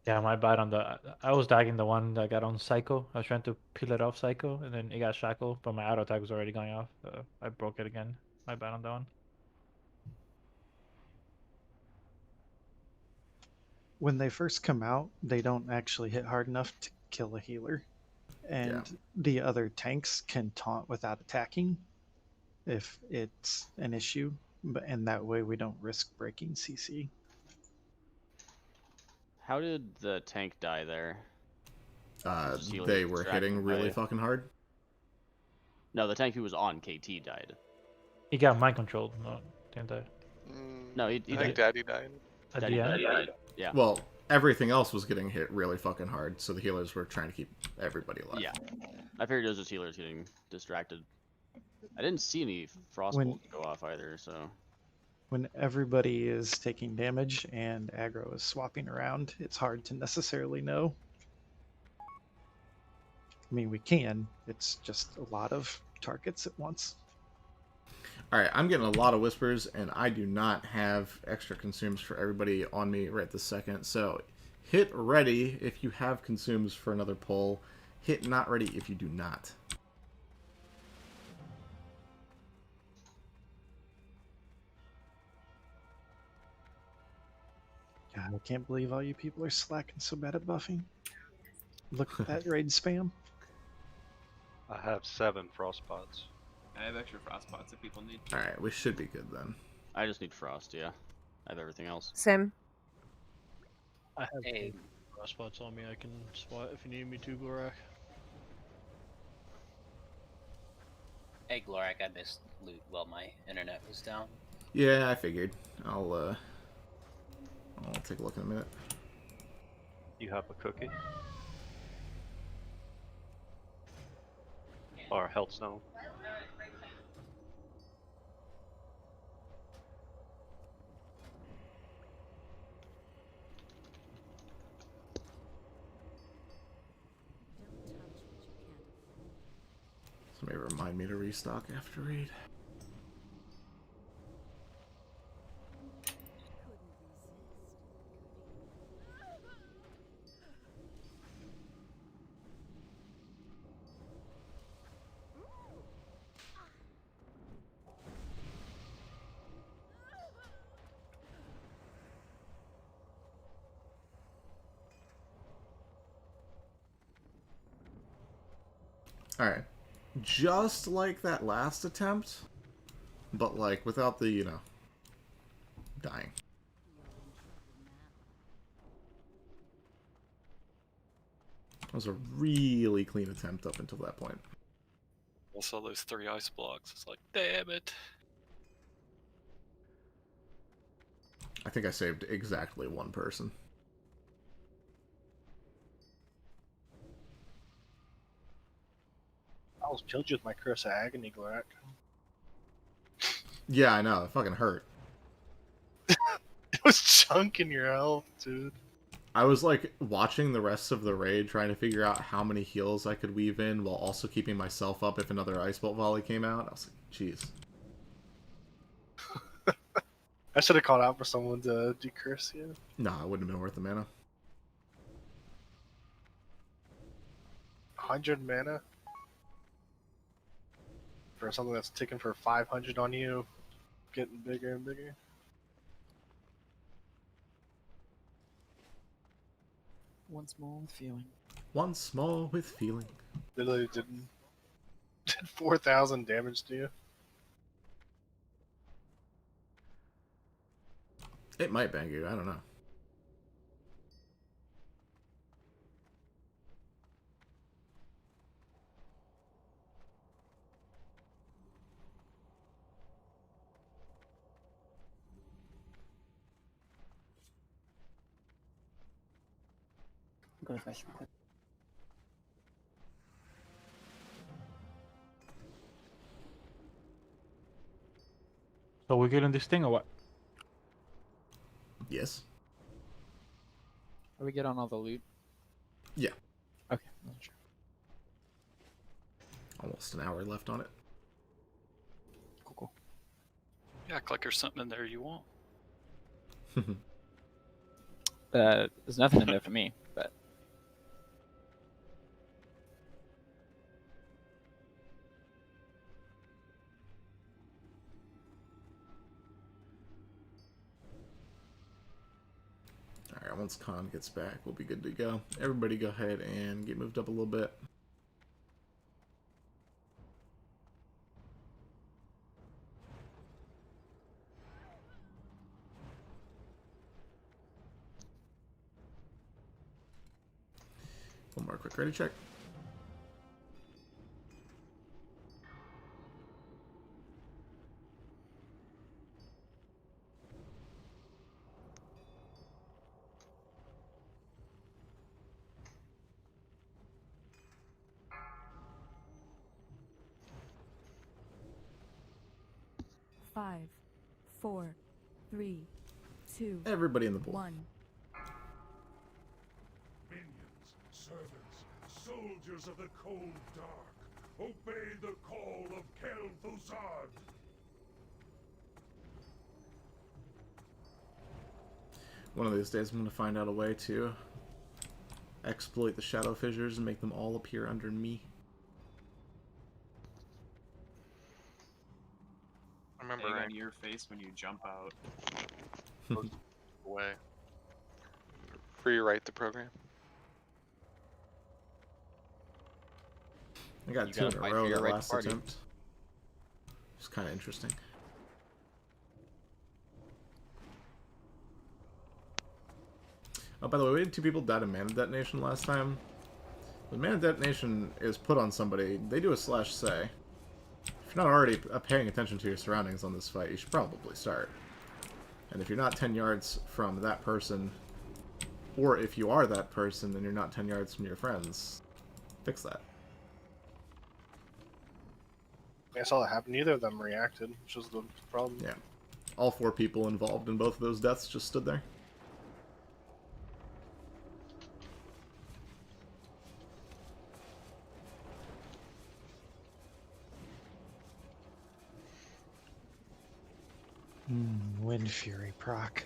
Yeah, my bad on the. I was dagging the one that got on Psycho. I was trying to peel it off Psycho, and then it got shackled, but my auto attack was already going off. I broke it again. My bad on that one. When they first come out, they don't actually hit hard enough to kill a healer. And the other tanks can taunt without attacking if it's an issue, and that way we don't risk breaking CC. How did the tank die there? They were hitting really fucking hard. No, the tank who was on KT died. He got mind controlled. No, didn't die. No, he I think Daddy died. At Daddy the end? died. Yeah. Well, everything else was getting hit really fucking hard, so the healers were trying to keep everybody alive. Yeah. I figured it was just healers getting distracted. I didn't see any frost When- bolts go off either, so. When everybody is taking damage and aggro is swapping around, it's hard to necessarily know. I mean, we can. It's just a lot of targets at once. Alright, I'm getting a lot of whispers, and I do not have extra consumes for everybody on me right this second. So, hit ready if you have consumes for another pull. Hit not ready if you do not. God, I can't believe all you people are slacking so bad at buffing. Look at that raid spam. I have 7 frost spots. I have extra frost spots if people need. Alright, we should be good then. I just need frost, yeah. I have everything else. Sim. I have Hey. frost spots on me. I can swat if you need me to, Gorak. Hey, Glorak, I missed loot while my internet was down. Yeah, I figured. I'll take a look in a minute. You have a cookie? Or a health stone? Somebody remind me to restock after raid. Alright. Just like that last attempt, but like without the, you know, dying. That was a really clean attempt up until that point. Also, those 3 ice blocks. It's like, damn it. I think I saved exactly one person. I almost killed you with my Curse of Agony, Glorak. Yeah, I know. It fucking hurt. It was chunking your health, dude. I was like watching the rest of the raid, trying to figure out how many heals I could weave in while also keeping myself up if another Ice Bolt volley came out. I was like, jeez. I should have called out for someone to decurse you. Nah, it wouldn't have been worth the mana. 100 mana? For something that's ticking for 500 on you, getting bigger and bigger. Once more with feeling. Once more with feeling. Literally did 4,000 damage to you. It might bang you, I don't know. Go refresh real quick. So we're getting this thing or what? Yes. Are we get on all the loot? Yeah. Okay, not sure. Almost an hour left on it. Cool. Yeah, click or something in there you want. There's nothing in there for me, but Alright, once Khan gets back, we'll be good to go. Everybody go ahead and get moved up a little bit. One more quick ready check. Five, 4, 3, 2. Everybody in the pool. 1. Minions, servants, soldiers of the cold dark, obey the call of Kel-Thuzad. One of these days I'm going to find out a way to exploit the shadow fissures and make them all appear under me. I remember on your face when you jump out. Away. Rewrite the program. I got You 2 gotta in a fight row for your that right to last party. attempt. It's kind of interesting. Oh, by the way, we had 2 people die to mana detonation last time. When mana detonation is put on somebody, they do a /say. If you're not already paying attention to your surroundings on this fight, you should probably start. And if you're not 10 yards from that person, or if you are that person and you're not 10 yards from your friends, fix that. I saw that happen. Neither of them reacted, which was the problem. Yeah. All 4 people involved in both of those deaths just stood there. Wind Fury proc.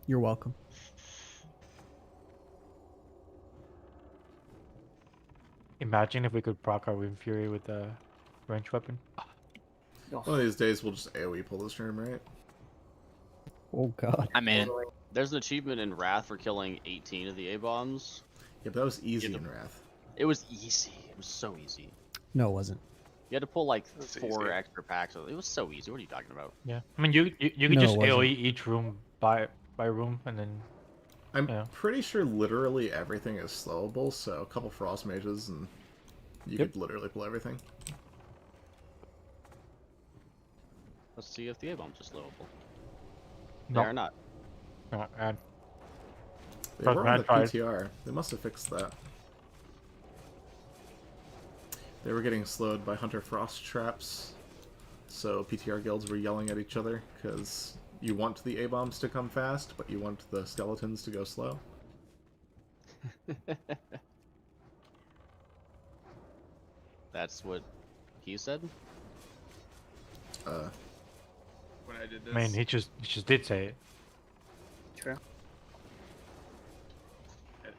You're welcome. Imagine if we could proc our Wind Fury with a range weapon. One of these days we'll just AoE pull this room, right? Oh god. I'm in. There's an achievement in Wrath for killing 18 of the A-bombs. Yeah, but that was easy in Wrath. It was easy. It was so easy. No, it wasn't. You had to pull like That's 4 easy. extra packs. It was so easy. What are you talking about? Yeah, I mean you could No, just it wasn't. AOE each room by room, and then I'm yeah. pretty sure literally everything is slowable, so a couple Frost Mages and you Yep. could literally pull everything. Let's see if the A-bombs are slowable. No. They are not. And They But were on the Mad PTR. They must have fixed that. They were getting slowed by Hunter Frost traps, so PTR guilds were yelling at each other because you want the A-bombs to come fast, but you want the skeletons to go slow. That's what he said? When I did this. I mean, he just did say it. True.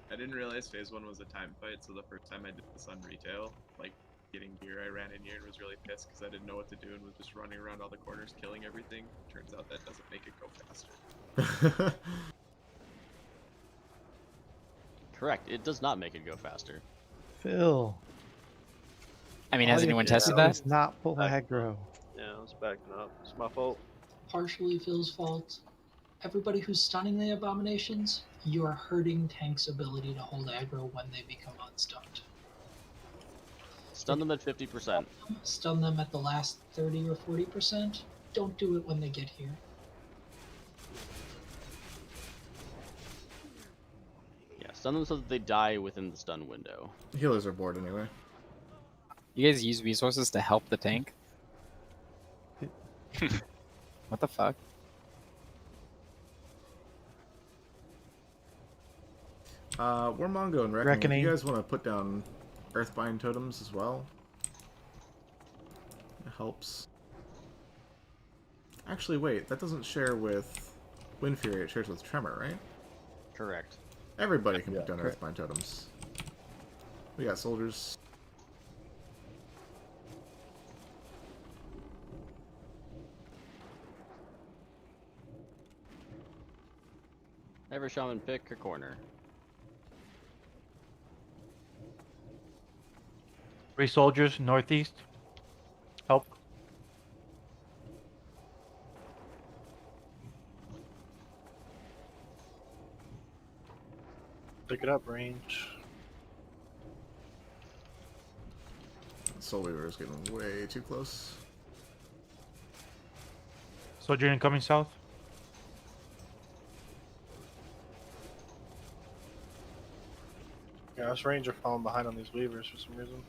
I didn't realize phase 1 was a time fight, so the first time I did this on retail, like getting gear, I ran in here and was really pissed because I didn't know what to do and was just running around all the corners killing everything. Turns out that doesn't make it go faster. Correct. It does not make it go faster. Phil. I mean, all has you anyone have to tested do that? is not pull aggro. Yeah, I was backing up. It's my fault. Partially Phil's fault. Everybody who's stunning the abominations, you are hurting tanks' ability to hold aggro when they become unstunned. Stun them at 50%. Stun them at the last 30 or 40%. Don't do it when they get here. Yeah, stun them so that they die within the stun window. Healers are bored anyway. You guys use resources to help the tank? What the fuck? We're Mongo and Reckoning. Reckoning. If you guys want to put down Earthbind totems as well, it helps. Actually, wait, that doesn't share with Wind Fury, it shares with Tremor, right? Correct. Everybody can put down Earthbind totems. We got soldiers. Every shaman pick a corner. 3 soldiers northeast. Help. Pick it up, range. Soul Weaver is getting way too close. Soldier incoming south. Yeah, us range are falling behind on these weavers for some reason.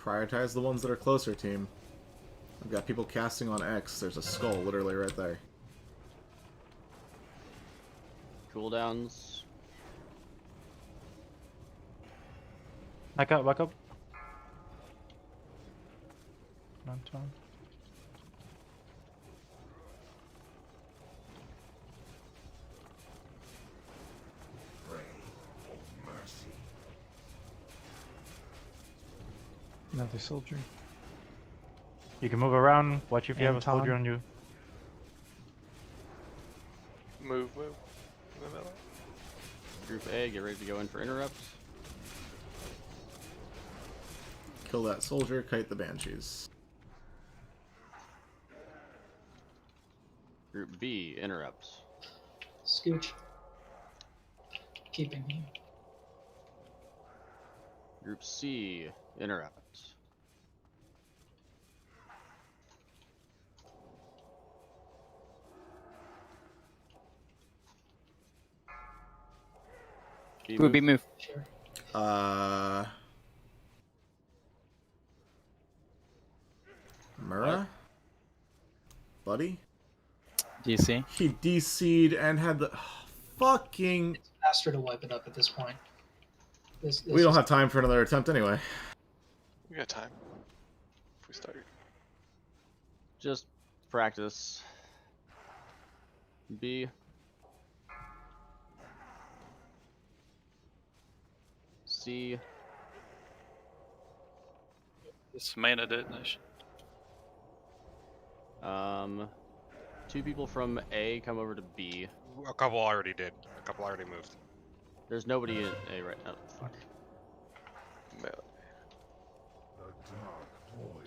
Prioritize the ones that are closer, team. I've got people casting on X. There's a skull literally right there. Cooldowns. Back up, back up. Not time. Another soldier. You can move around. Watch if you have a Anton. soldier on you. Move. In the middle. Group A, get ready to go in for interrupts. Kill that soldier, kite the banshees. Group B, interrupts. Scooch. Keeping him. Group C, interrupts. B Group B move. move. Sure. Mura? Buddy? DC? He DC'd and had the fucking... It's faster to wipe it up at this point. This We don't is- have time for another attempt anyway. We got time. If we start. Just practice. B. C. This mana detonation. 2 people from A come over to B. A couple already did. A couple already moved. There's nobody in A right now. Fuck. Melee. The dark void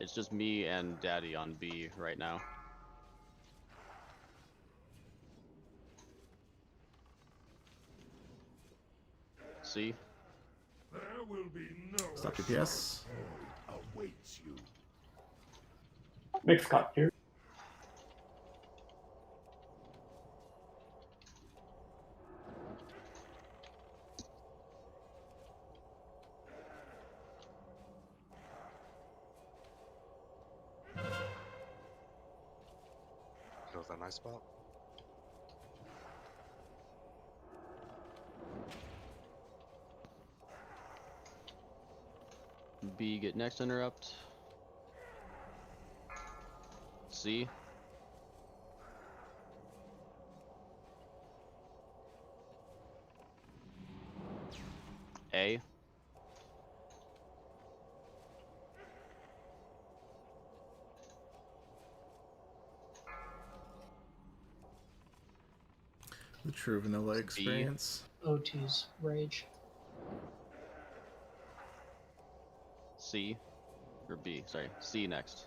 It's just me and Daddy on B right now. C. There will be no Stop DPS. awaits you. Mix got here. Kills that nice spot. B, get next interrupt. C. A. The true vanilla experience. O2's rage. C. Or B, sorry. C next.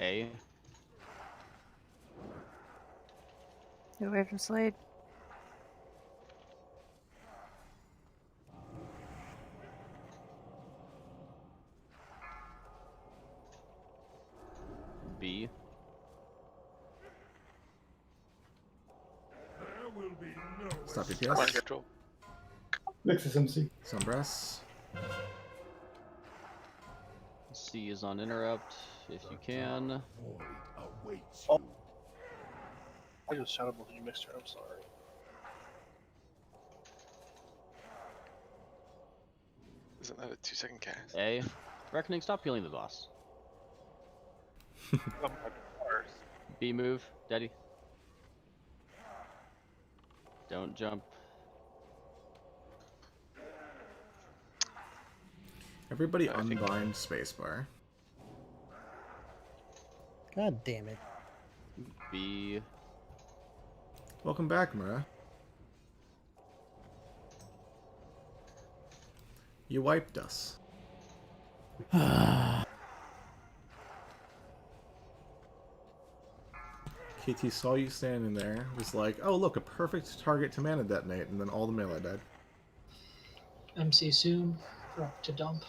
A. Get away from Slade. B. There will be no Stop Fire DPS. control. Mix is MC. Sunbreast. C is on interrupt, if you can. Oh. I just shouted both of you mixture, I'm sorry. Isn't that a 2-second cast? A. Reckoning, stop healing the boss. B move, Daddy. Don't jump. Everybody unbind spacebar. God damn it. B. Welcome back, Mara. You wiped us. KT saw you standing there, was like, oh look, a perfect target to mana detonate, and then all the melee died. MC soon. We're up to dump.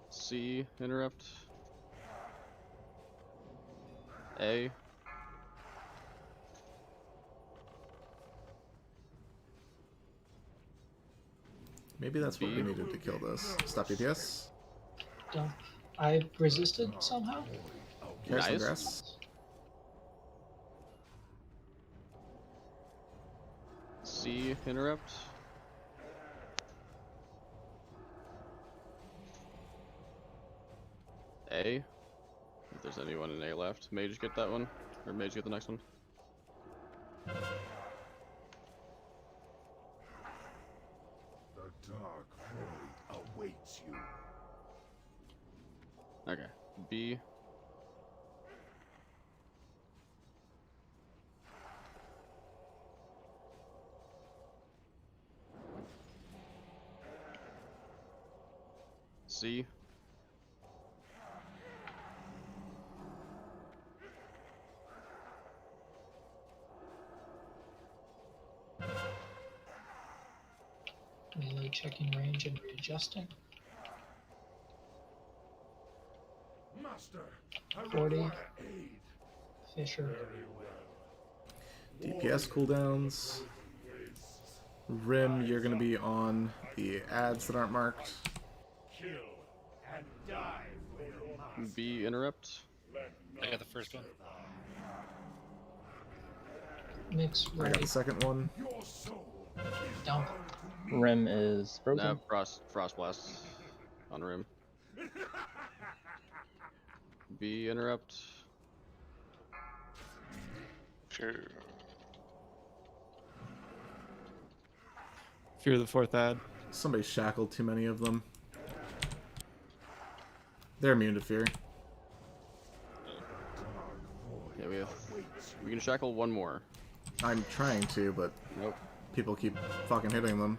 C. Interrupt. A. Maybe that's what we needed to kill this. Stop DPS. Dump. I resisted somehow. Okay, Nice. Sungrass. C. Interrupt. A. If there's anyone in A left. Mage get that one. Or Mage get the next one. The dark void awaits you. Okay. B. C. Melee checking range and readjusting. Master, I 40. require aid. Fisher. DPS cooldowns. Rim, you're gonna be on the ads that aren't marked. Kill and die for your master. B. Interrupt. I got the first one. Mix I got ready. the second one. Your soul Dump. Rim is frozen. No, Frost Blast on Rim. B. Interrupt. Sure. Fear the fourth ad. Somebody shackled too many of them. They're immune to fear. Yeah, we can shackle one more. I'm trying to, but nope. People keep fucking hitting them.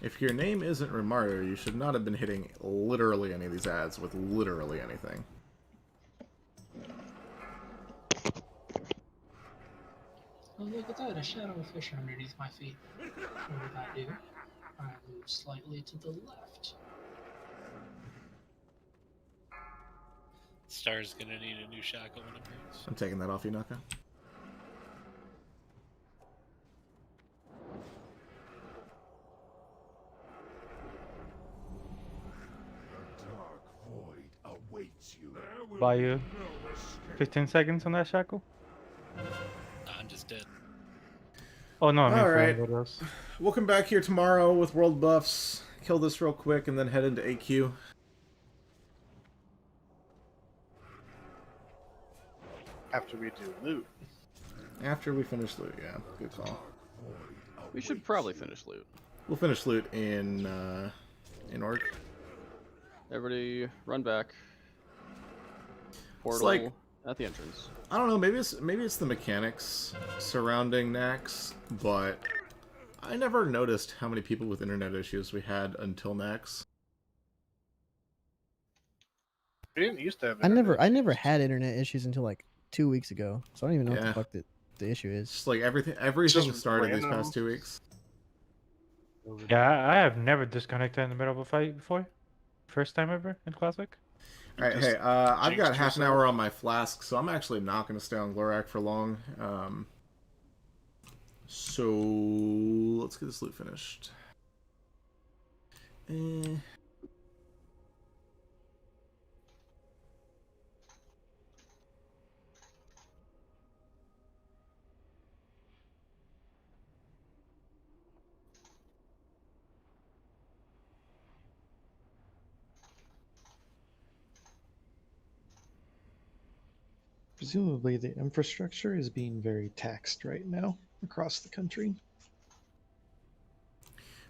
If your name isn't Romario, you should not have been hitting literally any of these ads with literally anything. Oh, look at that, a shadow fisher underneath my feet. What did I do? I moved slightly to the left. Star's gonna need a new shackle when it breaks. I'm taking that off you, Naka. Buy you 15 seconds on that shackle? I'm just dead. Oh no, I mean for Alright. anybody else. We'll come back here tomorrow with world buffs, kill this real quick, and then head into AQ. After we do loot. After we finish loot, yeah. Good call. We should probably finish loot. We'll finish loot in Orc. Everybody run back. Portal like- at the entrance. I don't know, maybe it's the mechanics surrounding NAXX, but I never noticed how many people with internet issues we had until NAXX. We didn't used to have I never had internet issues until like 2 weeks ago, so I don't even know what Yeah. the fuck the issue is. Just like everything Just started these random. past 2 weeks. Yeah, I have never disconnected in the middle of a fight before. First time ever in Classic. Alright, hey, I've got half an hour on my flask, so I'm actually not going to stay on Glorak for long. So, let's get this loot finished. Presumably, the infrastructure is being very taxed right now across the country.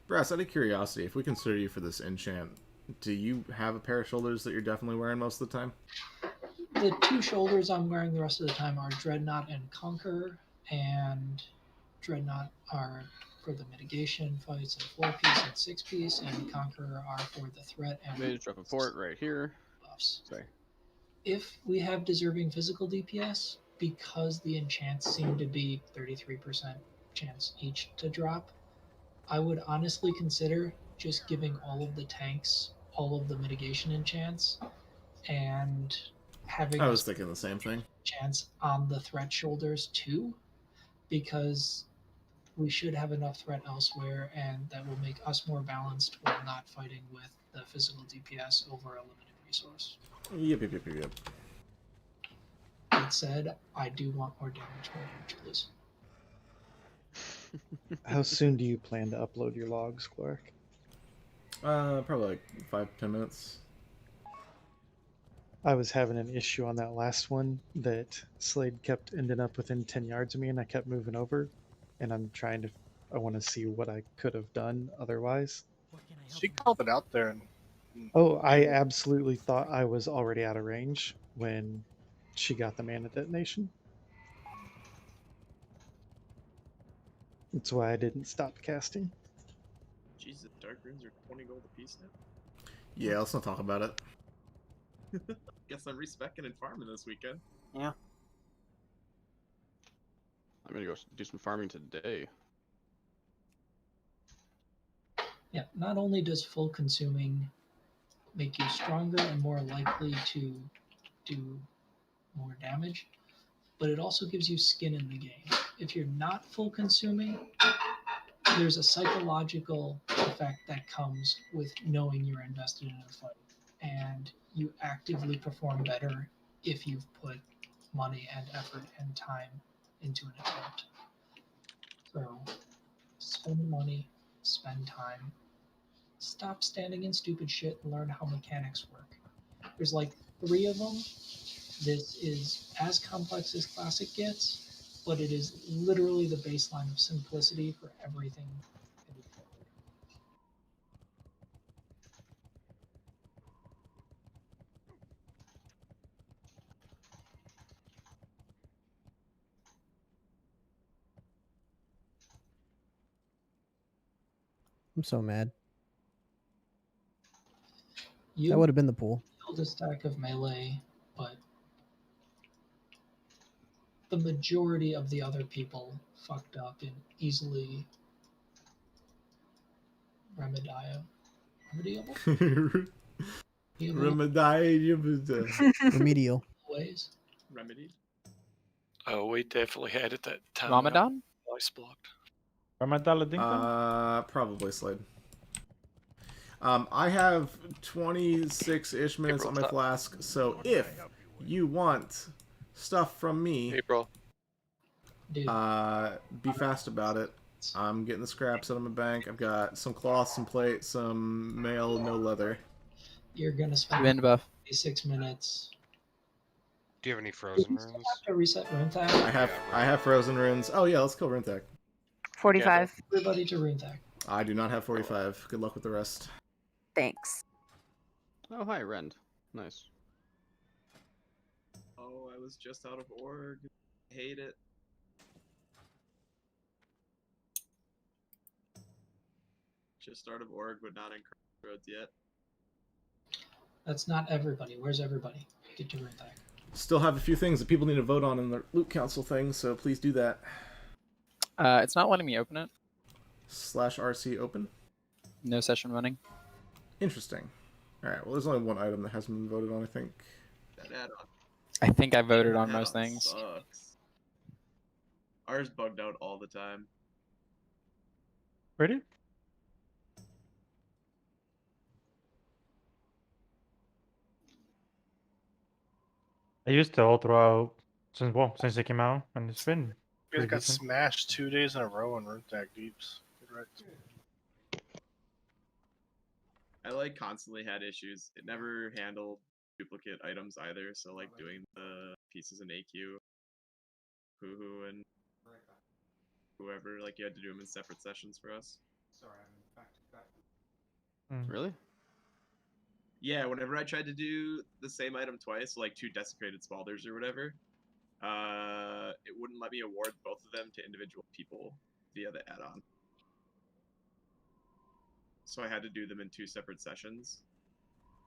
Brass, out of curiosity, if we consider you for this enchant, do you have a pair of shoulders that you're definitely wearing most of the time? The two shoulders I'm wearing the rest of the time are Dreadnought and Conqueror, and Dreadnought are for the mitigation fights and 4-piece and 6-piece, and Conqueror are for the threat and Mage drop a fort right here. buffs. Sorry. If we have deserving physical DPS, because the enchants seem to be 33% chance each to drop, I would honestly consider just giving all of the tanks all of the mitigation enchants and having I was thinking the same thing. chance on the threat shoulders too, because we should have enough threat elsewhere, and that will make us more balanced while not fighting with the physical DPS over a limited resource. Yep. That said, I do want more damage, please. How soon do you plan to upload your logs, Clark? Probably like 5-10 minutes. I was having an issue on that last one that Slade kept ending up within 10 yards of me, and I kept moving over, and I want to see what I could have done otherwise. She called it out there, and Oh, I absolutely thought I was already out of range when she got the mana detonation. That's why I didn't stop casting. Jesus, dark runes are 20 gold a piece now. Yeah, let's not talk about it. Guess I'm respecking and farming this weekend. Yeah. I'm gonna go do some farming today. Yeah, not only does full consuming make you stronger and more likely to do more damage, but it also gives you skin in the game. If you're not full consuming, there's a psychological effect that comes with knowing you're invested in a fight, and you actively perform better if you've put money and effort and time into an attempt. So spend money, spend time, stop standing in stupid shit and learn how mechanics work. There's like 3 of them. This is as complex as Classic gets, but it is literally the baseline of simplicity for everything. I'm so mad. You That would have been the pool. killed a stack of melee, but the majority of the other people fucked up and easily remediable. Remedial. Ways. Remedied. Oh, we definitely had it that time. Ramadan? Ice blocked. Probably Slade. I have 26-ish minutes on my flask, so if you want stuff from me, April. Be fast about it. I'm getting the scraps out of my bank. I've got some cloth, some plate, some mail, no leather. You're gonna spend Wind buff. 6 minutes. Do you have any frozen Do you runes? have to reset Runethack? I have frozen runes. Oh yeah, let's kill Runethack. 45. Everybody to Runethack. I do not have 45. Good luck with the rest. Thanks. Oh, hi, Rend. Nice. Oh, I was just out of org. Hate it. Just out of org, but not in roads yet. That's not everybody. Where's everybody? Get to Runethack. Still have a few things that people need to vote on in the loot council thing, so please do that. It's not letting me open it. /RC open. No session running. Interesting. All right. Well, there's only one item that hasn't been voted on, I think. That add-on. I think I voted on That most add-on things. Sucks. Ours bugged out all the time. Ready? I used to all throughout since they came out, and it's been You guys pretty got decent. smashed 2 days in a row on Runethack Deeps. Good right. I like constantly had issues. It never handled duplicate items either, so like doing the pieces in AQ, Hoo and whoever, like you had to do them in separate sessions for us. Really? Yeah, whenever I tried to do the same item twice, like 2 desecrated spalders or whatever, it wouldn't let me award both of them to individual people via the add-on. So I had to do them in 2 separate sessions.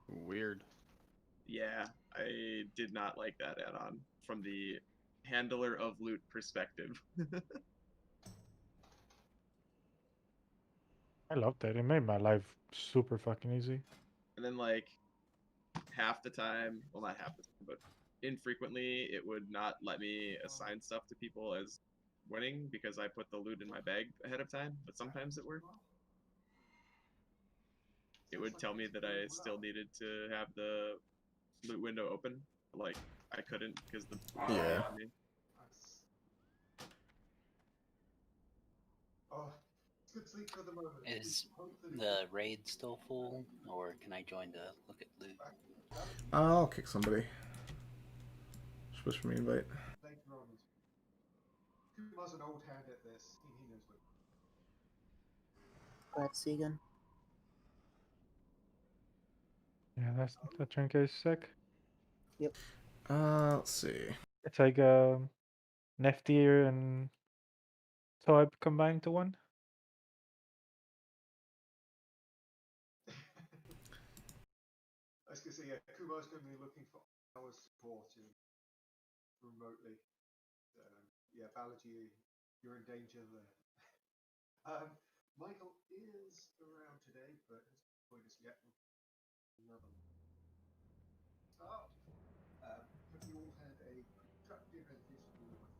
Weird. Yeah, I did not like that add-on from the handler of loot perspective. I loved it. It made my life super fucking easy. And then like half the time, well not half the time, but infrequently it would not let me assign stuff to people as winning because I put the loot in my bag ahead of time, but sometimes it worked. It would tell me that I still needed to have the loot window open. Like I couldn't because the Yeah. Is the raid still full, or can I join to look at loot? I'll kick somebody. Just push for me invite. Kuma's an old hand at this. He knows what. Glad to see you again. Yeah, that trinket is sick. Yep. Let's see. It's like Neftir and Toib combined to one. I was going to say, yeah, Kuma's going to be looking for our support remotely. Yeah, Balaji, you're in danger there. Michael is around today, but hasn't joined us yet. Another. Have you all had a productive and peaceful life?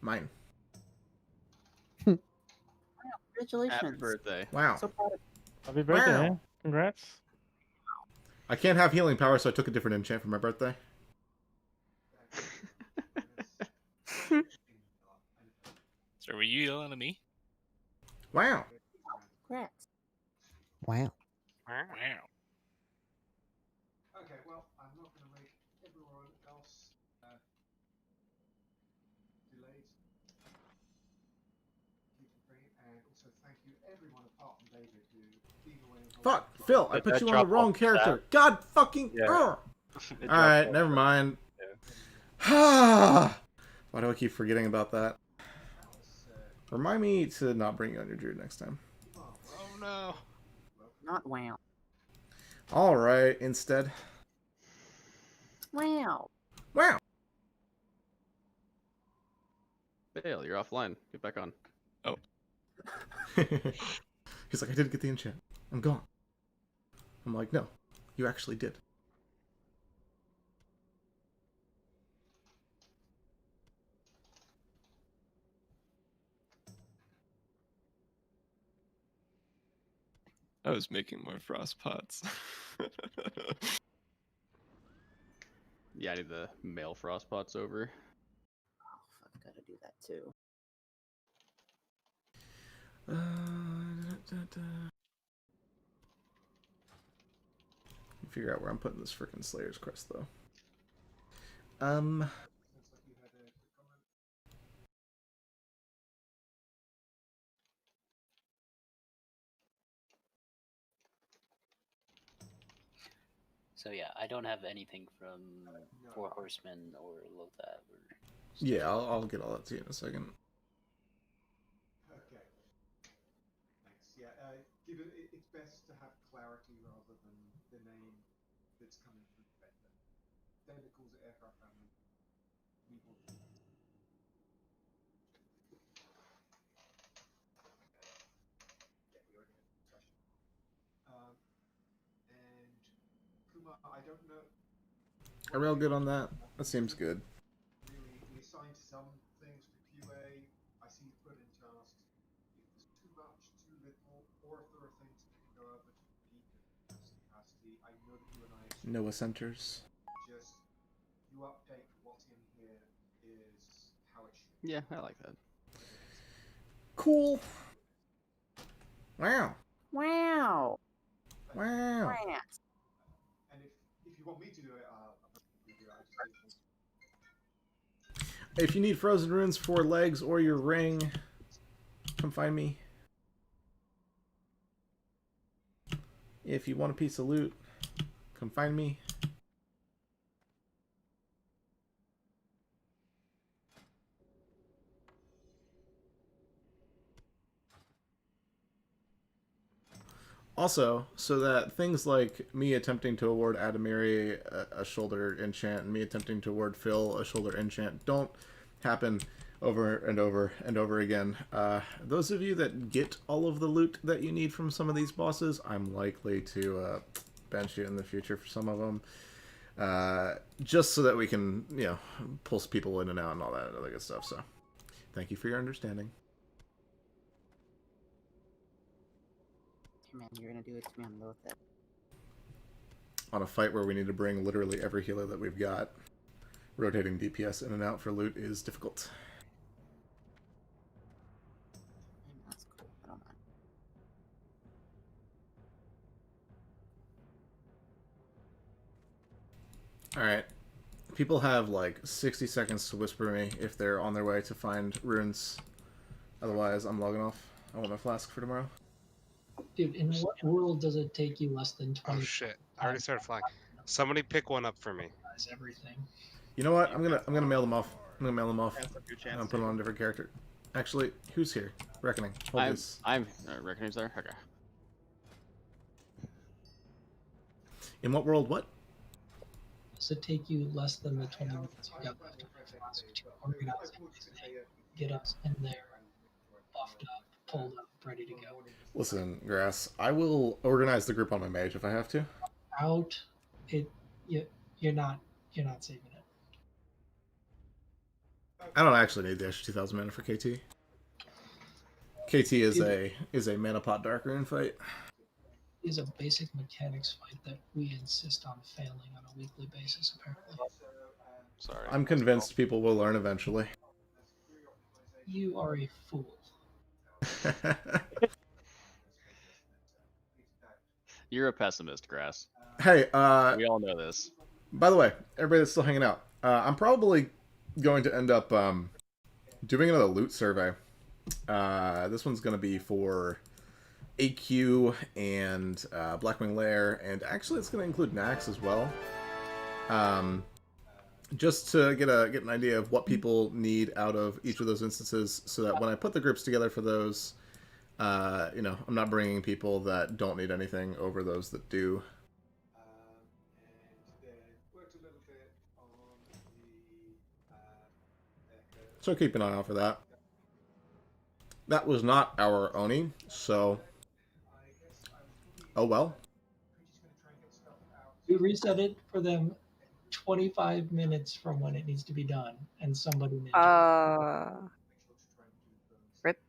Mine. Congratulations. Happy birthday. Wow. So proud of Happy birthday, Wow. man. Congrats. I can't have healing power, so I took a different enchant for my birthday. So were you yelling at me? Wow. Congrats. Wow. Wow. Okay, well, I'm not going to make everyone else delayed. Keep it bringing, and also thank you everyone apart from David who being away on holiday. Fuck, Phil, I put you on the wrong character. God fucking. Yeah. Alright, never mind. Why do I keep forgetting about that? Remind me to not bring you on your druid next time. Oh no. Not wow. Alright, instead. Wow. Wow. Dale, you're offline. Get back on. Oh. He's like, I didn't get the enchant. I'm gone. I'm like, no, you actually did. I was making more frost pots. Yeah, I need the male frost pots over. Oh, fuck, gotta do that too. Figure out where I'm putting this frickin' Slayer's Crest, though. So yeah, I don't have anything from Four Horsemen or Lothab. Yeah, I'll get all that to you in a second. Okay. Thanks. Yeah, it's best to have clarity rather than the name that's coming from the vendor. Vendor calls it aircraft family. We will. Yeah, we already had a discussion. And Kumar, I don't know. Are we all good on that? That seems good. Really, we assigned some things for QA. I see you put in tasks. If there's too much, too little, or if there are things that can go over to peak capacity, I know that you and I. Noah Centers. Just you update what's in here is how it should. Yeah, I like that. Cool. Wow. Wow. Wow. And if you want me to do it, I'll probably do it. If you need frozen runes for legs or your ring, come find me. If you want a piece of loot, come find me. Also, so that things like me attempting to award Adamiri a shoulder enchant and me attempting to award Phil a shoulder enchant don't happen over and over and over again. Those of you that get all of the loot that you need from some of these bosses, I'm likely to bench you in the future for some of them. Just so that we can, you know, pulse people in and out and all that other good stuff. So, thank you for your understanding. Hey man, you're gonna do it to me on Lothab. On a fight where we need to bring literally every healer that we've got, rotating DPS in and out for loot is difficult. That's cool. I don't mind. Alright. People have like 60 seconds to whisper me if they're on their way to find runes. Otherwise, I'm logging off. I want my flask for tomorrow. Dude, in what world does it take you less than 20? Oh shit! I already started flying. Somebody pick one up for me. Everything. You know what? I'm gonna mail them off. I'm gonna mail them off. I'm gonna put them on a different character. Actually, who's here? Reckoning. Hold this. I'm Reckoning's there. Okay. In what world? What? Does it take you less than the 20 minutes you got left to organize everything, get us in there, buffed up, pulled up, ready to go? Listen, Grass. I will organize the group on my mage if I have to. Out, you're not saving it. I don't actually need the extra 2,000 mana for KT. KT is a mana pot dark rune fight. Is a basic mechanics fight that we insist on failing on a weekly basis, apparently. Sorry. I'm convinced people will learn eventually. You are a fool. You're a pessimist, Grass. Hey, we all know this. by the way, everybody that's still hanging out, I'm probably going to end up doing another loot survey. This one's going to be for AQ and Blackwing Lair, and actually it's going to include NAXX as well. Just to get an idea of what people need out of each of those instances, so that when I put the groups together for those, you know, I'm not bringing people that don't need anything over those that do. So keep an eye out for that. That was not our Oni, so oh well. We reset it for them 25 minutes from when it needs to be done, and somebody ninja. Rip.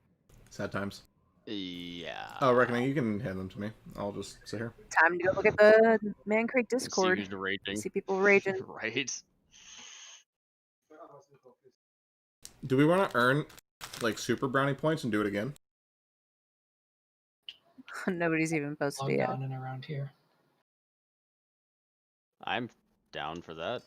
Sad times. Yeah. Oh, Reckoning, you can hand them to me. I'll just sit here. Time to go look at the Man Creek Discord. See who's raging. See people raging. Right. Do we want to earn like super brownie points and do it again? Nobody's even posted Log it yet. on and around here. I'm down for that.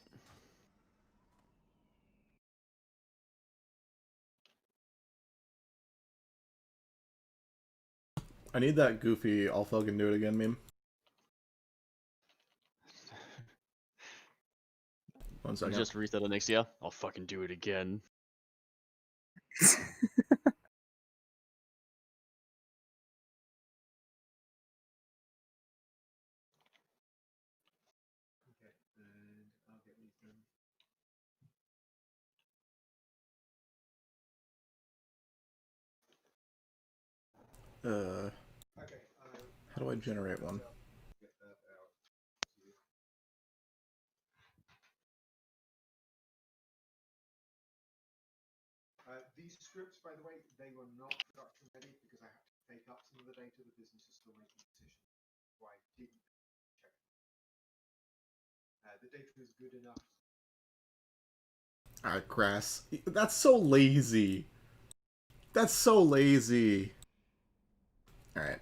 I need that goofy I'll fucking do it again meme. One second. Just reset Onyxia. I'll fucking do it again. How do I generate one? These scripts, by the way, they were not production ready because I had to take up some of the data. The business is still making decisions, so I didn't check. The data is good enough. Alright, Grass. That's so lazy. That's so lazy. Alright.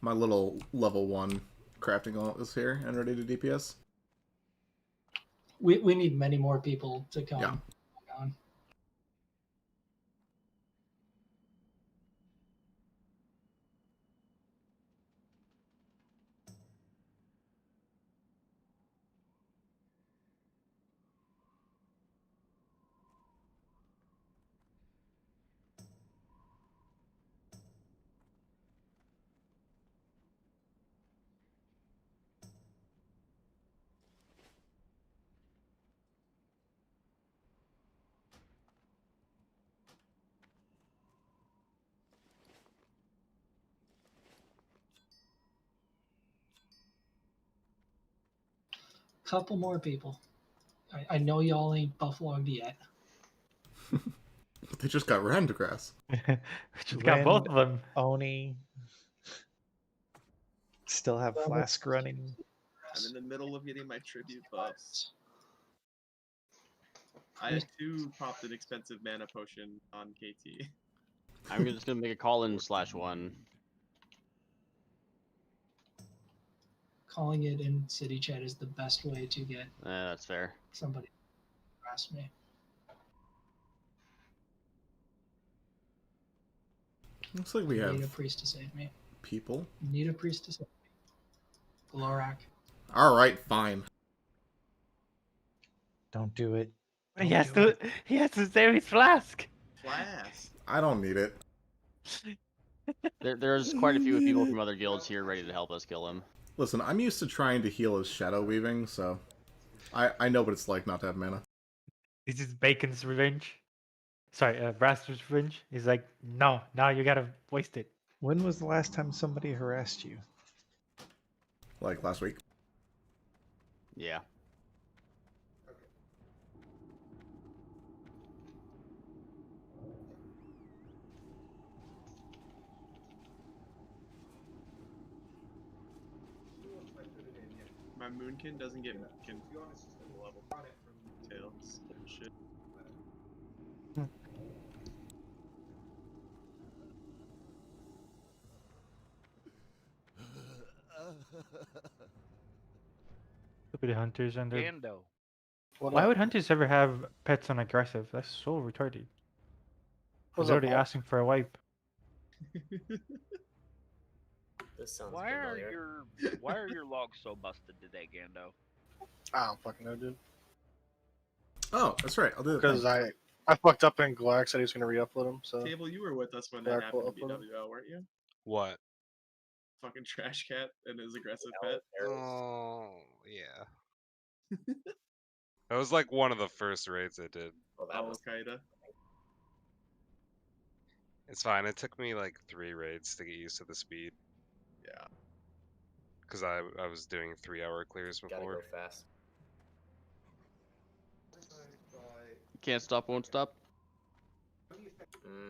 My little level 1 crafting alt is here and ready to DPS. We need many more people to come on. Couple more people. I know y'all ain't buff-logged yet. They just got rammed, Grass. Just got both of them. Oni. Still have Flask running. I'm in the middle of getting my tribute buffs. I had 2 popped an expensive mana potion on KT. I'm just gonna make a call in /1. Calling it in city chat is the best way to get That's fair. somebody to harass me. Looks like we Need have a priest to save me. people. Need a priest to save me. Glorak. Alright, fine. Don't do it. He has to save his flask. Flask. I don't need it. There's quite a few people from other guilds here ready to help us kill him. Listen, I'm used to trying to heal his shadow weaving, so I know what it's like not to have mana. This is Bacon's revenge. Sorry, Braster's revenge. He's like, no, now you gotta waste it. When was the last time somebody harassed you? Like last week. Yeah. My Moonkin doesn't get Moonkin level tails and shit. Stupid hunters and their... Gando. Why would hunters ever have pets on aggressive? That's so retarded. What's They're up, already Paul? asking for a wipe. This sounds Why familiar. are your logs so busted today, Gando? I don't fucking know, dude. Oh, that's right. I'll do it. Because I fucked up and Glock said he was gonna re-upload them. So Table, you were with us when Glock that happened will to upload 'em. BWL, weren't you? What? Fucking trash cat and his aggressive pet. Oh, yeah. That was like one of the first raids I did. Al Qaeda. It's fine. It took me like 3 raids to get used to the speed. Yeah. Because I was doing 3-hour clears before. Gotta go fast. Can't stop, won't stop.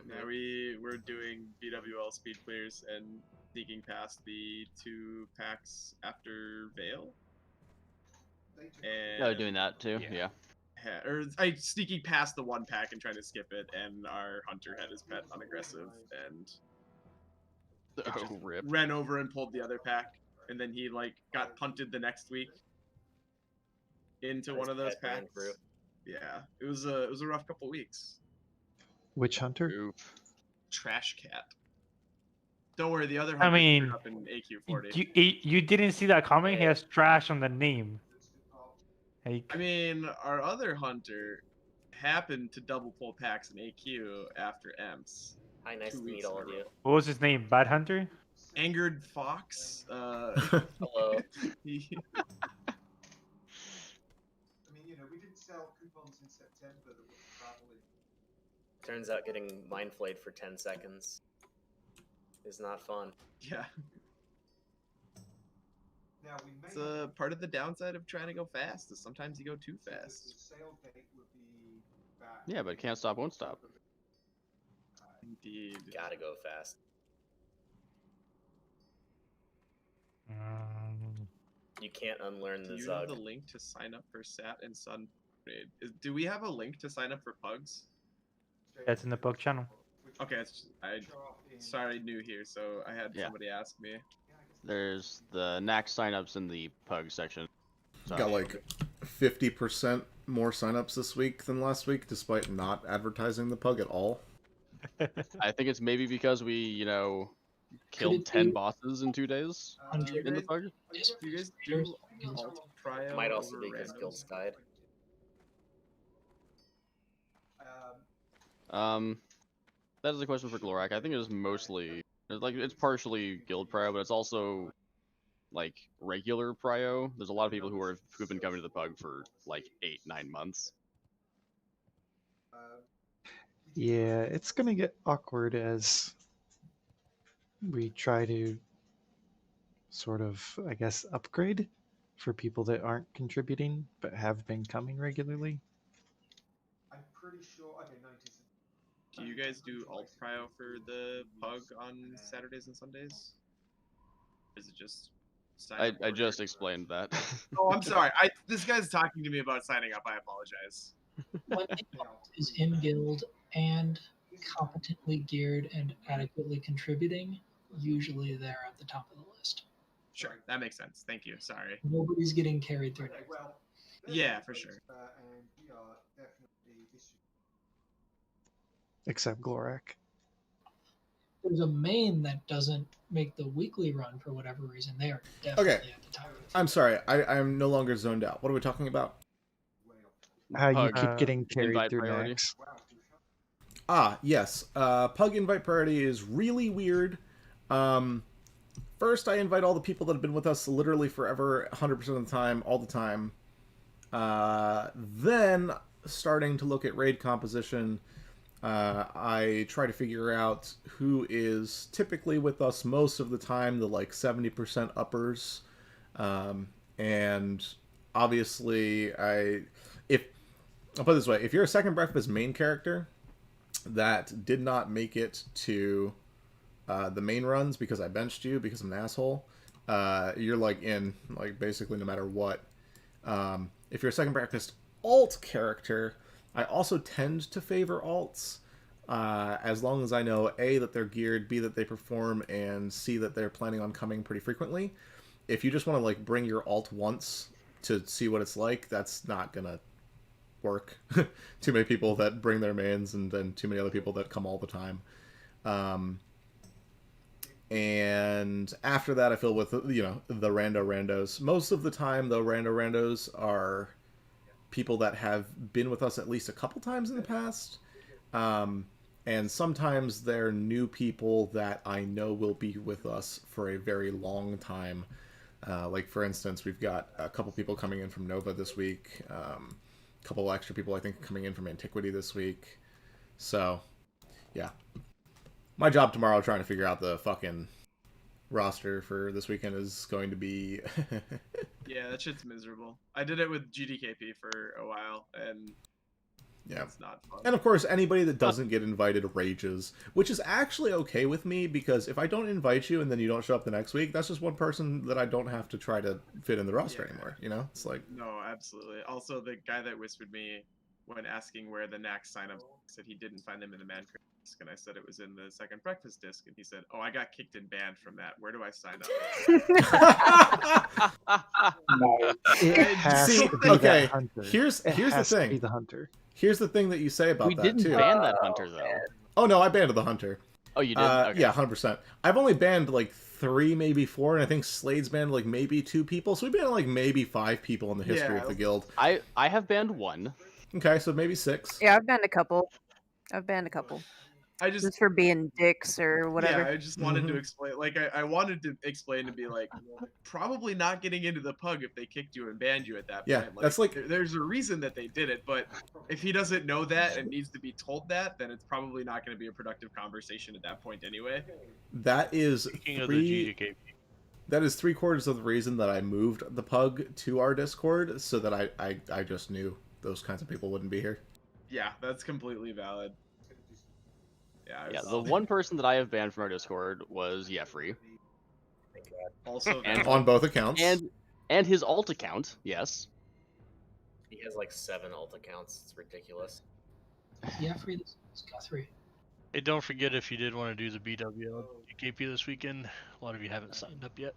Now we're doing BWL speed clears and sneaking past the 2 packs after Vale. And Yeah, they're doing that too. Yeah. or I sneaking past the 1 pack and trying to skip it, and our hunter had his pet on aggressive and rip. ran over and pulled the other pack, and then he like got punted the next week into one of those pet ran packs. through. Yeah, it was a rough couple weeks. Which hunter? Trash cat. Don't worry, the other I hunter mean, screwed up in AQ40. You didn't see that comment? He has trash on the name. Like, I mean, our other hunter happened to double pull packs in AQ after EMS. Hi, nice 2 to weeks meet in all a of row. you. what was his name? Bad Hunter? Angered Fox. Hello. I mean, you know, we didn't sell coupons in September that were traveling. Turns out getting mind flayed for 10 seconds is not fun. Yeah. Now we may It's part of the downside of trying to go fast is sometimes you go too fast. the sale date would be back. Yeah, but can't stop, won't stop. Indeed. Gotta go fast. You can't unlearn the Do you Zug. have the link to sign up for Sat and Sun Raid? Do we have a link to sign up for Pugs? That's in the Pug channel. Okay, sorry, new here, so I had Yeah. somebody ask me. There's the NAXX signups in the Pug section. So, Got like 50% more signups this week than last week, despite not advertising the Pug at all. I think it's maybe because we, killed 10 bosses in 2 days in the Pug. Do you guys do alt prio Might also over be because randoms? guilds died. That is a question for Glorak. I think it's mostly it's partially guild prio, but it's also like regular prio. There's a lot of people who've been coming to the Pug for like 8-9 months. Yeah, it's gonna get awkward as we try to sort of, I guess, upgrade for people that aren't contributing but have been coming regularly. I'm pretty sure. Okay, 90s. Do you guys do alt prio for the Pug on Saturdays and Sundays? Or is it just sign up I just explained that. Oh, I'm sorry. This guy's talking to me about signing up. I apologize. When the alt is in guild and competently geared and adequately contributing, usually they're at the top of the list. Sure, that makes sense. Thank you. Sorry. Nobody's getting carried through. Okay, well, Yeah, for sure. And we are definitely this Except Glorak. There's a main that doesn't make the weekly run for whatever reason. They are definitely Okay. at the top. I'm sorry. I'm no longer zoned out. What are we talking about? How you Pug, keep getting carried invite through priority. NAXX. Ah, yes. Pug invite priority is really weird. First, I invite all the people that have been with us literally forever, 100% of the time, all the time. Then, starting to look at raid composition, I try to figure out who is typically with us most of the time, the like 70% uppers. And obviously, I'll put it this way, if you're a second breakfast main character that did not make it to the main runs because I benched you because I'm an asshole, you're like in like basically no matter what. If you're a second breakfast alt character, I also tend to favor alts as long as I know A, that they're geared, B, that they perform, and C, that they're planning on coming pretty frequently. if you just want to like bring your alt once to see what it's like, that's not gonna work. Too many people that bring their mains, and then too many other people that come all the time. And after that, I fill with, you know, the randos. Most of the time, though, randos are people that have been with us at least a couple times in the past. And sometimes they're new people that I know will be with us for a very long time. Like, for instance, we've got a couple people coming in from Nova this week. A couple extra people, I think, coming in from Antiquity this week. So, yeah. My job tomorrow trying to figure out the fucking roster for this weekend is going to be... Yeah, that shit's miserable. I did it with GDKP for a while, and yeah, it's not fun. And of course, anybody that doesn't get invited rages, which is actually okay with me, because if I don't invite you and then you don't show up the next week, that's just one person that I don't have to try to fit in the roster anymore, you know? It's like... No, absolutely. Also, the guy that whispered me when asking where the NAXX sign-ups said he didn't find them in the man disc, and I said it was in the second breakfast disc, and he said, "Oh, I got kicked and banned from that. Where do I sign up?" It has See, to be okay, that hunter. here's It the has to thing. be the hunter. Here's the thing that you say about We that, didn't too. ban that hunter, though. Oh, no, I banned the hunter. Oh, you did? Okay. Yeah, 100%. I've only banned, like, 3, maybe 4, and I think Slade's banned, like, maybe 2 people. So we banned, like, maybe 5 people in the history of the guild. I have banned 1. Okay, so maybe 6. Yeah, I've banned a couple. Just for being dicks or whatever. Yeah, I just wanted to explain. Like, I wanted to explain to be like, probably not getting into the pug if they kicked you and banned you at that Yeah, point. Like, that's like... there's a reason that they did it, but if he doesn't know that and needs to be told that, then it's probably not going to be a productive conversation at that point anyway. That is Speaking of the GGK. That is 3/4 of the reason that I moved the pug to our Discord, so that I just knew those kinds of people wouldn't be here. Yeah, that's completely valid. Yeah, the one person that I have banned from our Discord was Jeffrey. Also, on both accounts. And his alt account, yes. He has like 7 alt accounts. It's ridiculous. Yeah, free this Guthrie. Hey, don't forget, if you did want to do the BWL GKP this weekend, a lot of you haven't signed up yet.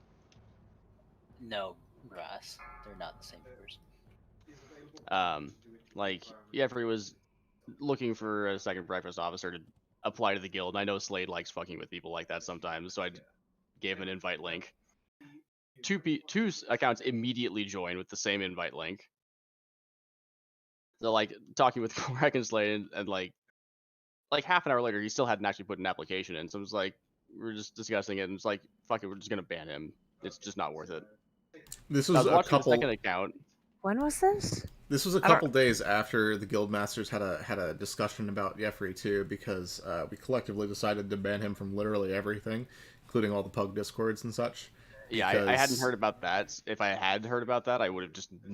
No, Ross. They're not the same person. Like, Jeffrey was looking for a second breakfast officer to apply to the guild, and I know Slade likes fucking with people like that sometimes, so I gave him an invite link. 2 accounts immediately joined with the same invite link. So, like, talking with Korak and Slade, and like half an hour later, he still hadn't actually put an application in, so it was like, we're just discussing it, and it's like, fuck it, we're just gonna ban him. It's just not worth it. This was a couple... second account. When was this? This was a couple days after the guild masters had a discussion about Jeffrey too, because we collectively decided to ban him from literally everything, including all the pug discords and such. Yeah, I hadn't heard about that. If I had heard about that, I would have just